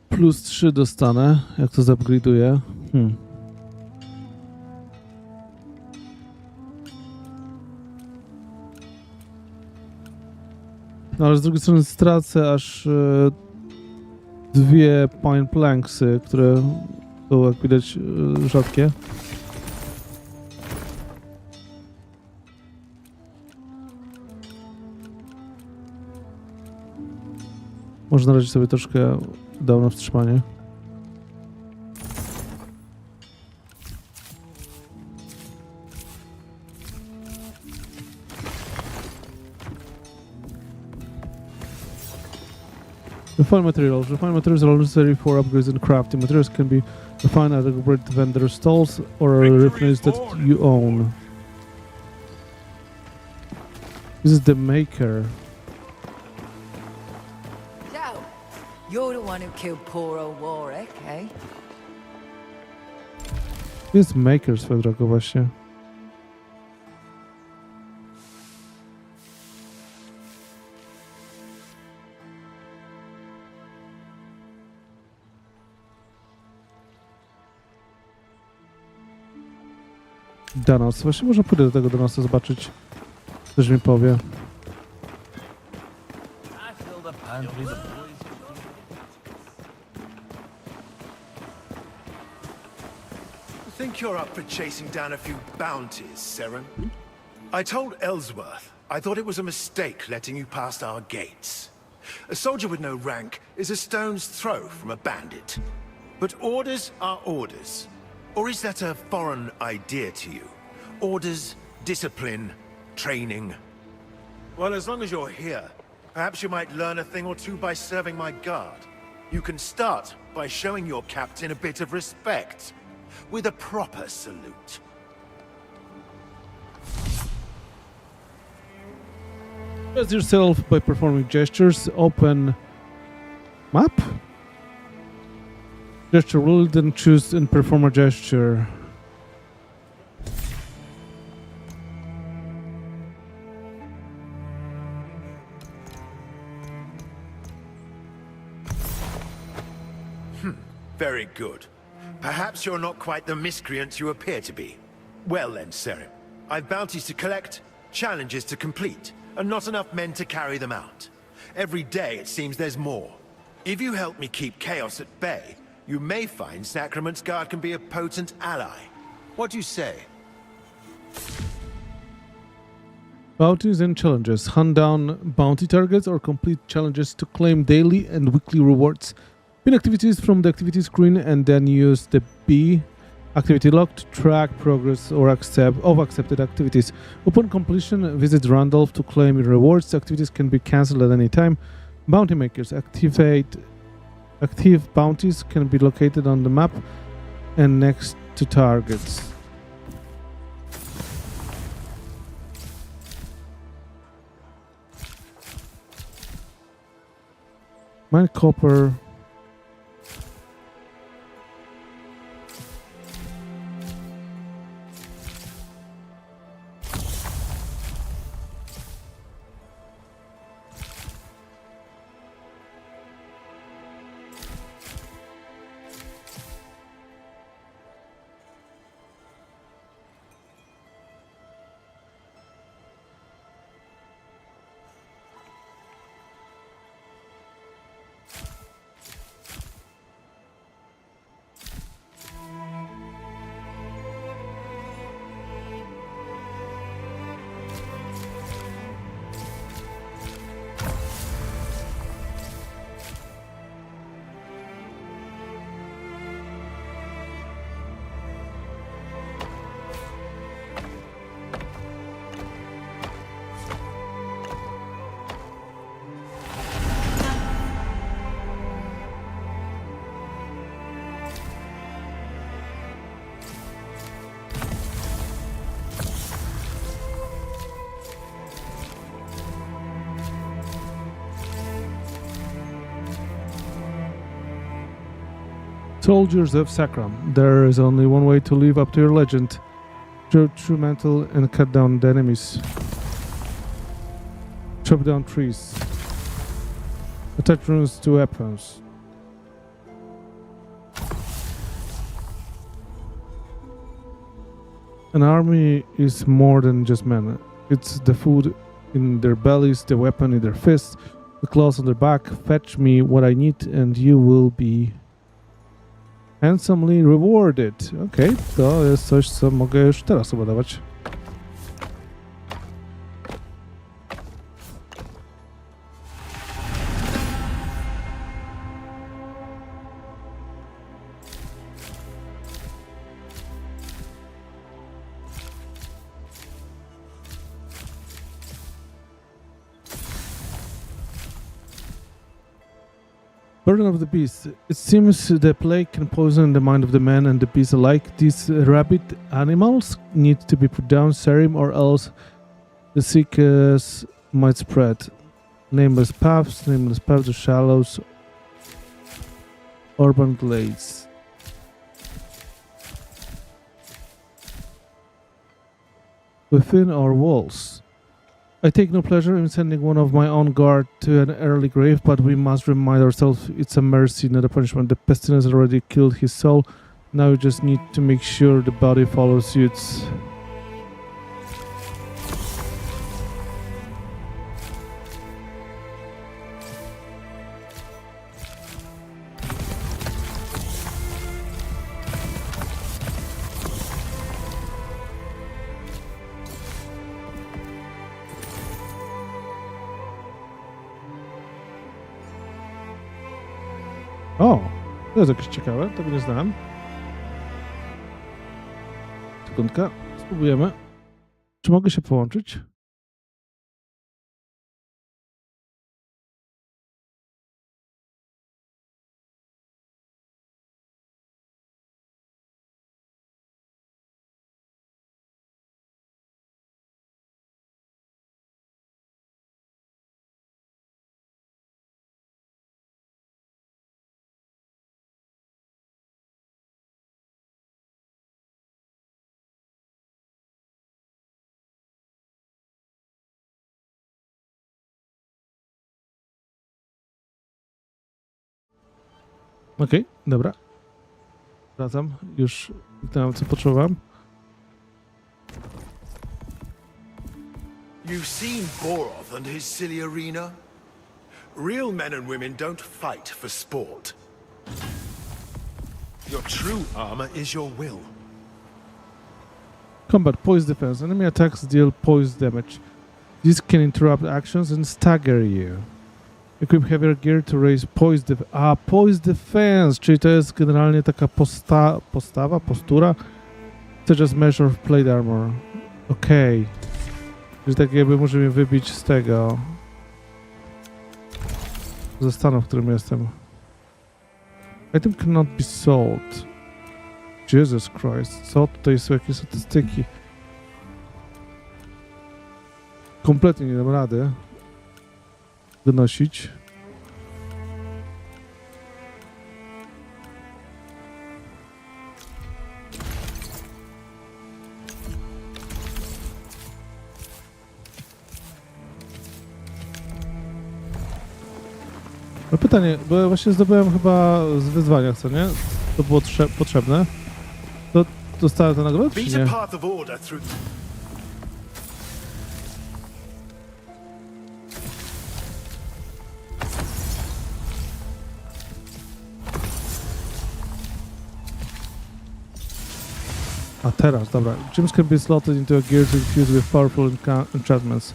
Plus 3 dostanę, jak to zupgrade'uję. No ale z drugiej strony stracę aż dwie pine planksy, które są, jak widać, rzadkie. Może na razie sobie troszkę dał na wstrzymanie. Refined materials. Refined materials are necessary for upgrades and crafting. Materials can be refined at appropriate vendor stalls or refineries that you own. This is the maker. So, you're the one who killed poor old Warwick, eh? Jest maker swoją drogą właśnie. Danos. Właśnie może pójdę do tego Danosa zobaczyć. Coś mi powie. I think you're up for chasing down a few bounties, Seren. I told Ellsworth I thought it was a mistake letting you past our gates. A soldier with no rank is a stone's throw from a bandit. But orders are orders. Or is that a foreign idea to you? Orders, discipline, training. Well, as long as you're here, perhaps you might learn a thing or two by serving my guard. You can start by showing your captain a bit of respect, with a proper salute. Express yourself by performing gestures. Open map? Gesture rule, then choose and perform a gesture. Very good. Perhaps you're not quite the miscreant you appear to be. Well then, Seren. I've bounties to collect, challenges to complete, and not enough men to carry them out. Every day it seems there's more. If you help me keep chaos at bay, you may find Sacrament's guard can be a potent ally. What do you say? Bounties and challenges. Hunt down bounty targets or complete challenges to claim daily and weekly rewards. Pin activities from the activity screen and then use the B activity log to track progress or accepted activities. Upon completion, visit Randolph to claim your rewards. Activities can be cancelled at any time. Bounty makers. Active bounties can be located on the map and next to targets. Mine copper. Soldiers of Sacrament. There is only one way to live up to your legend. Throw true mantle and cut down the enemies. Chop down trees. Attach runes to weapons. An army is more than just men. It's the food in their bellies, the weapon in their fists, the claws on their back. Fetch me what I need and you will be handsomely rewarded. Okej, to jest coś, co mogę już teraz obudować. Burden of the beast. It seems the plague can poison the mind of the man and the beast alike. These rabid animals need to be put down, serum, or else the sickness might spread. Nameless paths, the shallows, urban glades. Within our walls. I take no pleasure in sending one of my own guard to an early grave, but we must remind ourselves it's a mercy, not a punishment. The pestilence already killed his soul. Now we just need to make sure the body follows suit. O, to jest jakieś ciekawe, tego nie znałem. Sekundka, spróbujemy. Czy mogę się połączyć? Okej, dobra. Wracam. Już wiem, co potrzebowałem. You've seen Boroth and his silly arena? Real men and women don't fight for sport. Your true armor is your will. Combat poise defense. Enemy attacks deal poise damage. This can interrupt actions and stagger you. Equip heavier gear to raise poise defense. Poise defense, czyli to jest generalnie taka postura, such as measure of plate armor. Okej. Czyli tak jakby może mnie wybić z tego. Ze stanu, w którym jestem. Item cannot be sold. Jesus Christ. Co tutaj są jakieś statystyki? Kompletnie nie dam rady wynosić. No pytanie, bo ja właśnie zdobyłem chyba z wyzwania, co nie? To było potrzebne. To dostałem tę nagrodę, czy nie? A teraz, dobra. Gems can be slotted into a gear to infuse with powerful enchantments.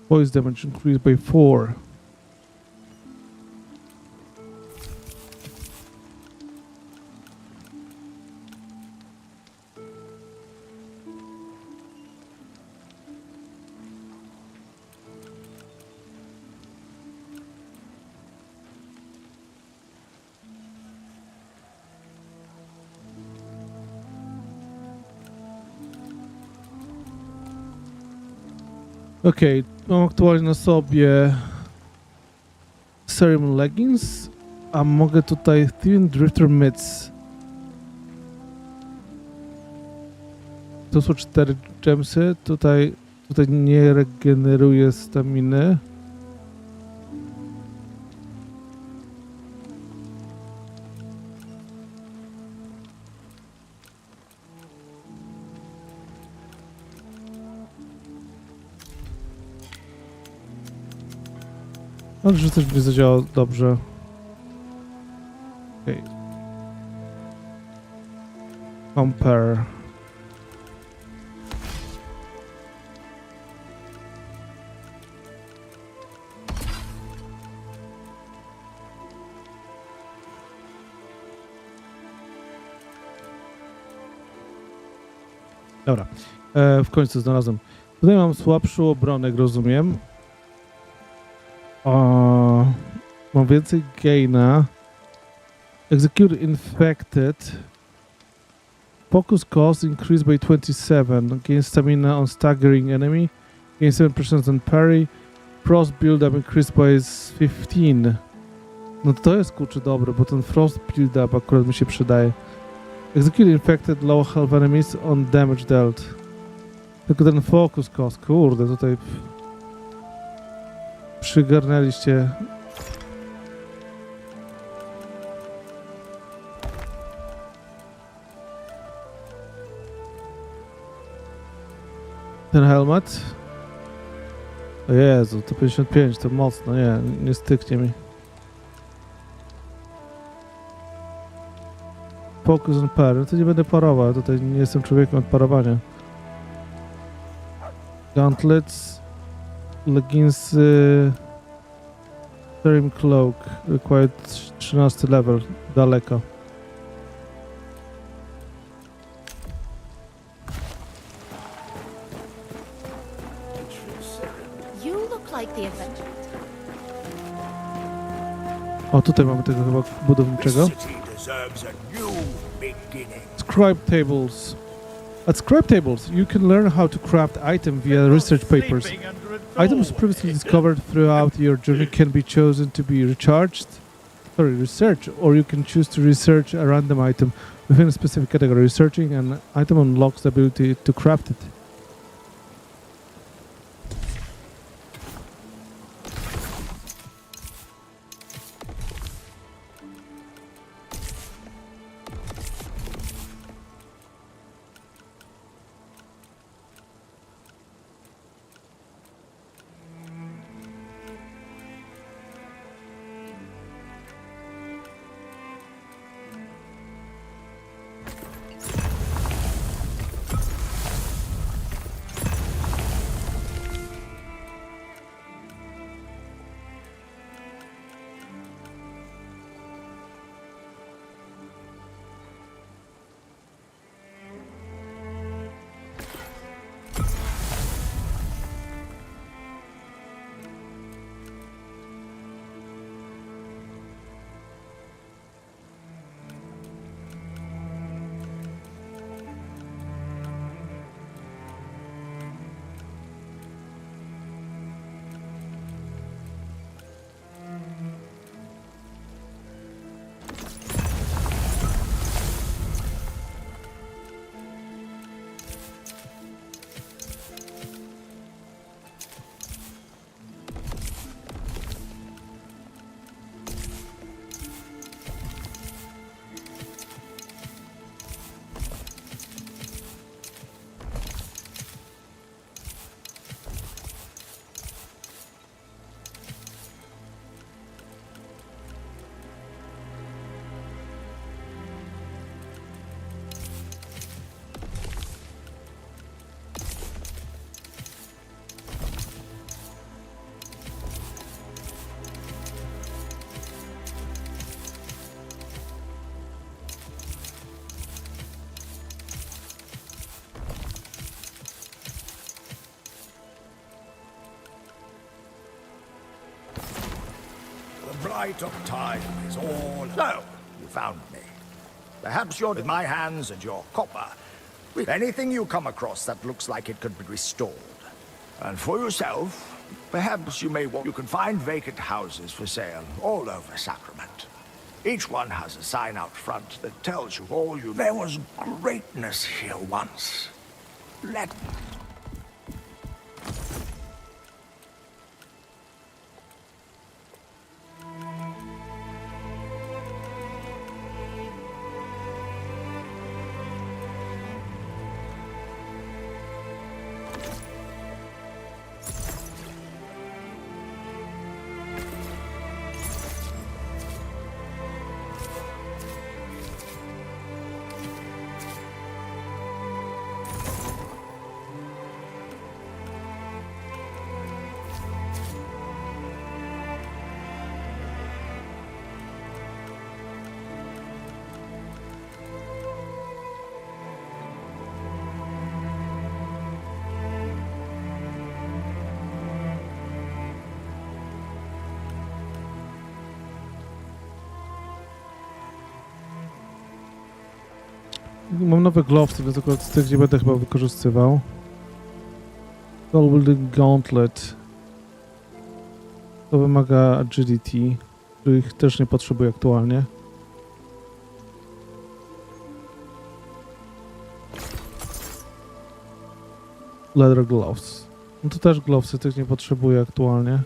Poise damage increased by 4. Okej, mam aktualnie na sobie Serum Leggings, a mogę tutaj Thin Drifter Mitts. To są 4 gemsy, tutaj nie regeneruje staminy. Ale że coś będzie zadziałało dobrze. Okay. Compare. Dobra, w końcu znalazłem. Tutaj mam słabszą obronę, jak rozumiem. Mam więcej gaina. Execute infected. Focus cost increased by 27. Gain stamina on staggering enemy. Gain 7% on parry. Frost build-up increased by 15. No to jest kurczę dobre, bo ten frost build-up akurat mi się przydaje. Execute infected low health enemies on damage dealt. Tylko ten focus cost, kurde, tutaj przygarnęliście. Ten helmet? O Jezu, to 55, to mocno, nie styknie mi. Focus on par, no to nie będę parował, tutaj nie jestem człowiekiem od parowania. Gauntlets, leggings, Serum Cloak, required 13 level, daleko. You look like the adventurer. O, tutaj mamy tego chyba budowniczego. Scribe tables. At scribe tables, you can learn how to craft items via research papers. Items previously discovered throughout your journey can be chosen to be researched, or you can choose to research a random item within a specific category. Researching an item unlocks the ability to craft it. Blight of time is all... So, you found me. Perhaps you're in my hands and your copper with anything you come across that looks like it could be restored. And for yourself, Perhaps you may want... You can find vacant houses for sale all over Sacrament. Each one has a sign out front that tells you all you... There was greatness here once. Let... Mam nowe glowsy, więc akurat z tych nie będę chyba wykorzystywał. Golden Gauntlet. To wymaga agility, których też nie potrzebuję aktualnie. Leather Gloves. No to też glowsy, tych nie potrzebuję aktualnie.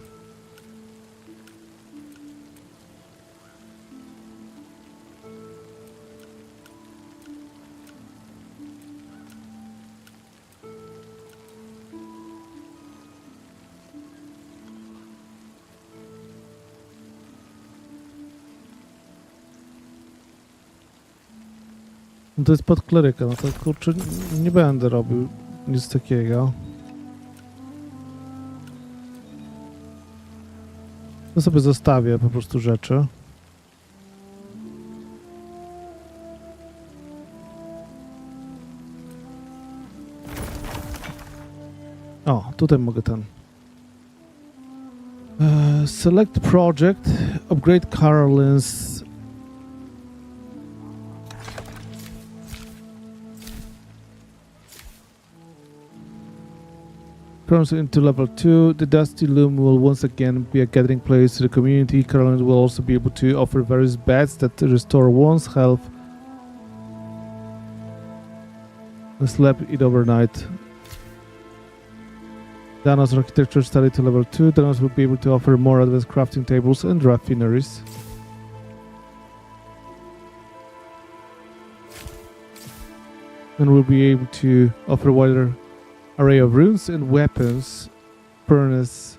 No to jest pod kleryka, no to kurczę nie będę robił nic takiego. To sobie zostawię po prostu rzeczy. O, tutaj mogę ten. Select project, upgrade Carolyn's. Into level 2, the Dusty Loom will once again be a gathering place to the community. Caroline will also be able to offer various beds that restore one's health. And sleep it overnight. Dana's architecture study to level 2. Dana's will be able to offer more advanced crafting tables and raffineries. And will be able to offer wider array of runes and weapons, furnace.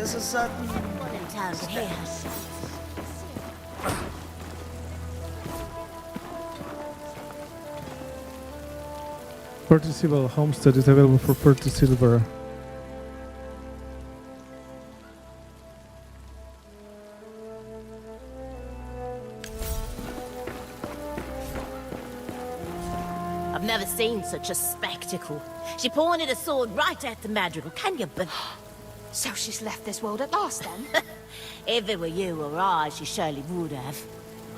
There's a certain... One in town here. $30 Silver Homestead is available for $30 silver. I've never seen such a spectacle. She pointed a sword right at the madrigal. Can you believe? So she's left this world at last, then? If it were you or I, she surely would have.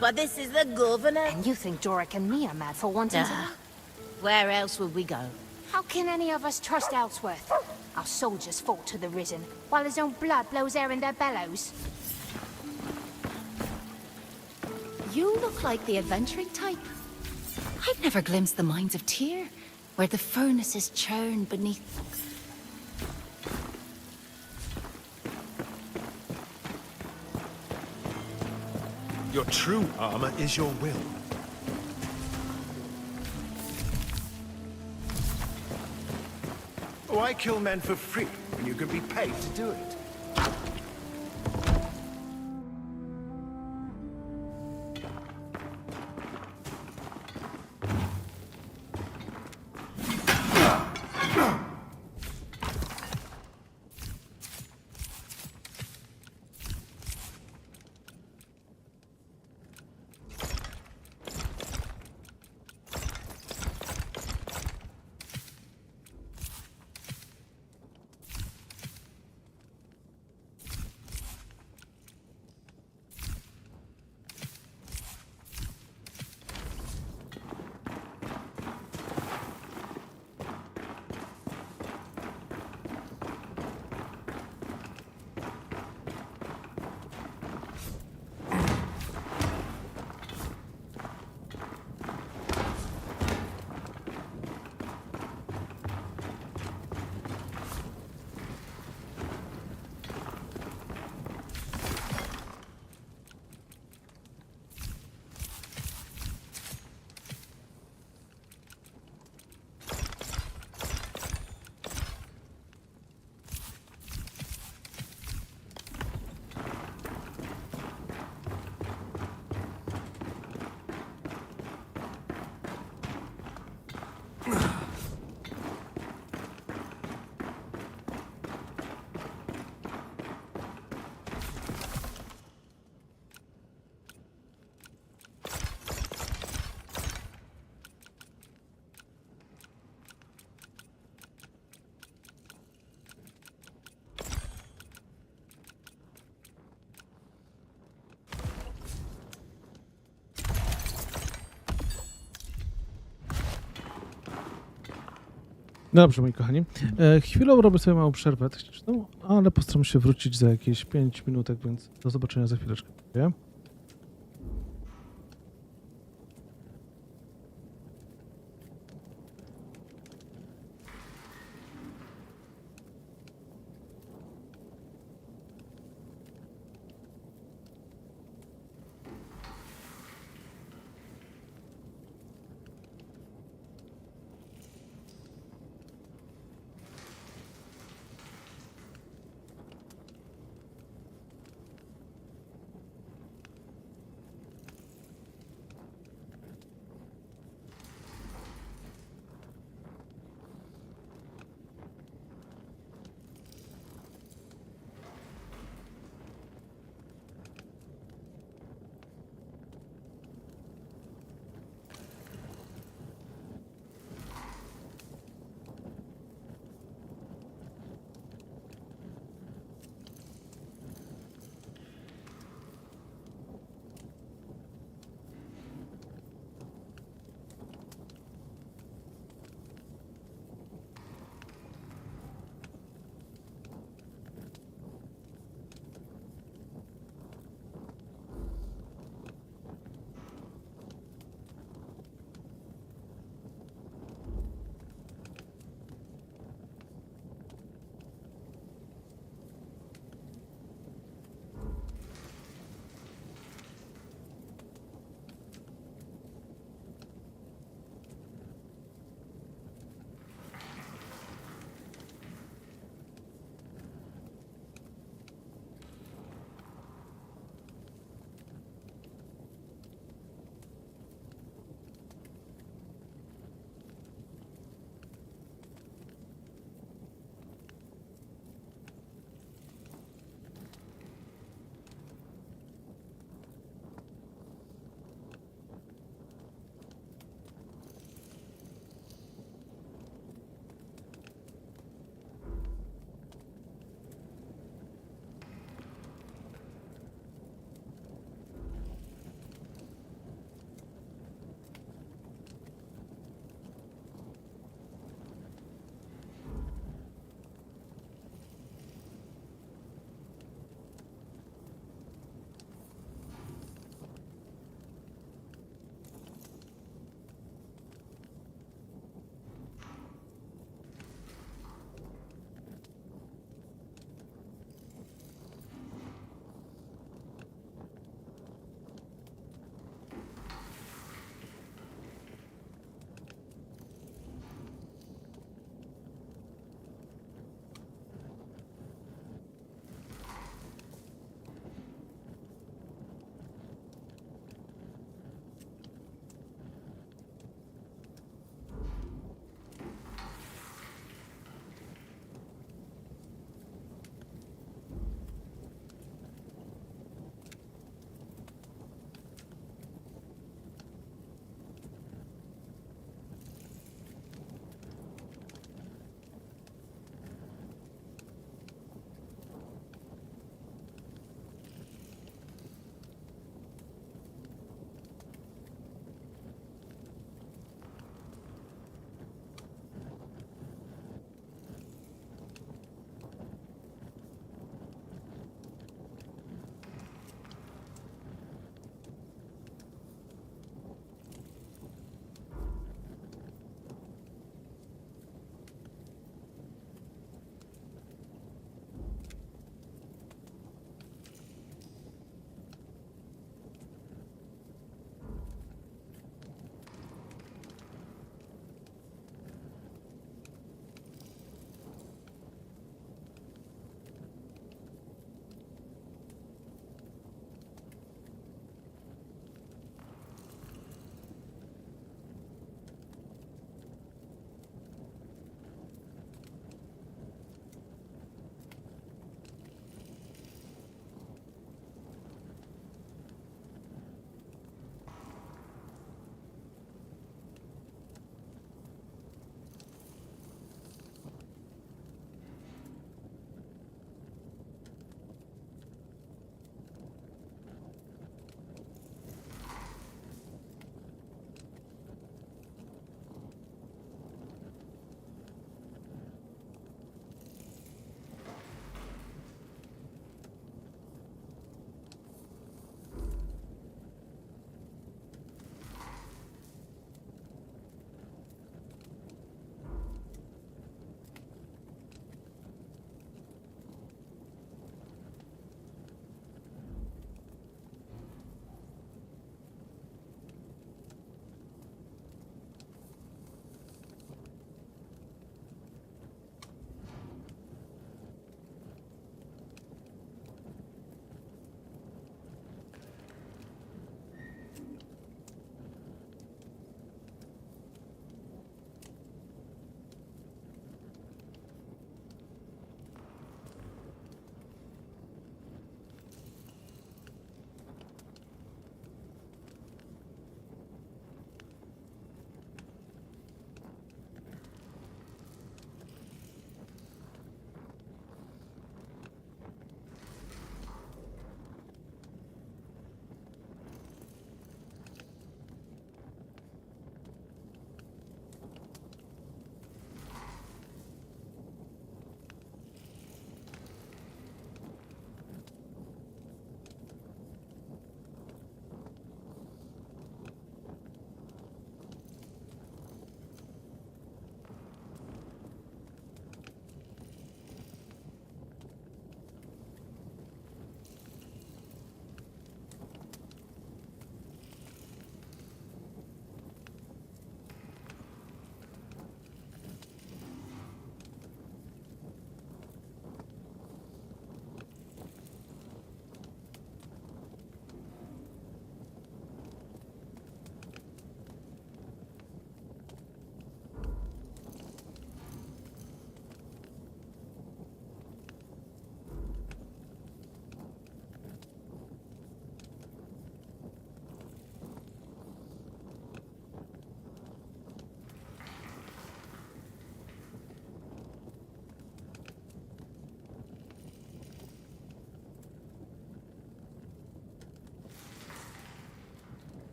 But this is the governor. And you think Doric and me are mad for wanting to... Where else would we go? How can any of us trust Ellsworth? Our soldiers fought to the risen, while his own blood blows air in their bellows. You look like the adventuring type. I've never glimpsed the mines of Tyr, where the furnaces churn beneath... Your true armor is your will. Why kill men for free when you can be paid to do it? Dobrze, moi kochani. Chwilowo robię sobie małą przerwę techniczną, ale postaram się wrócić za jakieś 5 minutek, więc do zobaczenia za chwileczkę. Dziękuję.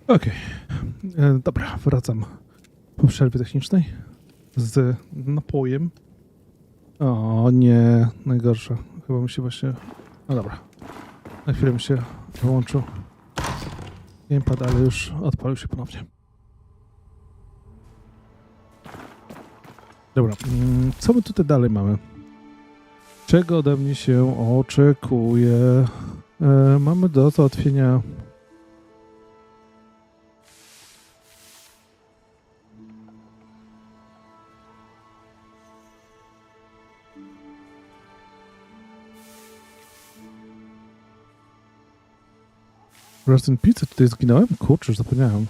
Okej. Dobra, wracam po przerwie technicznej z napojem. O nie, najgorsze. Chyba mi się właśnie... No dobra. Na chwilę mi się wyłączył gamepad, ale już odpalił się ponownie. Dobra, co my tutaj dalej mamy? Czego ode mnie się oczekuje? Mamy do załatwienia... Rest in Peace? Tutaj zginąłem? Kurczę, już zapomniałem.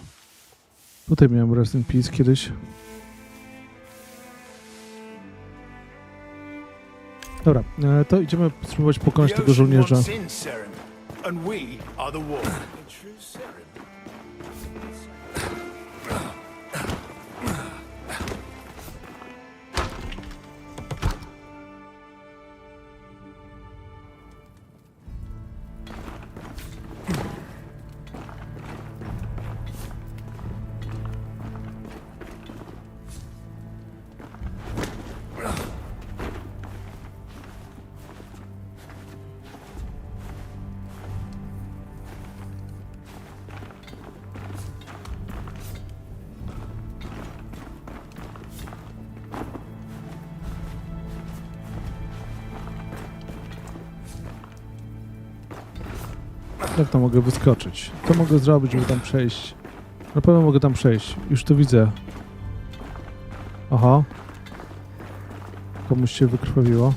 Tutaj miałem Rest in Peace kiedyś. Dobra, to idziemy spróbować pokonać tego żołnierza. Jak to mogę wyskoczyć? Co mogę zrobić, żeby tam przejść? Na pewno mogę tam przejść. Już to widzę. Aha. Komuś się wykrwawiło.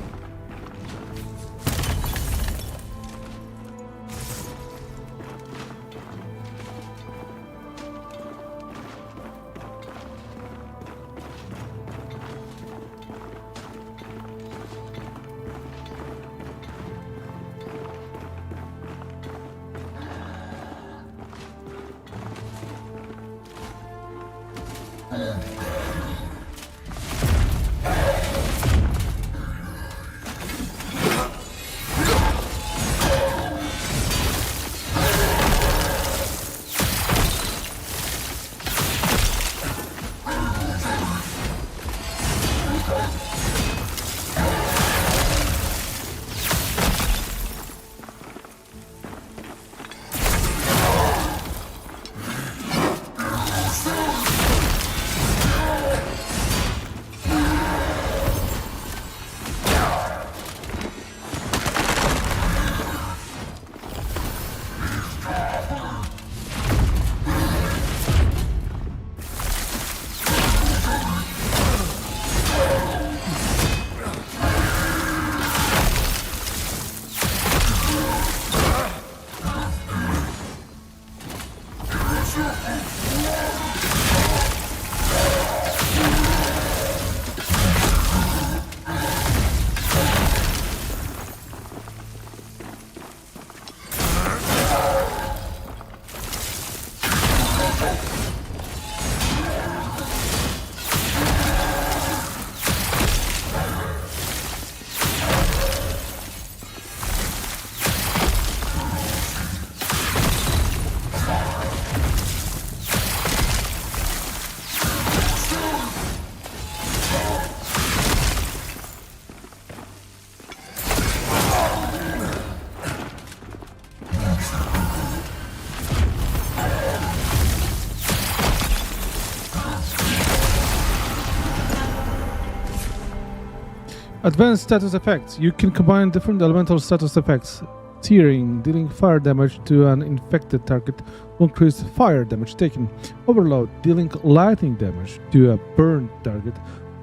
Advanced status effects. You can combine different elemental status effects. Searing, dealing fire damage to an infected target will increase fire damage taken. Overload, dealing lightning damage to a burned target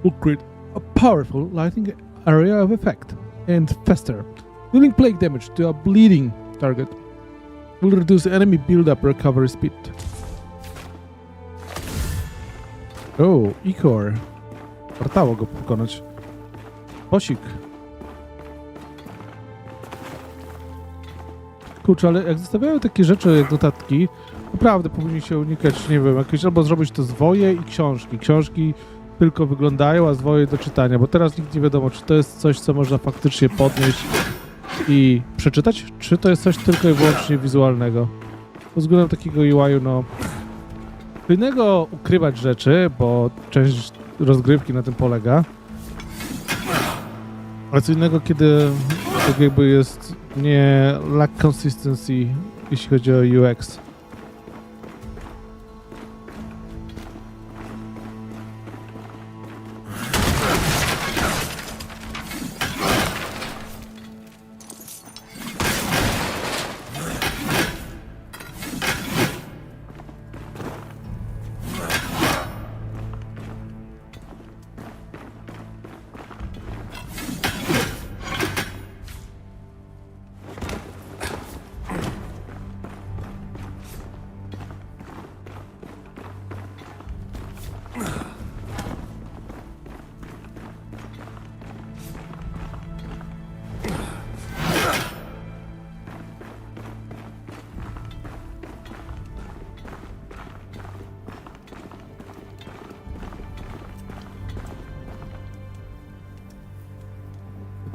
will create a powerful lightning area of effect. And Fester, dealing plague damage to a bleeding target will reduce enemy build-up recovery speed. Oh, Ikor. Wartało go pokonać. Posik. Kurczę, ale jak zostawiają takie rzeczy jak notatki, naprawdę powinni się unikać, nie wiem, jakieś, albo zrobić to zwoje i książki. Książki tylko wyglądają, a zwoje do czytania, bo teraz nikt nie wiadomo, czy to jest coś, co można faktycznie podnieść i przeczytać, czy to jest coś tylko i wyłącznie wizualnego. Pod względem takiego UI-u, no, Co innego ukrywać rzeczy, bo część rozgrywki na tym polega. Ale co innego, kiedy tak jakby jest nie lack consistency, jeśli chodzi o UX.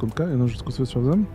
Sekundkę, jedną rzeczkę sobie sprawdzam.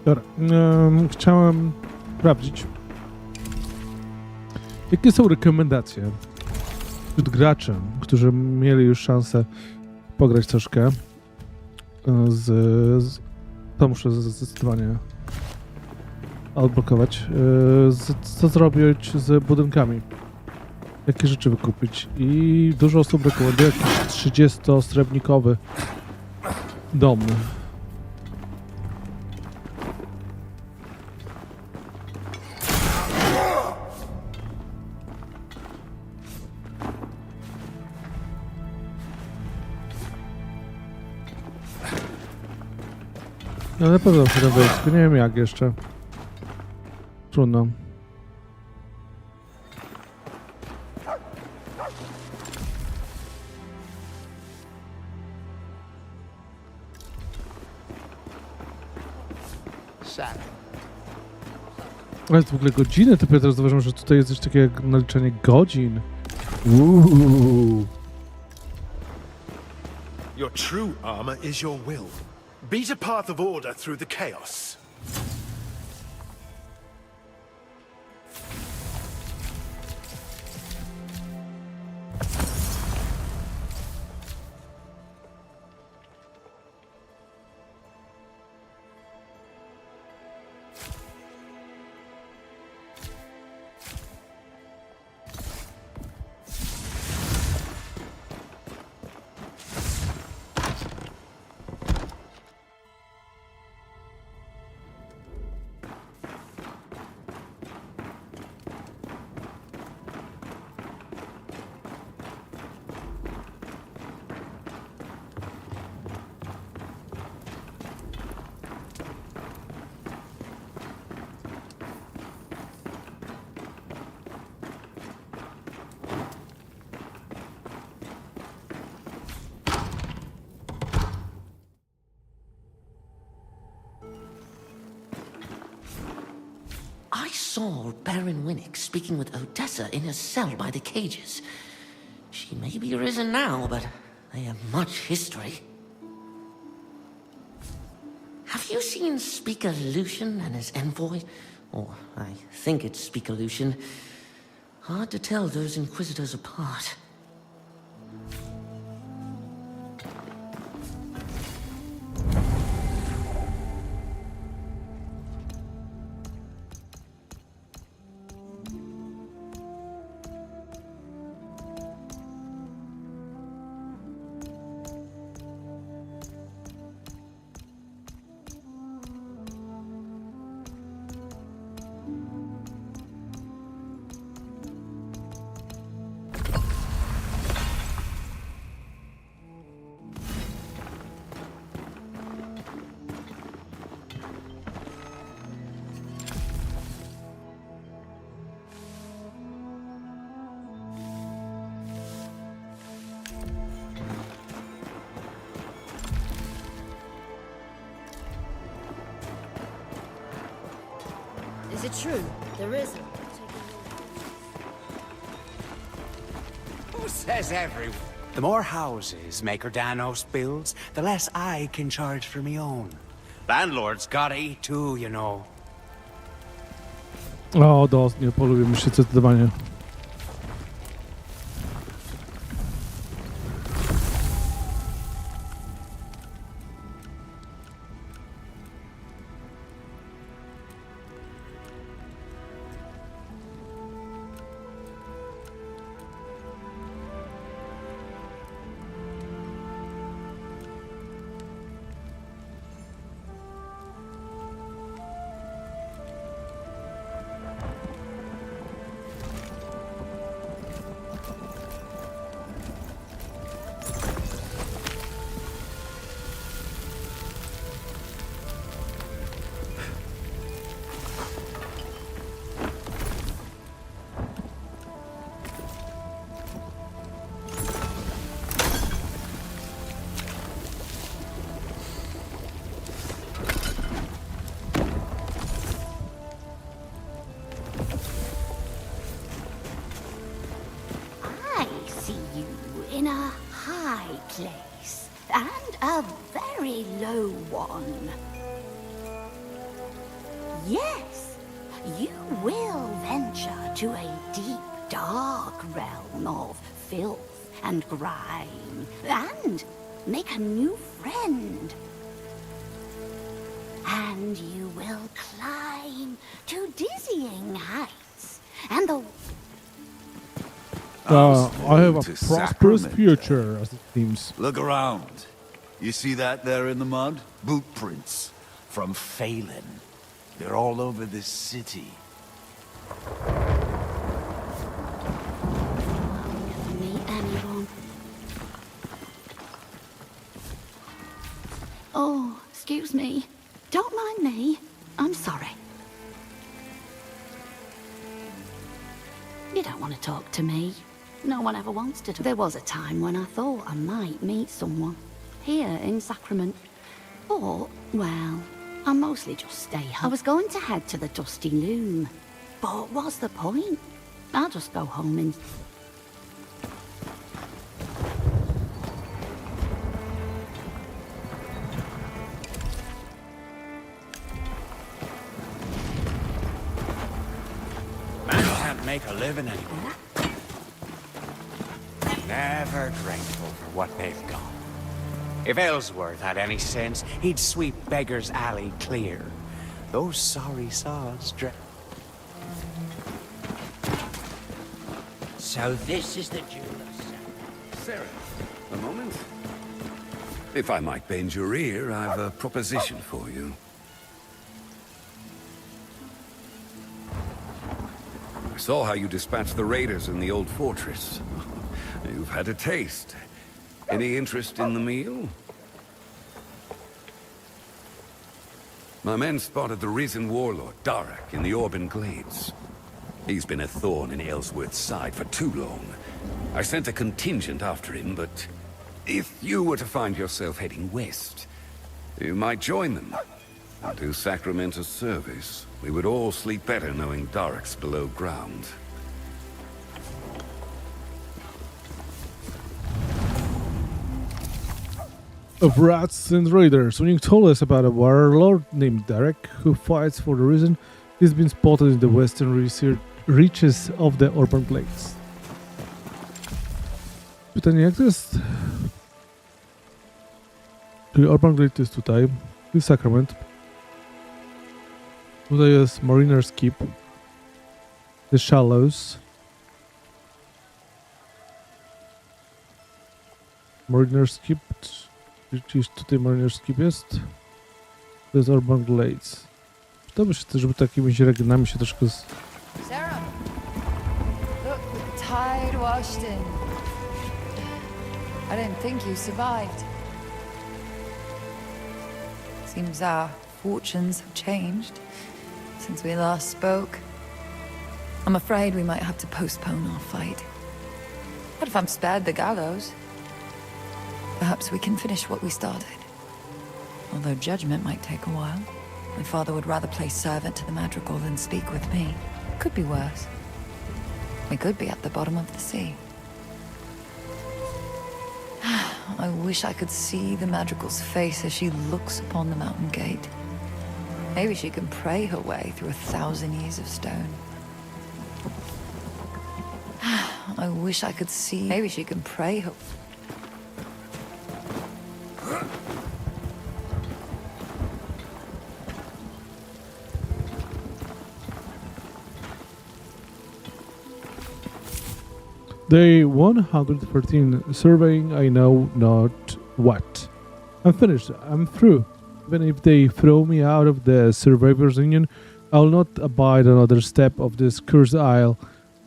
Dobra, chciałem sprawdzić, jakie są rekomendacje wśród graczy, którzy mieli już szansę pograć troszkę to muszę zdecydowanie odblokować. Co zrobić z budynkami? Jakie rzeczy wykupić? I dużo osób rekomenduje jakiś 30-srebrnikowy dom. No na pewno się tam wejść, tylko nie wiem jak jeszcze. Trudno. Ale jest w ogóle godziny, to ja teraz zauważyłem, że tutaj jest coś takiego jak naliczenie godzin. Your true armor is your will. Beat a path of order through the chaos. I saw Baron Winnick speaking with Odessa in his cell by the cages. She may be risen now, but they have much history. Have you seen Speaker Lucian and his envoy? Or I think it's Speaker Lucian. Hard to tell those Inquisitors apart. it true? There isn't. Who says everyone? The more houses Maker Danos builds, the less I can charge for me own. Landlord's gotta eat too, you know. O, nie polubimy się zdecydowanie. In a high place, and a very low one. Yes, you will venture to a deep, dark realm of filth and grime, and make a new friend. And you will climb to dizzying heights, and the I have a to prosperous Sacrament. future, as it seems. Look around. You see that there in the mud? Boot prints. From Phelan. They're all over this city. meet anyone. Oh, excuse me. Don't mind me. I'm sorry. You don't want to talk to me. No one ever wants to. There was a time when I thought I might meet someone here in Sacrament. But, well, I mostly just stay home. I was going to head to the Dusty Loom. But what's the point? I'll just go home and... Man can't make a living anymore. Never grateful for what they've got. If Ellsworth had any sense, he'd sweep Beggar's Alley clear. Those sorry saws So this is the jeweler's. Sarah, a moment. If I might bend your ear, I've a proposition for you. I saw how you dispatched the raiders in the old fortress. You've had a taste. Any interest in the meal? My men spotted the risen warlord, Darak, in the Orban Glades. He's been a thorn in Ellsworth's side for too long. I sent a contingent after him, but if you were to find yourself heading west, you might join them and do Sacrament a service. We would all sleep better knowing Darak's below ground. Of rats and raiders. When you told us about a warlord named Derek who fights for the reason, he's been spotted in the western reaches of the Orban Glades. Pytanie, jak to jest? Czyli Orban Glade jest tutaj, tu jest Sacrament. Tutaj jest Mariner's Keep, The Shallows. Mariner's Keep. Gdzieś tutaj Mariner's Keep jest. To jest Orban Glades. Przydałoby się też, żeby takimi regionami się troszkę... Sarah! Look, with the tide washed in. I didn't think you survived. Seems our fortunes have changed since we last spoke. I'm afraid we might have to postpone our fight. But if I'm spared the gallows, perhaps we can finish what we started. Although judgment might take a while. My father would rather play servant to the madrigal than speak with me. Could be worse. We could be at the bottom of the sea. I wish I could see the madrigal's face as she looks upon the mountain gate. Maybe she can pray her way through 1,000 years of stone. I wish I could see. Maybe she can pray her. Day 113, surveying I know not what. I'm finished, I'm through. Even if they throw me out of the Survivors Union, I'll not abide another step of this cursed isle.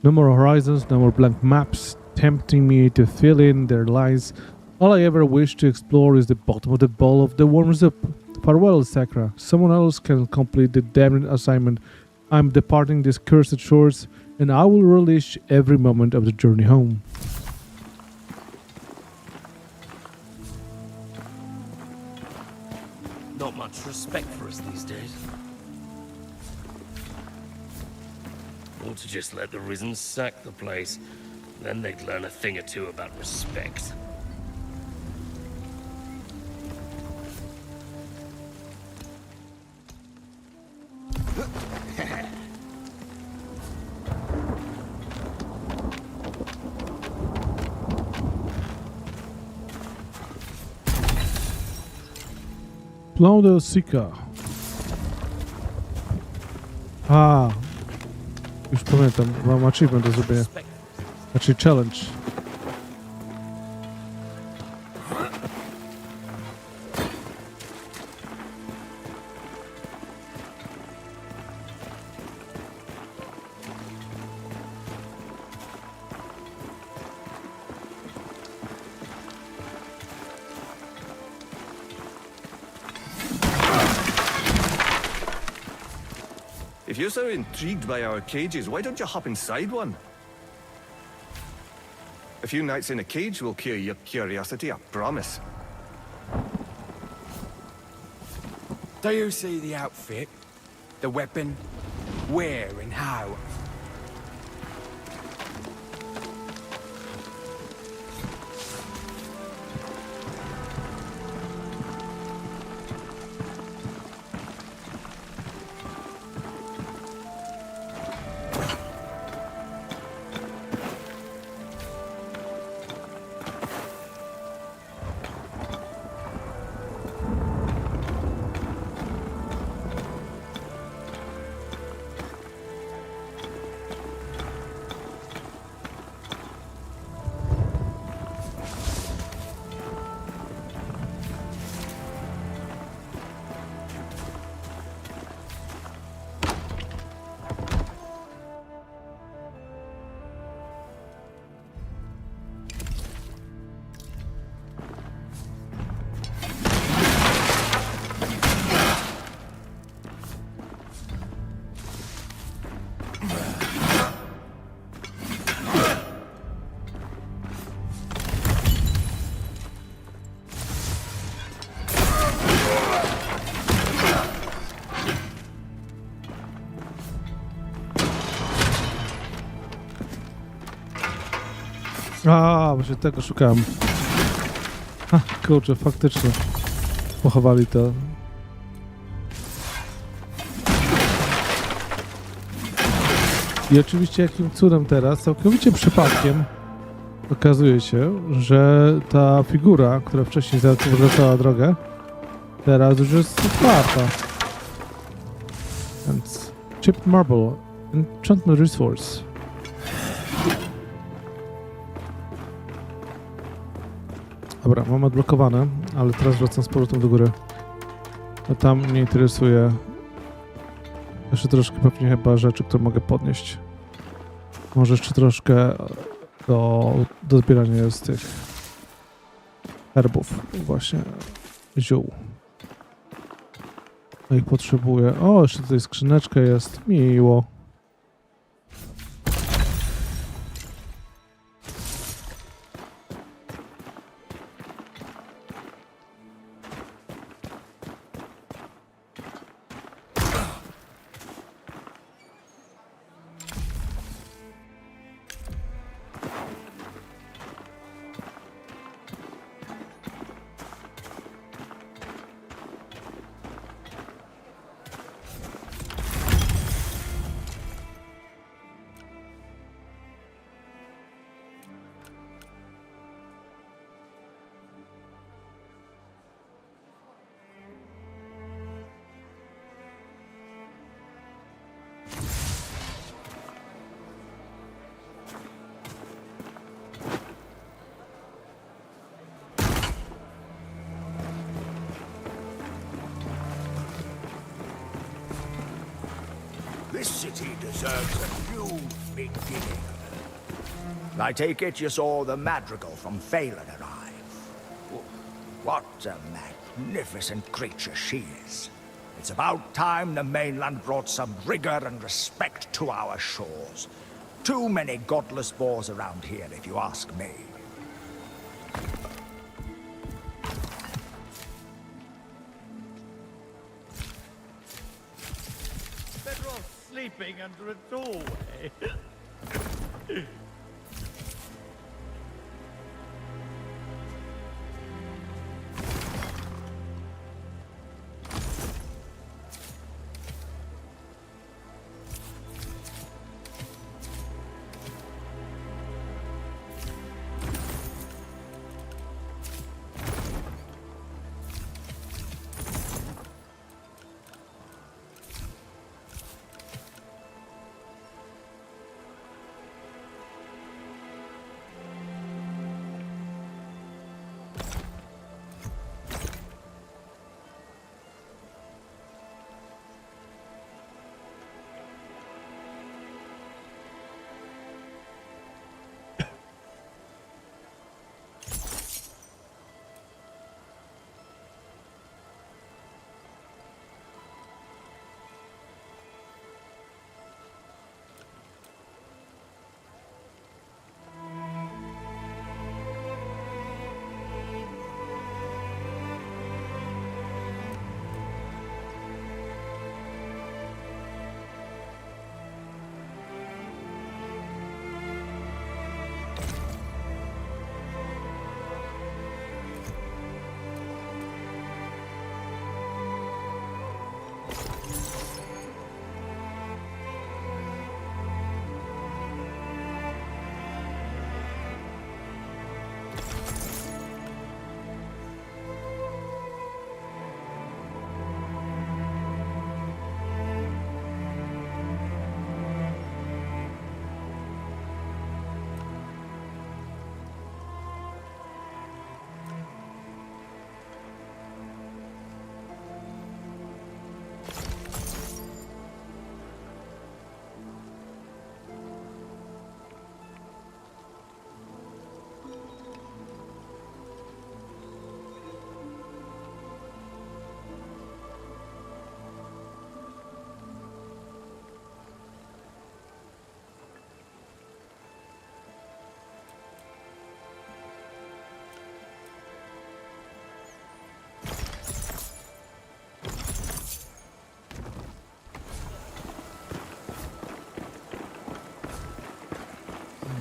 No more horizons, no more blank maps, tempting me to fill in their lines. All I ever wish to explore is the bottom of the bowl of the warm soup. Farewell, Sacra. Someone else can complete the damned assignment. I'm departing these cursed shores, and I will relish every moment of the journey home. Not much respect for us these days. Ought to just let the Risen sack the place. Then they'd learn a thing or two about respect. Plaudo Sika. Już pamiętam, mam achievement do zrobienia. Znaczy challenge. If you're so intrigued by our cages, why don't you hop inside one? A few nights in a cage will cure your curiosity, I promise. Do you see the outfit? The weapon? Where and how? Właśnie tego szukałem. Kurczę, faktycznie. Pochowali to. I oczywiście jakim cudem teraz, całkowicie przypadkiem, okazuje się, że ta figura, która wcześniej zawracała drogę, teraz już jest otwarta. Więc chipped marble, enchantment resource. Dobra, mam odblokowane, ale teraz wracam z powrotem do góry. A tam mnie interesuje jeszcze troszkę pewnie chyba rzeczy, które mogę podnieść. Może jeszcze troszkę do zbierania z tych herbów, właśnie ziół. Ja ich potrzebuję. O, jeszcze tutaj skrzyneczka jest. Miło. This city deserves a new beginning. I take it you saw the madrigal from Phelan arrive. What a magnificent creature she is. It's about time the mainland brought some rigor and respect to our shores. Too many godless boars around here, if you ask me. Better off sleeping under a doorway.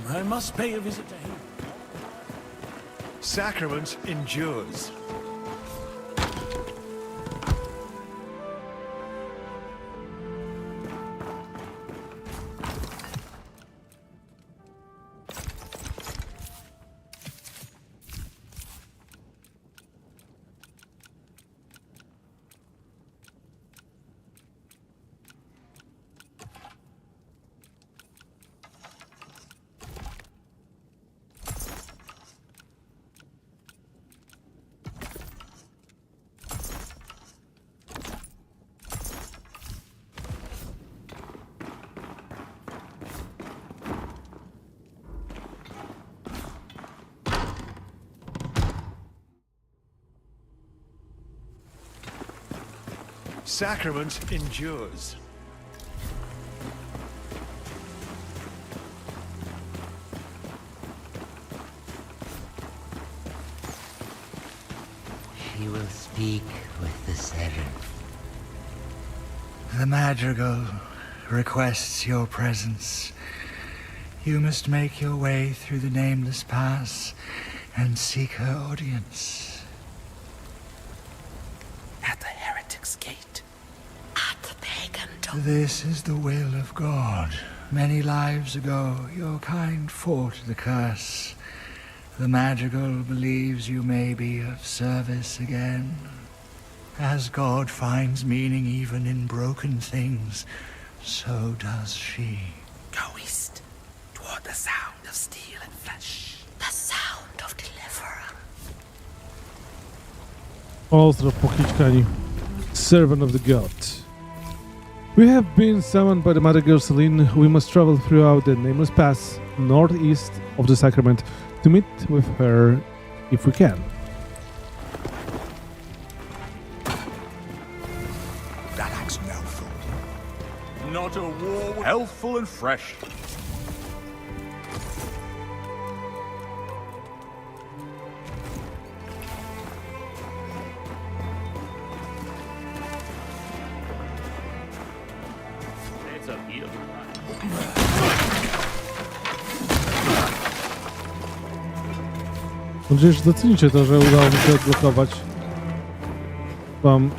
I must pay a visit to him. Sacrament endures. Sacrament endures. She will speak with the seraph. The madrigal requests your presence. You must make your way through the nameless pass and seek her audience. At the heretic's gate. At the pagan tomb. This is the will of God. Many lives ago, your kind fought the curse. The madrigal believes you may be of service again. As God finds meaning even in broken things, so does she. Go east, toward the sound of steel and flesh. The sound of deliverer. Pozdro pokiczkani. Servant of the God. We have been summoned by the Mother Girl Celine. We must travel throughout the nameless pass northeast of the Sacrament to meet with her if we can. That act's mouthful. Not a war. Healthful and fresh. It's up here. Mam nadzieję, że docenicie to, że udało mi się odblokować wam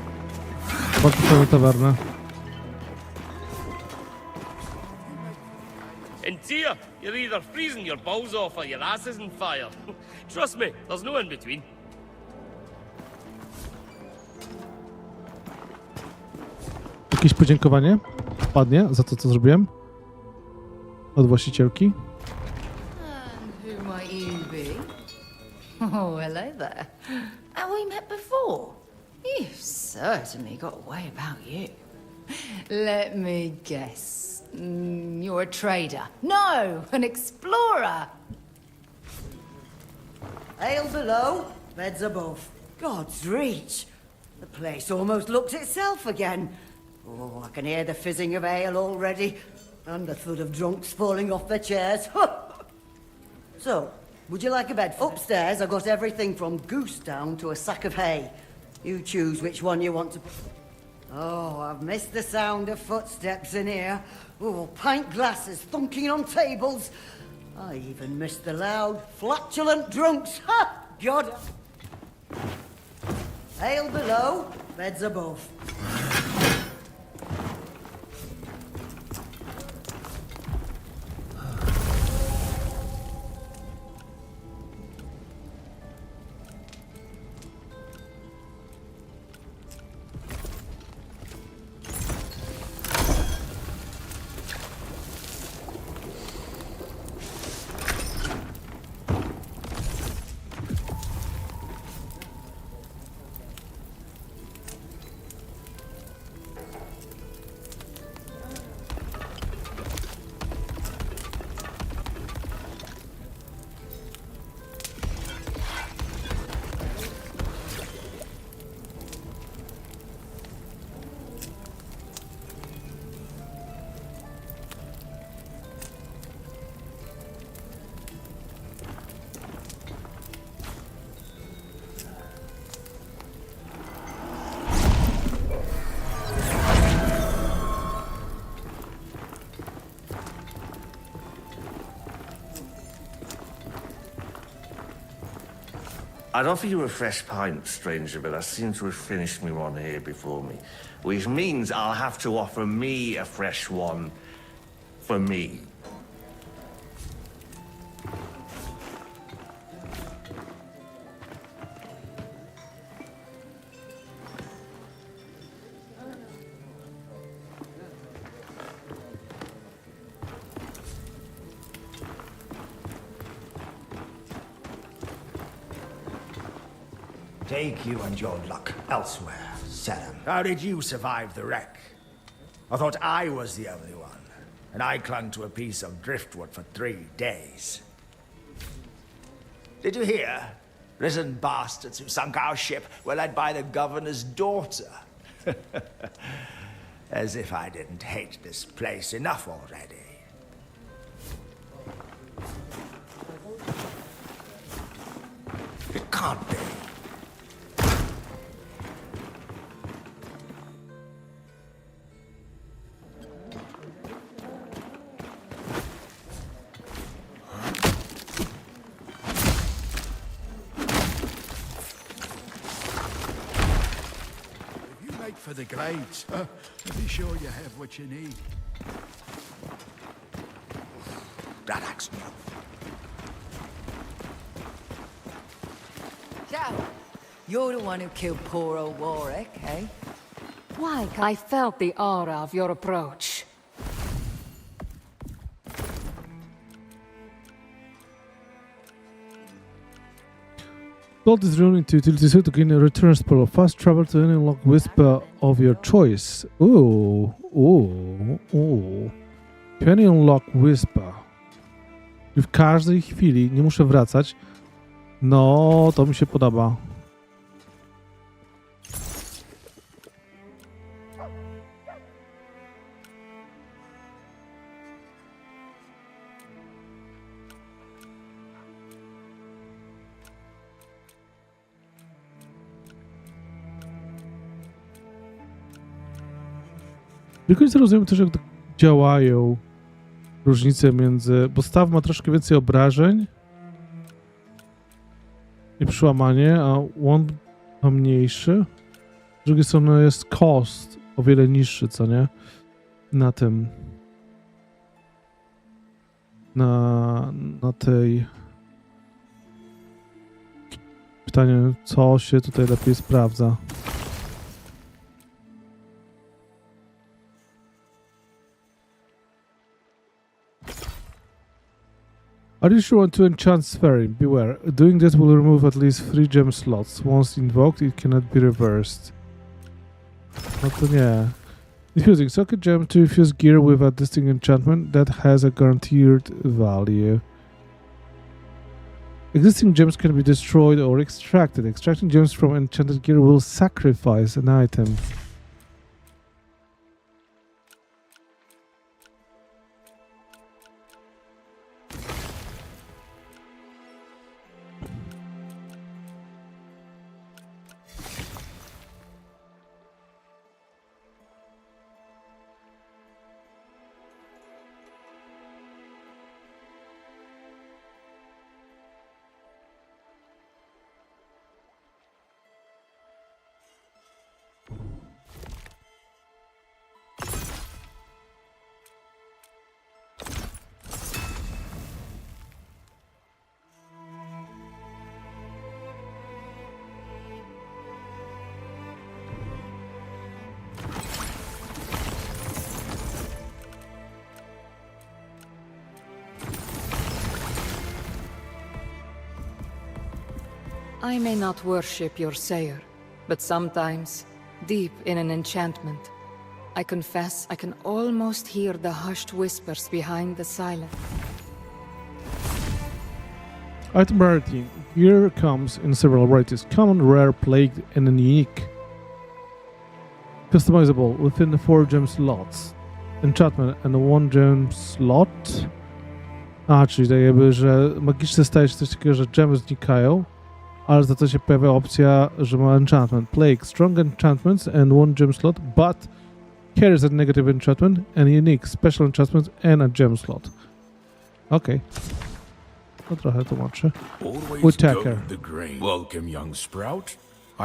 bardzo fajną tawernę. And dear, you're either freezing your balls off or your ass is on fire. Trust me, there's no in between. Jakieś podziękowanie padnie za to, co zrobiłem od właścicielki. Who might you be? Oh, hello there. Have we met before? You've certainly got a way about you. Let me guess. You're a trader. No, an explorer. Ale below, beds above. God's reach. The place almost looked itself again. Oh, I can hear the fizzing of ale already, and the thud of drunks falling off their chairs. So, would you like a bed? Upstairs, I got everything from goose down to a sack of hay. You choose which one you want to... Oh, I've missed the sound of footsteps in here. Oh, pint glasses thunking on tables. I even missed the loud, flatulent drunks. Ha! God! Ale below, beds above. I'd offer you a fresh pint, stranger, but I seem to have finished me one here before me. Which means I'll have to offer me a fresh one for me. Take you and your luck elsewhere, Sam. How did you survive the wreck? I thought I was the only one, and I clung to a piece of driftwood for 3 days. Did you hear? Risen bastards who sunk our ship were led by the governor's daughter. As if I didn't hate this place enough already. It can't be. For the glades. Be sure you have what you need. That acts no. So, you're the one who killed poor old Warwick, eh? Why? I felt the aura of your approach. Build this rune into utility suit to gain a return spell or fast travel to any unlock whisper of your choice. Ooh. To any unlock whisper. I w każdej chwili nie muszę wracać. No, to mi się podoba. Nie końca rozumiem też, jak działają różnice między... Bo staw ma troszkę więcej obrażeń i przełamanie, a łąd ma mniejszy. Z drugiej strony jest cost o wiele niższy, co nie? Na tym... Na tej... Pytanie, co się tutaj lepiej sprawdza. Are you sure want to enchant Sphere? Beware. Doing this will remove at least 3 gem slots. Once invoked, it cannot be reversed. No to nie. Diffusing socket gem to infuse gear with a distinct enchantment that has a guaranteed value. Existing gems can be destroyed or extracted. Extracting gems from enchanted gear will sacrifice an item. I may not worship your sayer, but sometimes, deep in an enchantment, I confess I can almost hear the hushed whispers behind the silence. Item variety. Gear comes in several varieties: common, rare, plagued, and unique. Customizable within the 4 gem slots. Enchantment and 1 gem slot. Czyli tak jakby, że magiczne staje się coś takiego, że gemy znikają, ale za to się pojawia opcja, że ma enchantment. Plague, strong enchantments and 1 gem slot, but carries a negative enchantment and unique special enchantments and a gem slot. Okej. To trochę tłumaczę. Whitaker. The grain. Welcome, young sprout.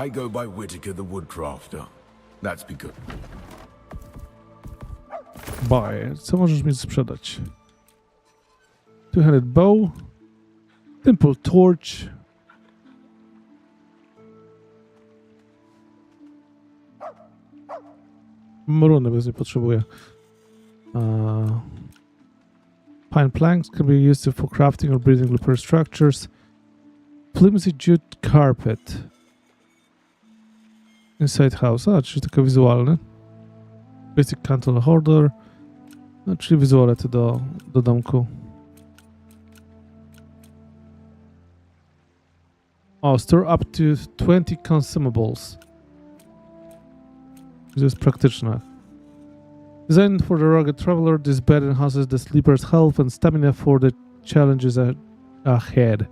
I go by Whitaker the Woodcrafter. That's because... Buy. Co możesz mi sprzedać? Two-handed bow. Temple torch. Runy bez nie potrzebuję. Pine planks can be used for crafting or building repair structures. Flimsy jute carpet. Inside house. Czyli taka wizualne. Basic candle holder. Czyli wizualety do domku. Store up to 20 consumables. To jest praktyczne. Designed for the rugged traveler, this bed enhances the sleeper's health and stamina for the challenges ahead.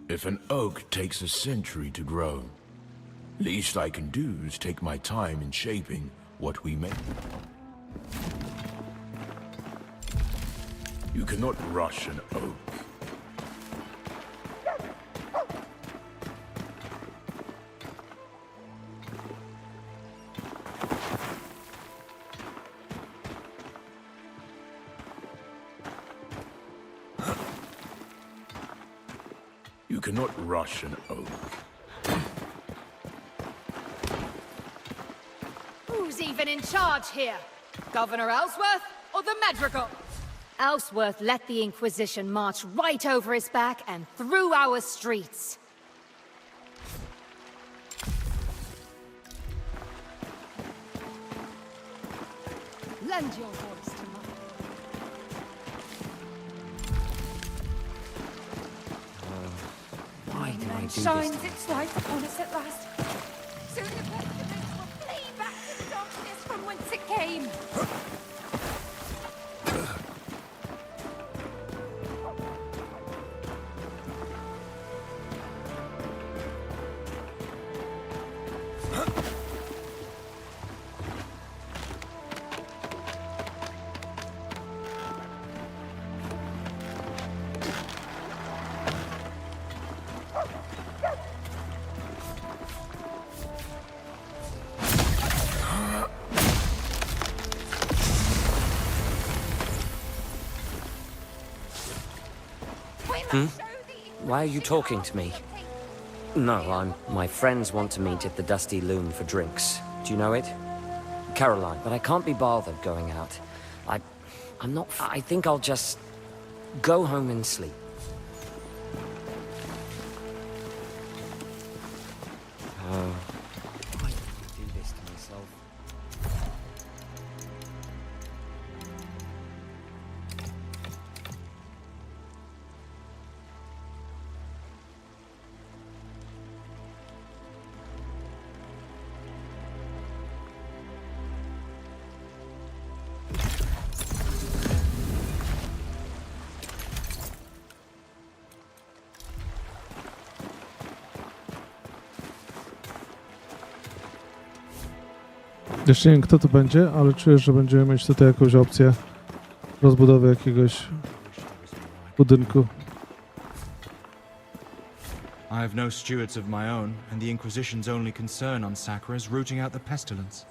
If an oak takes a century to grow, least I can do is take my time in shaping what we make. You cannot rush an oak. You cannot rush an oak. Who's even in charge here? Governor Ellsworth or the Madrigal? Ellsworth let the Inquisition march right over his back and through our streets. Lend your voice to mine. Why do I do Shines this? its light upon us at last. Soon the pestilence will flee back to the darkness from whence it came. Why are you talking to me? No, my friends want to meet at the Dusty Loom for drinks. Do you know it? Caroline, but I can't be bothered going out. I'm not... I think I'll just go home and sleep. Oh, why did I do this to myself? Jeszcze nie wiem, kto to będzie, ale czuję, że będziemy mieć tutaj jakąś opcję rozbudowy jakiegoś budynku. I have no stewards of my own, and the Inquisition's only concern on Sacra is rooting out the pestilence.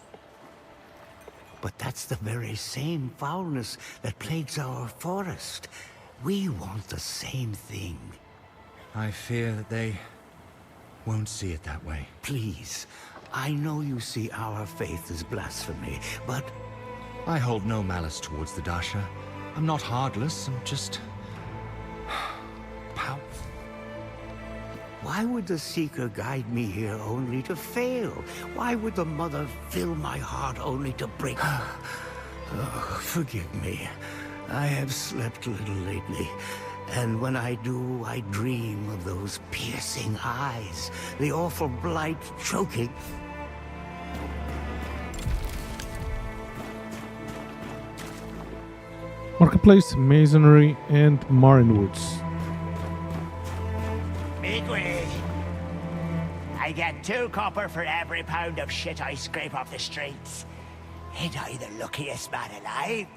But that's the very same foulness that plagues our forest. We want the same thing. I fear that they won't see it that way. Please, I know you see our faith as blasphemy, but... I hold no malice towards the Dasha. I'm not heartless, I'm just... powerful. Why would the Seeker guide me here only to fail? Why would the Mother fill my heart only to break... Oh, forgive me. I have slept little lately. And when I do, I dream of those piercing eyes, the awful blight choking. Marketplace, Masonry, and Marinewoods. Midway. I get 2 copper for every pound of shit I scrape off the streets. Ain't I the luckiest man alive?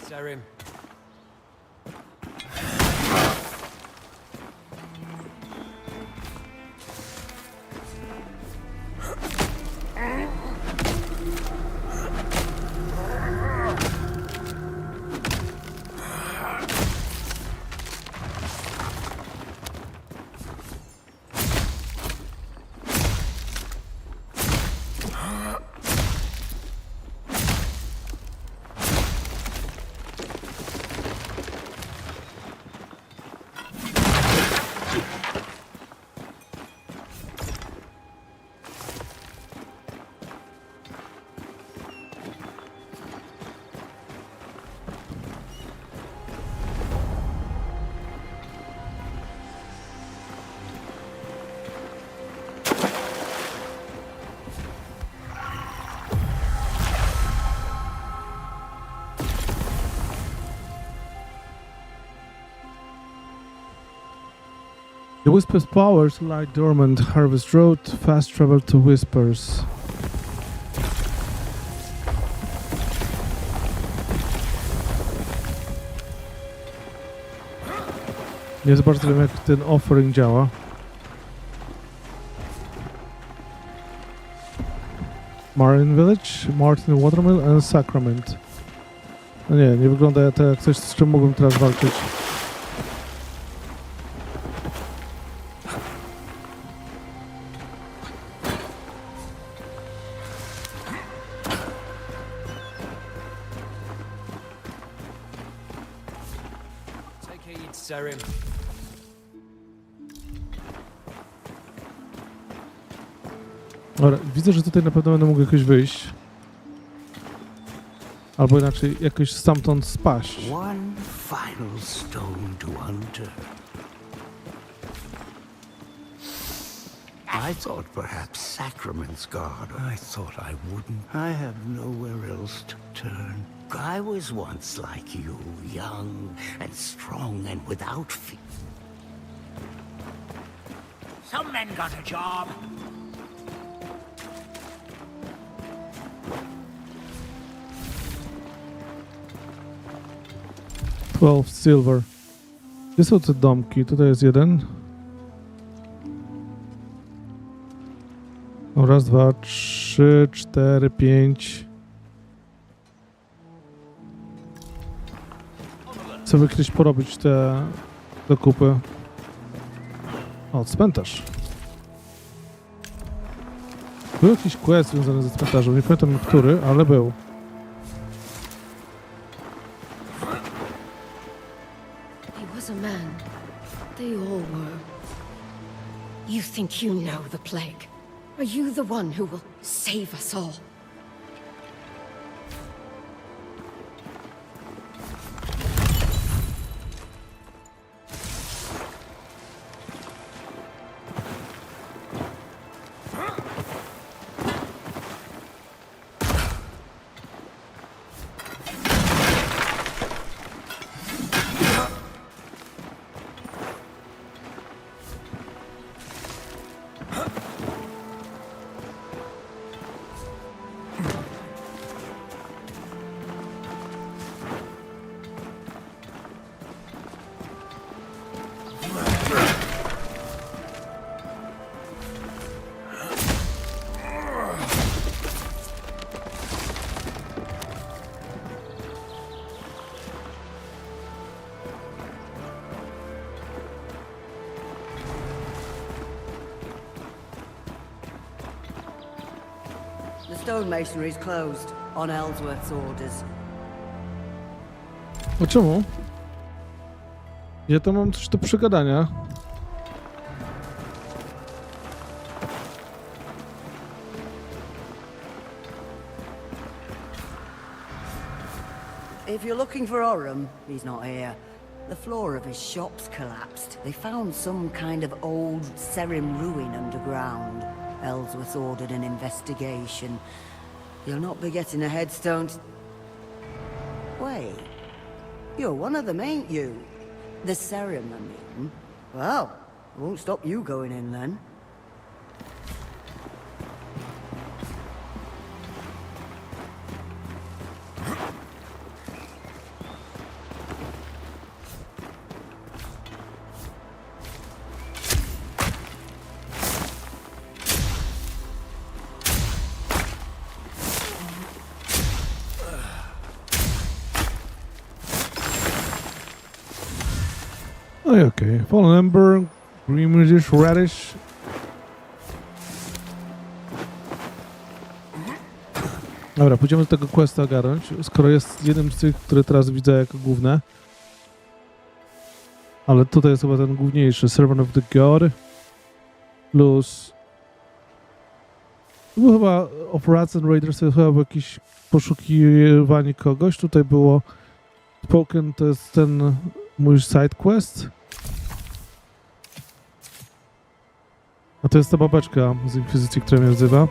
Serim. The Whisper's powers lie dormant. Harvest Road, fast travel to Whispers. Nie za bardzo wiem, jak ten offering działa. Marine Village, Martin Watermill and Sacrament. No nie wygląda to jak coś, z czym mógłbym teraz walczyć. Dobra, widzę, że tutaj na pewno będę mógł jakoś wyjść. Albo inaczej, jakoś stamtąd spaść. One final stone to undo. I thought perhaps Sacrament's God. I thought I wouldn't. I have nowhere else to turn. I was once like you, young and strong and without fear. Some men got a job. Silver. Gdzie są te domki? Tutaj jest jeden. O, raz, dwa, 3, 4, 5. Chcę kiedyś porobić te zakupy. O, cmentarz. Był jakiś quest związany ze cmentarzem. Nie pamiętam który, ale był. A man. They all were. You think you know the plague? Are you the one who will save us all? The stonemasonry is closed on Ellsworth's orders. A czemu? Ja to mam coś do przegadania. If you're looking for Orem, he's not here. The floor of his shop's collapsed. They found some kind of old Serim ruin underground. Ellsworth ordered an investigation. You'll not be getting a headstone Wait. You're one of them, ain't you? The Serim, I mean. Well, I won't stop you going in then. No i okej. Fallen Ember, Green Radish. Dobra, pójdziemy do tego questa ogarnąć, skoro jest jednym z tych, które teraz widzę jako główne. Ale tutaj jest chyba ten główniejszy, Servant of the God. Plus... To było chyba Operation Raiders, to chyba jakieś poszukiwanie kogoś. Tutaj było Spoken, to jest ten mój side quest. A to jest ta babeczka z Inkwizycji, która mnie wzywa.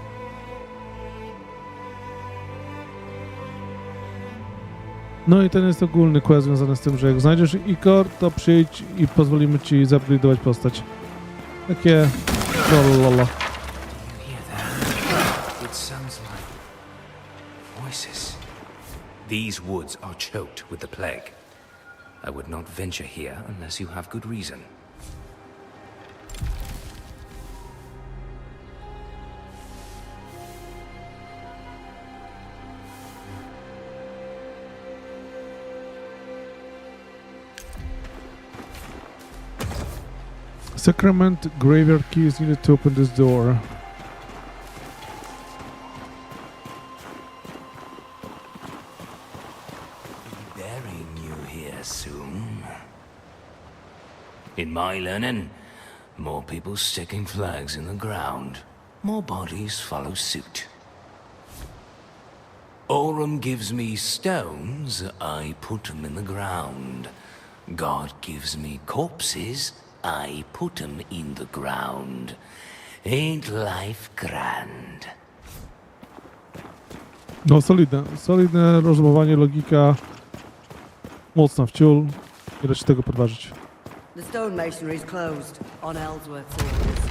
No i ten jest ogólny quest związany z tym, że jak znajdziesz Ikor, to przyjdź i pozwolimy ci zupgrade'ować postać. Takie... Lolololo. It sounds like voices. These woods are choked with the plague. I would not venture here unless you have good reason. Sacrament graveyard key is needed to open this door. Burying you here soon. In my learning, more people sticking flags in the ground, more bodies follow suit. Aurum gives me stones, I put them in the ground. God gives me corpses, I put them in the ground. Ain't life grand? No solidne rozumowanie, logika, mocna w ciul, nie da się tego podważyć. The stonemasonry is closed on Ellsworth's orders.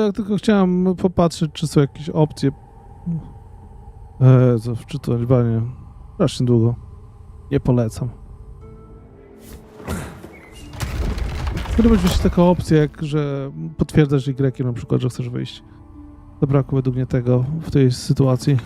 Jak tylko chciałem popatrzeć, czy są jakieś opcje. Co wczytywanie. Strasznie długo. Nie polecam. Może być właśnie taka opcja, jak że potwierdzasz Y na przykład, że chcesz wyjść. Zabrakło według mnie tego w tej sytuacji.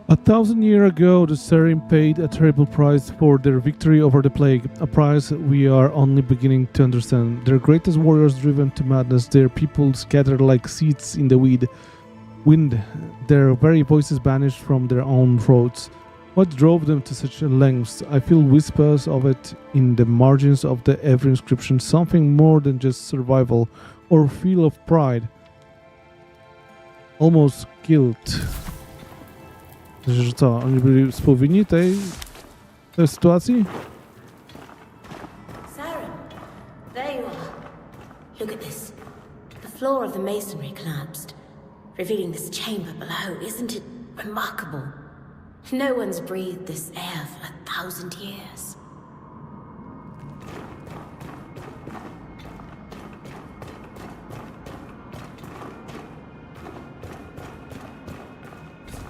A 1,000 years ago, the Serim paid a terrible price for their victory over the plague, a price we are only beginning to understand. Their greatest warriors driven to madness, their people scattered like seeds in the wind, their very voices banished from their own throats. What drove them to such lengths? I feel whispers of it in the margins of every inscription, something more than just survival or feel of pride. Almost guilt. Że co, oni byli współwinni tej sytuacji? Siren, there you are. Look at this. The floor of the masonry collapsed, revealing this chamber below. Isn't it remarkable? No one's breathed this air for 1,000 years.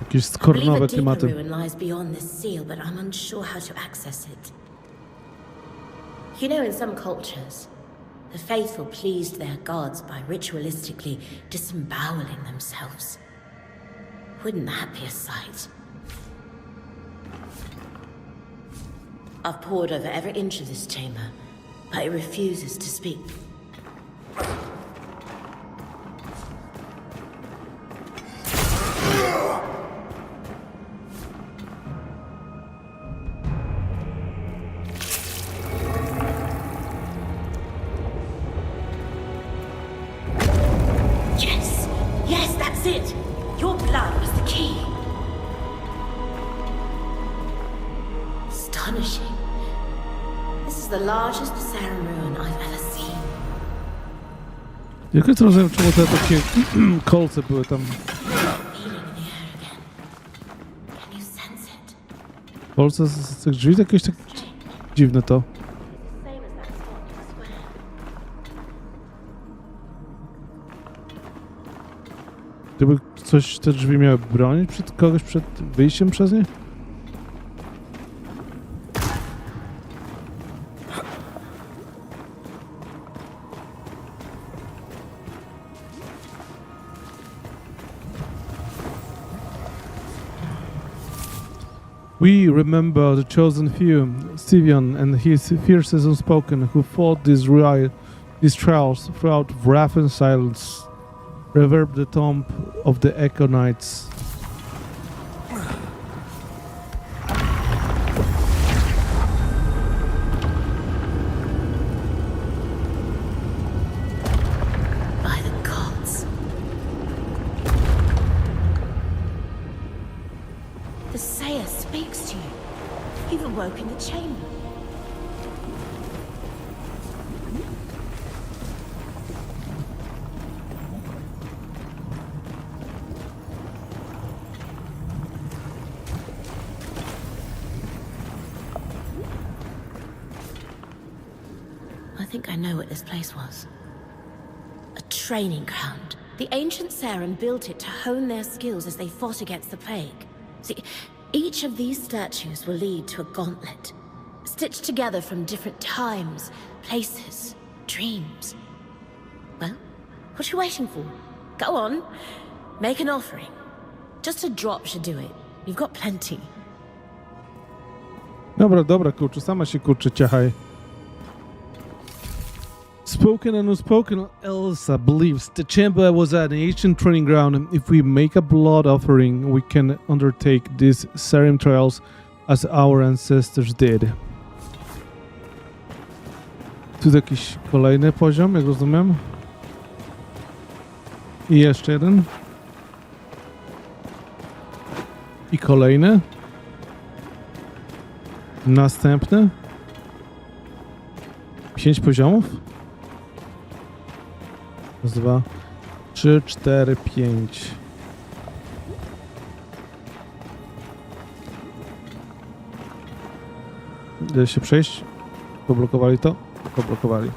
Jakieś skornowe klimaty. Ruin lies beyond this seal, but I'm unsure how to access it. You know, in some cultures, the faithful pleased their gods by ritualistically disemboweling themselves. Wouldn't that be a sight? I've pored over every inch of this chamber, but it refuses to speak. Jak jest rozumiem, czemu te takie kolce były tam. Kolce z tych drzwi, jakieś tak dziwne to. Gdyby coś, te drzwi miały bronić przed kogoś, przed wyjściem przez nie? We remember the chosen few, Stevion and his fiercest unspoken, who fought these trials throughout wrath and silence. Reverb the tomb of the Echo Knights. By the gods. The Sayer speaks to you. You've awoken the chamber. I think I know what this place was. A training ground. The ancient Sacrament built it to hone their skills as they fought against the plague. See, each of these statues will lead to a gauntlet, stitched together from different times, places, dreams. Well, what are you waiting for? Go on, make an offering. Just a drop should do it. You've got plenty. Dobra, kurczę, sama się kurczę ciachaj. Spoken and unspoken, Elsa believes the chamber was an ancient training ground. If we make a blood offering, we can undertake these serum trials as our ancestors did. Tu jakiś kolejny poziom, jak rozumiem. I jeszcze jeden. I kolejny. Następny. 5 poziomów. 2, 3, 4, 5. Da się przejść? Poblokowali to? Poblokowali.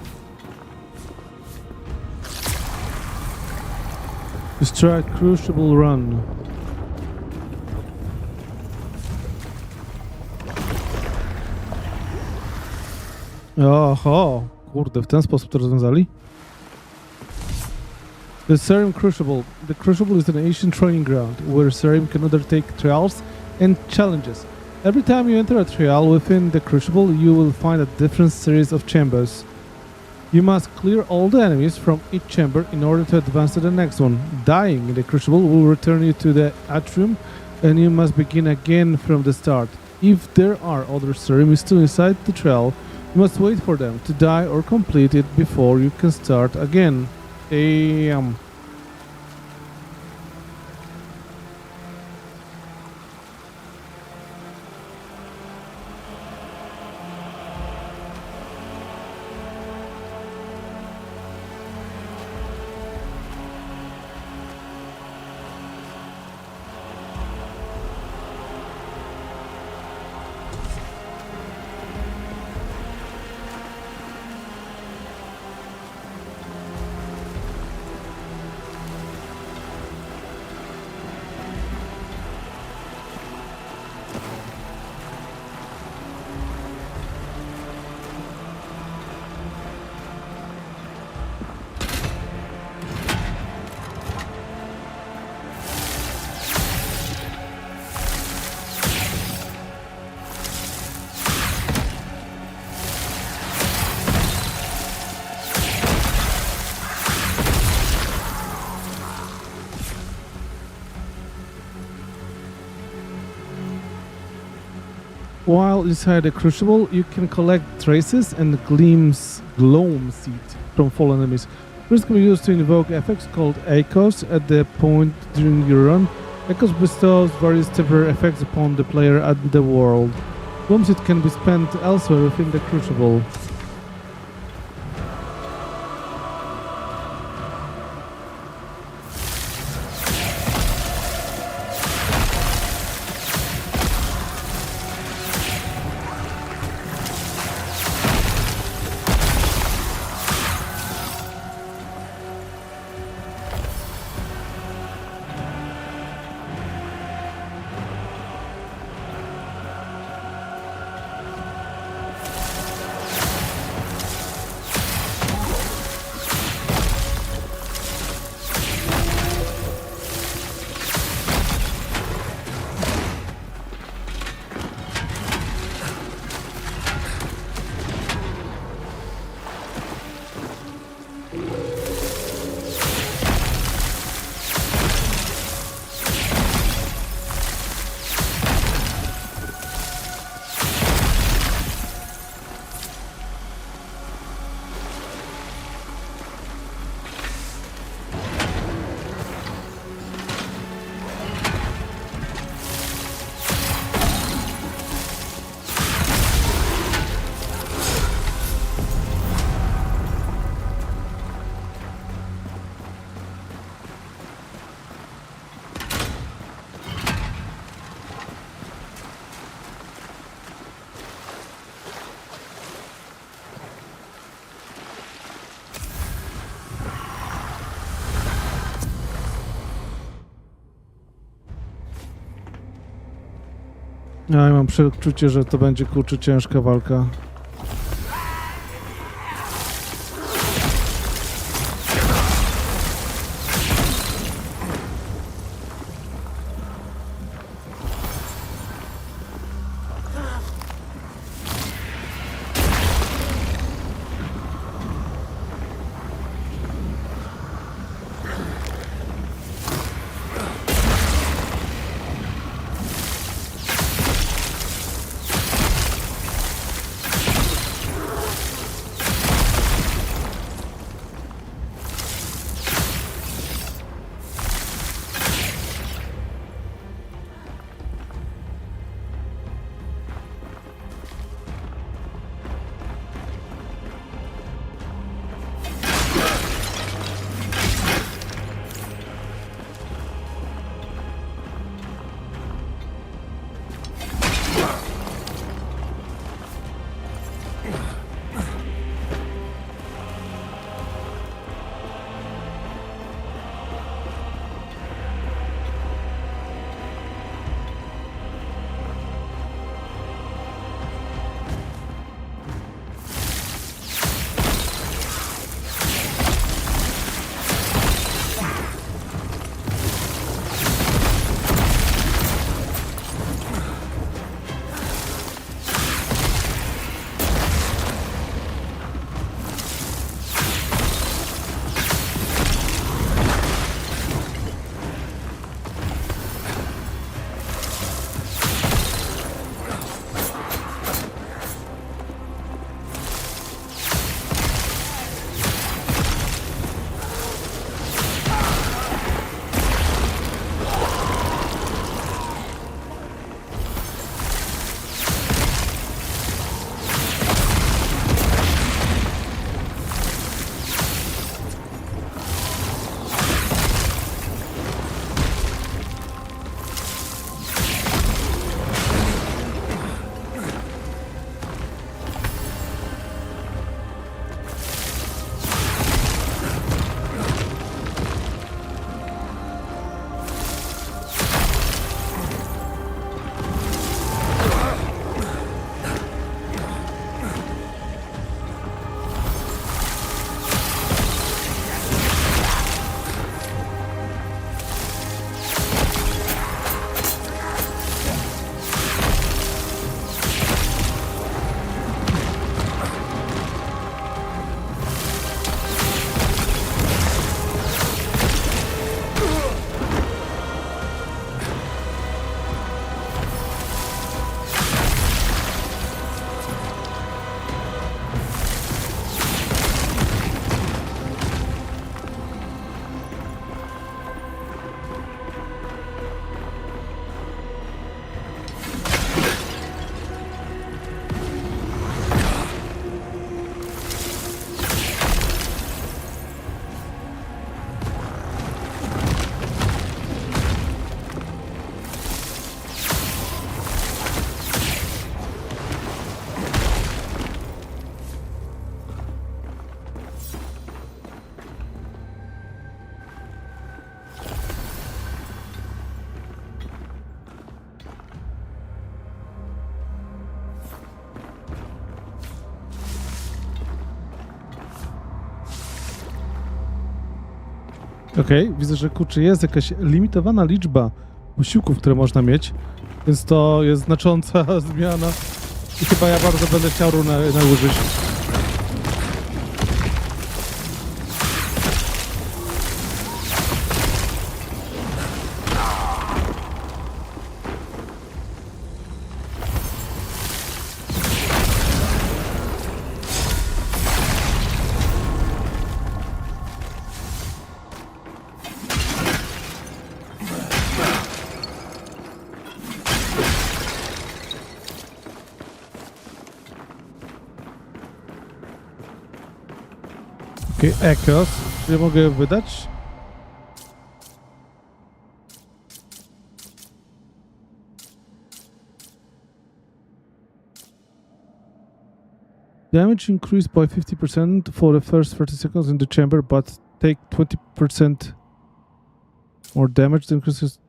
Destroy Crucible Run. Oho, kurde, w ten sposób to rozwiązali? The Serum Crucible. The Crucible is an ancient training ground where Serum can undertake trials and challenges. Every time you enter a trial within the Crucible, you will find a different series of chambers. You must clear all the enemies from each chamber in order to advance to the next one. Dying in the Crucible will return you to the atrium, and you must begin again from the start. If there are other Serum still inside the trial, you must wait for them to die or complete it before you can start again. Damn. While inside the Crucible, you can collect traces and gloam seed from fallen enemies. This can be used to invoke effects called Echoes at the point during your run. Echoes bestows various temporary effects upon the player and the world. Gloam seed can be spent elsewhere within the Crucible. Ja mam przeczucie, że to będzie, kurczę, ciężka walka. Okej, widzę, że kurczę, jest jakaś limitowana liczba posiłków, które można mieć, więc to jest znacząca zmiana i chyba ja bardzo będę chciał nałożyć. Okej, Echoes. Ja mogę wydać? Damage increased by 50% for the first 30 seconds in the chamber, but take 20% more damage. The increases.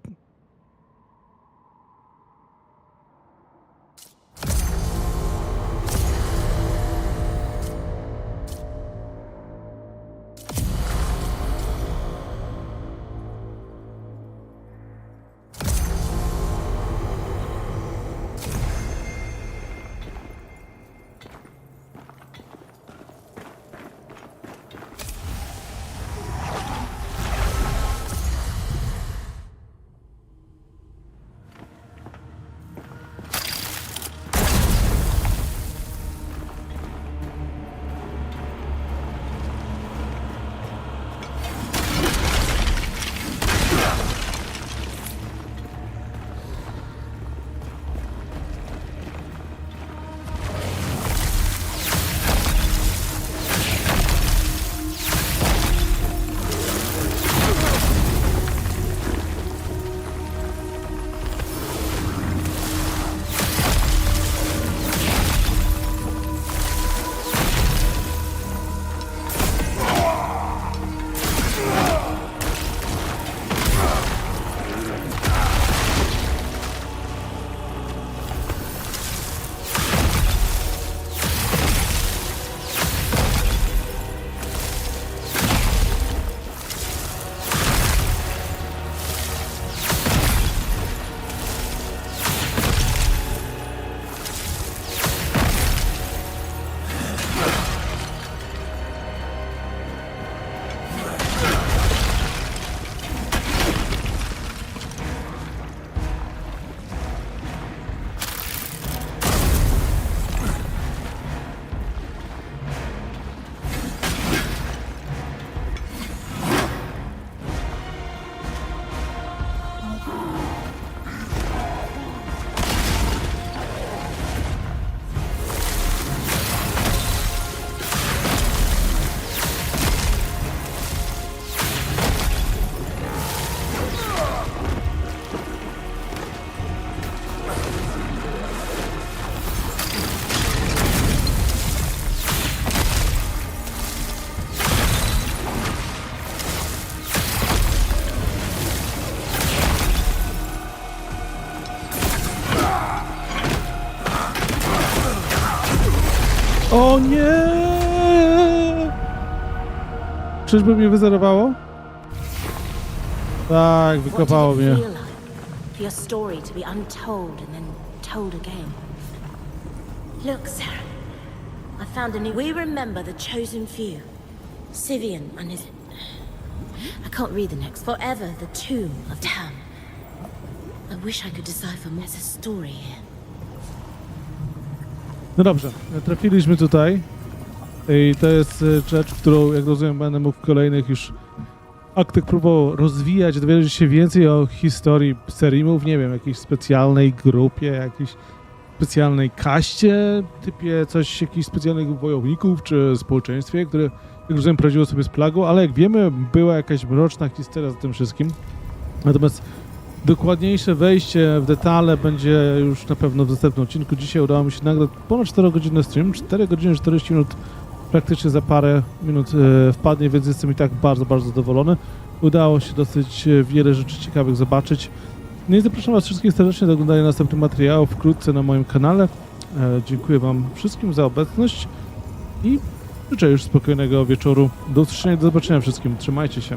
O nie! Czyżby mnie wyzerowało? Tak, wykopało mnie. For your story to be untold and then told again. Look, Sarah. I found a new... We remember the chosen few. Sivian and his... I can't read the next. Forever, the tomb of Tam. I wish I could decipher more. There's a story here. No dobrze, trafiliśmy tutaj i to jest rzecz, którą, jak rozumiem, będę mógł w kolejnych już aktach próbował rozwijać, dowiedzieć się więcej o historii serimów, nie wiem, jakiejś specjalnej grupie, jakiejś specjalnej kaście, typie coś, jakichś specjalnych wojowników, czy społeczeństwie, które, jak rozumiem, prowadziło sobie z plagą, ale jak wiemy, była jakaś mroczna historia za tym wszystkim. Natomiast dokładniejsze wejście w detale będzie już na pewno w następnym odcinku. Dzisiaj udało mi się nagrać ponad 4-godzinny stream, 4 godziny 40 minut praktycznie za parę minut wpadnie, więc jestem i tak bardzo, bardzo zadowolony. Udało się dosyć wiele rzeczy ciekawych zobaczyć. No i zapraszam Was wszystkich serdecznie do oglądania następnych materiałów wkrótce na moim kanale. Dziękuję Wam wszystkim za obecność i życzę już spokojnego wieczoru. Do usłyszenia, do zobaczenia wszystkim. Trzymajcie się.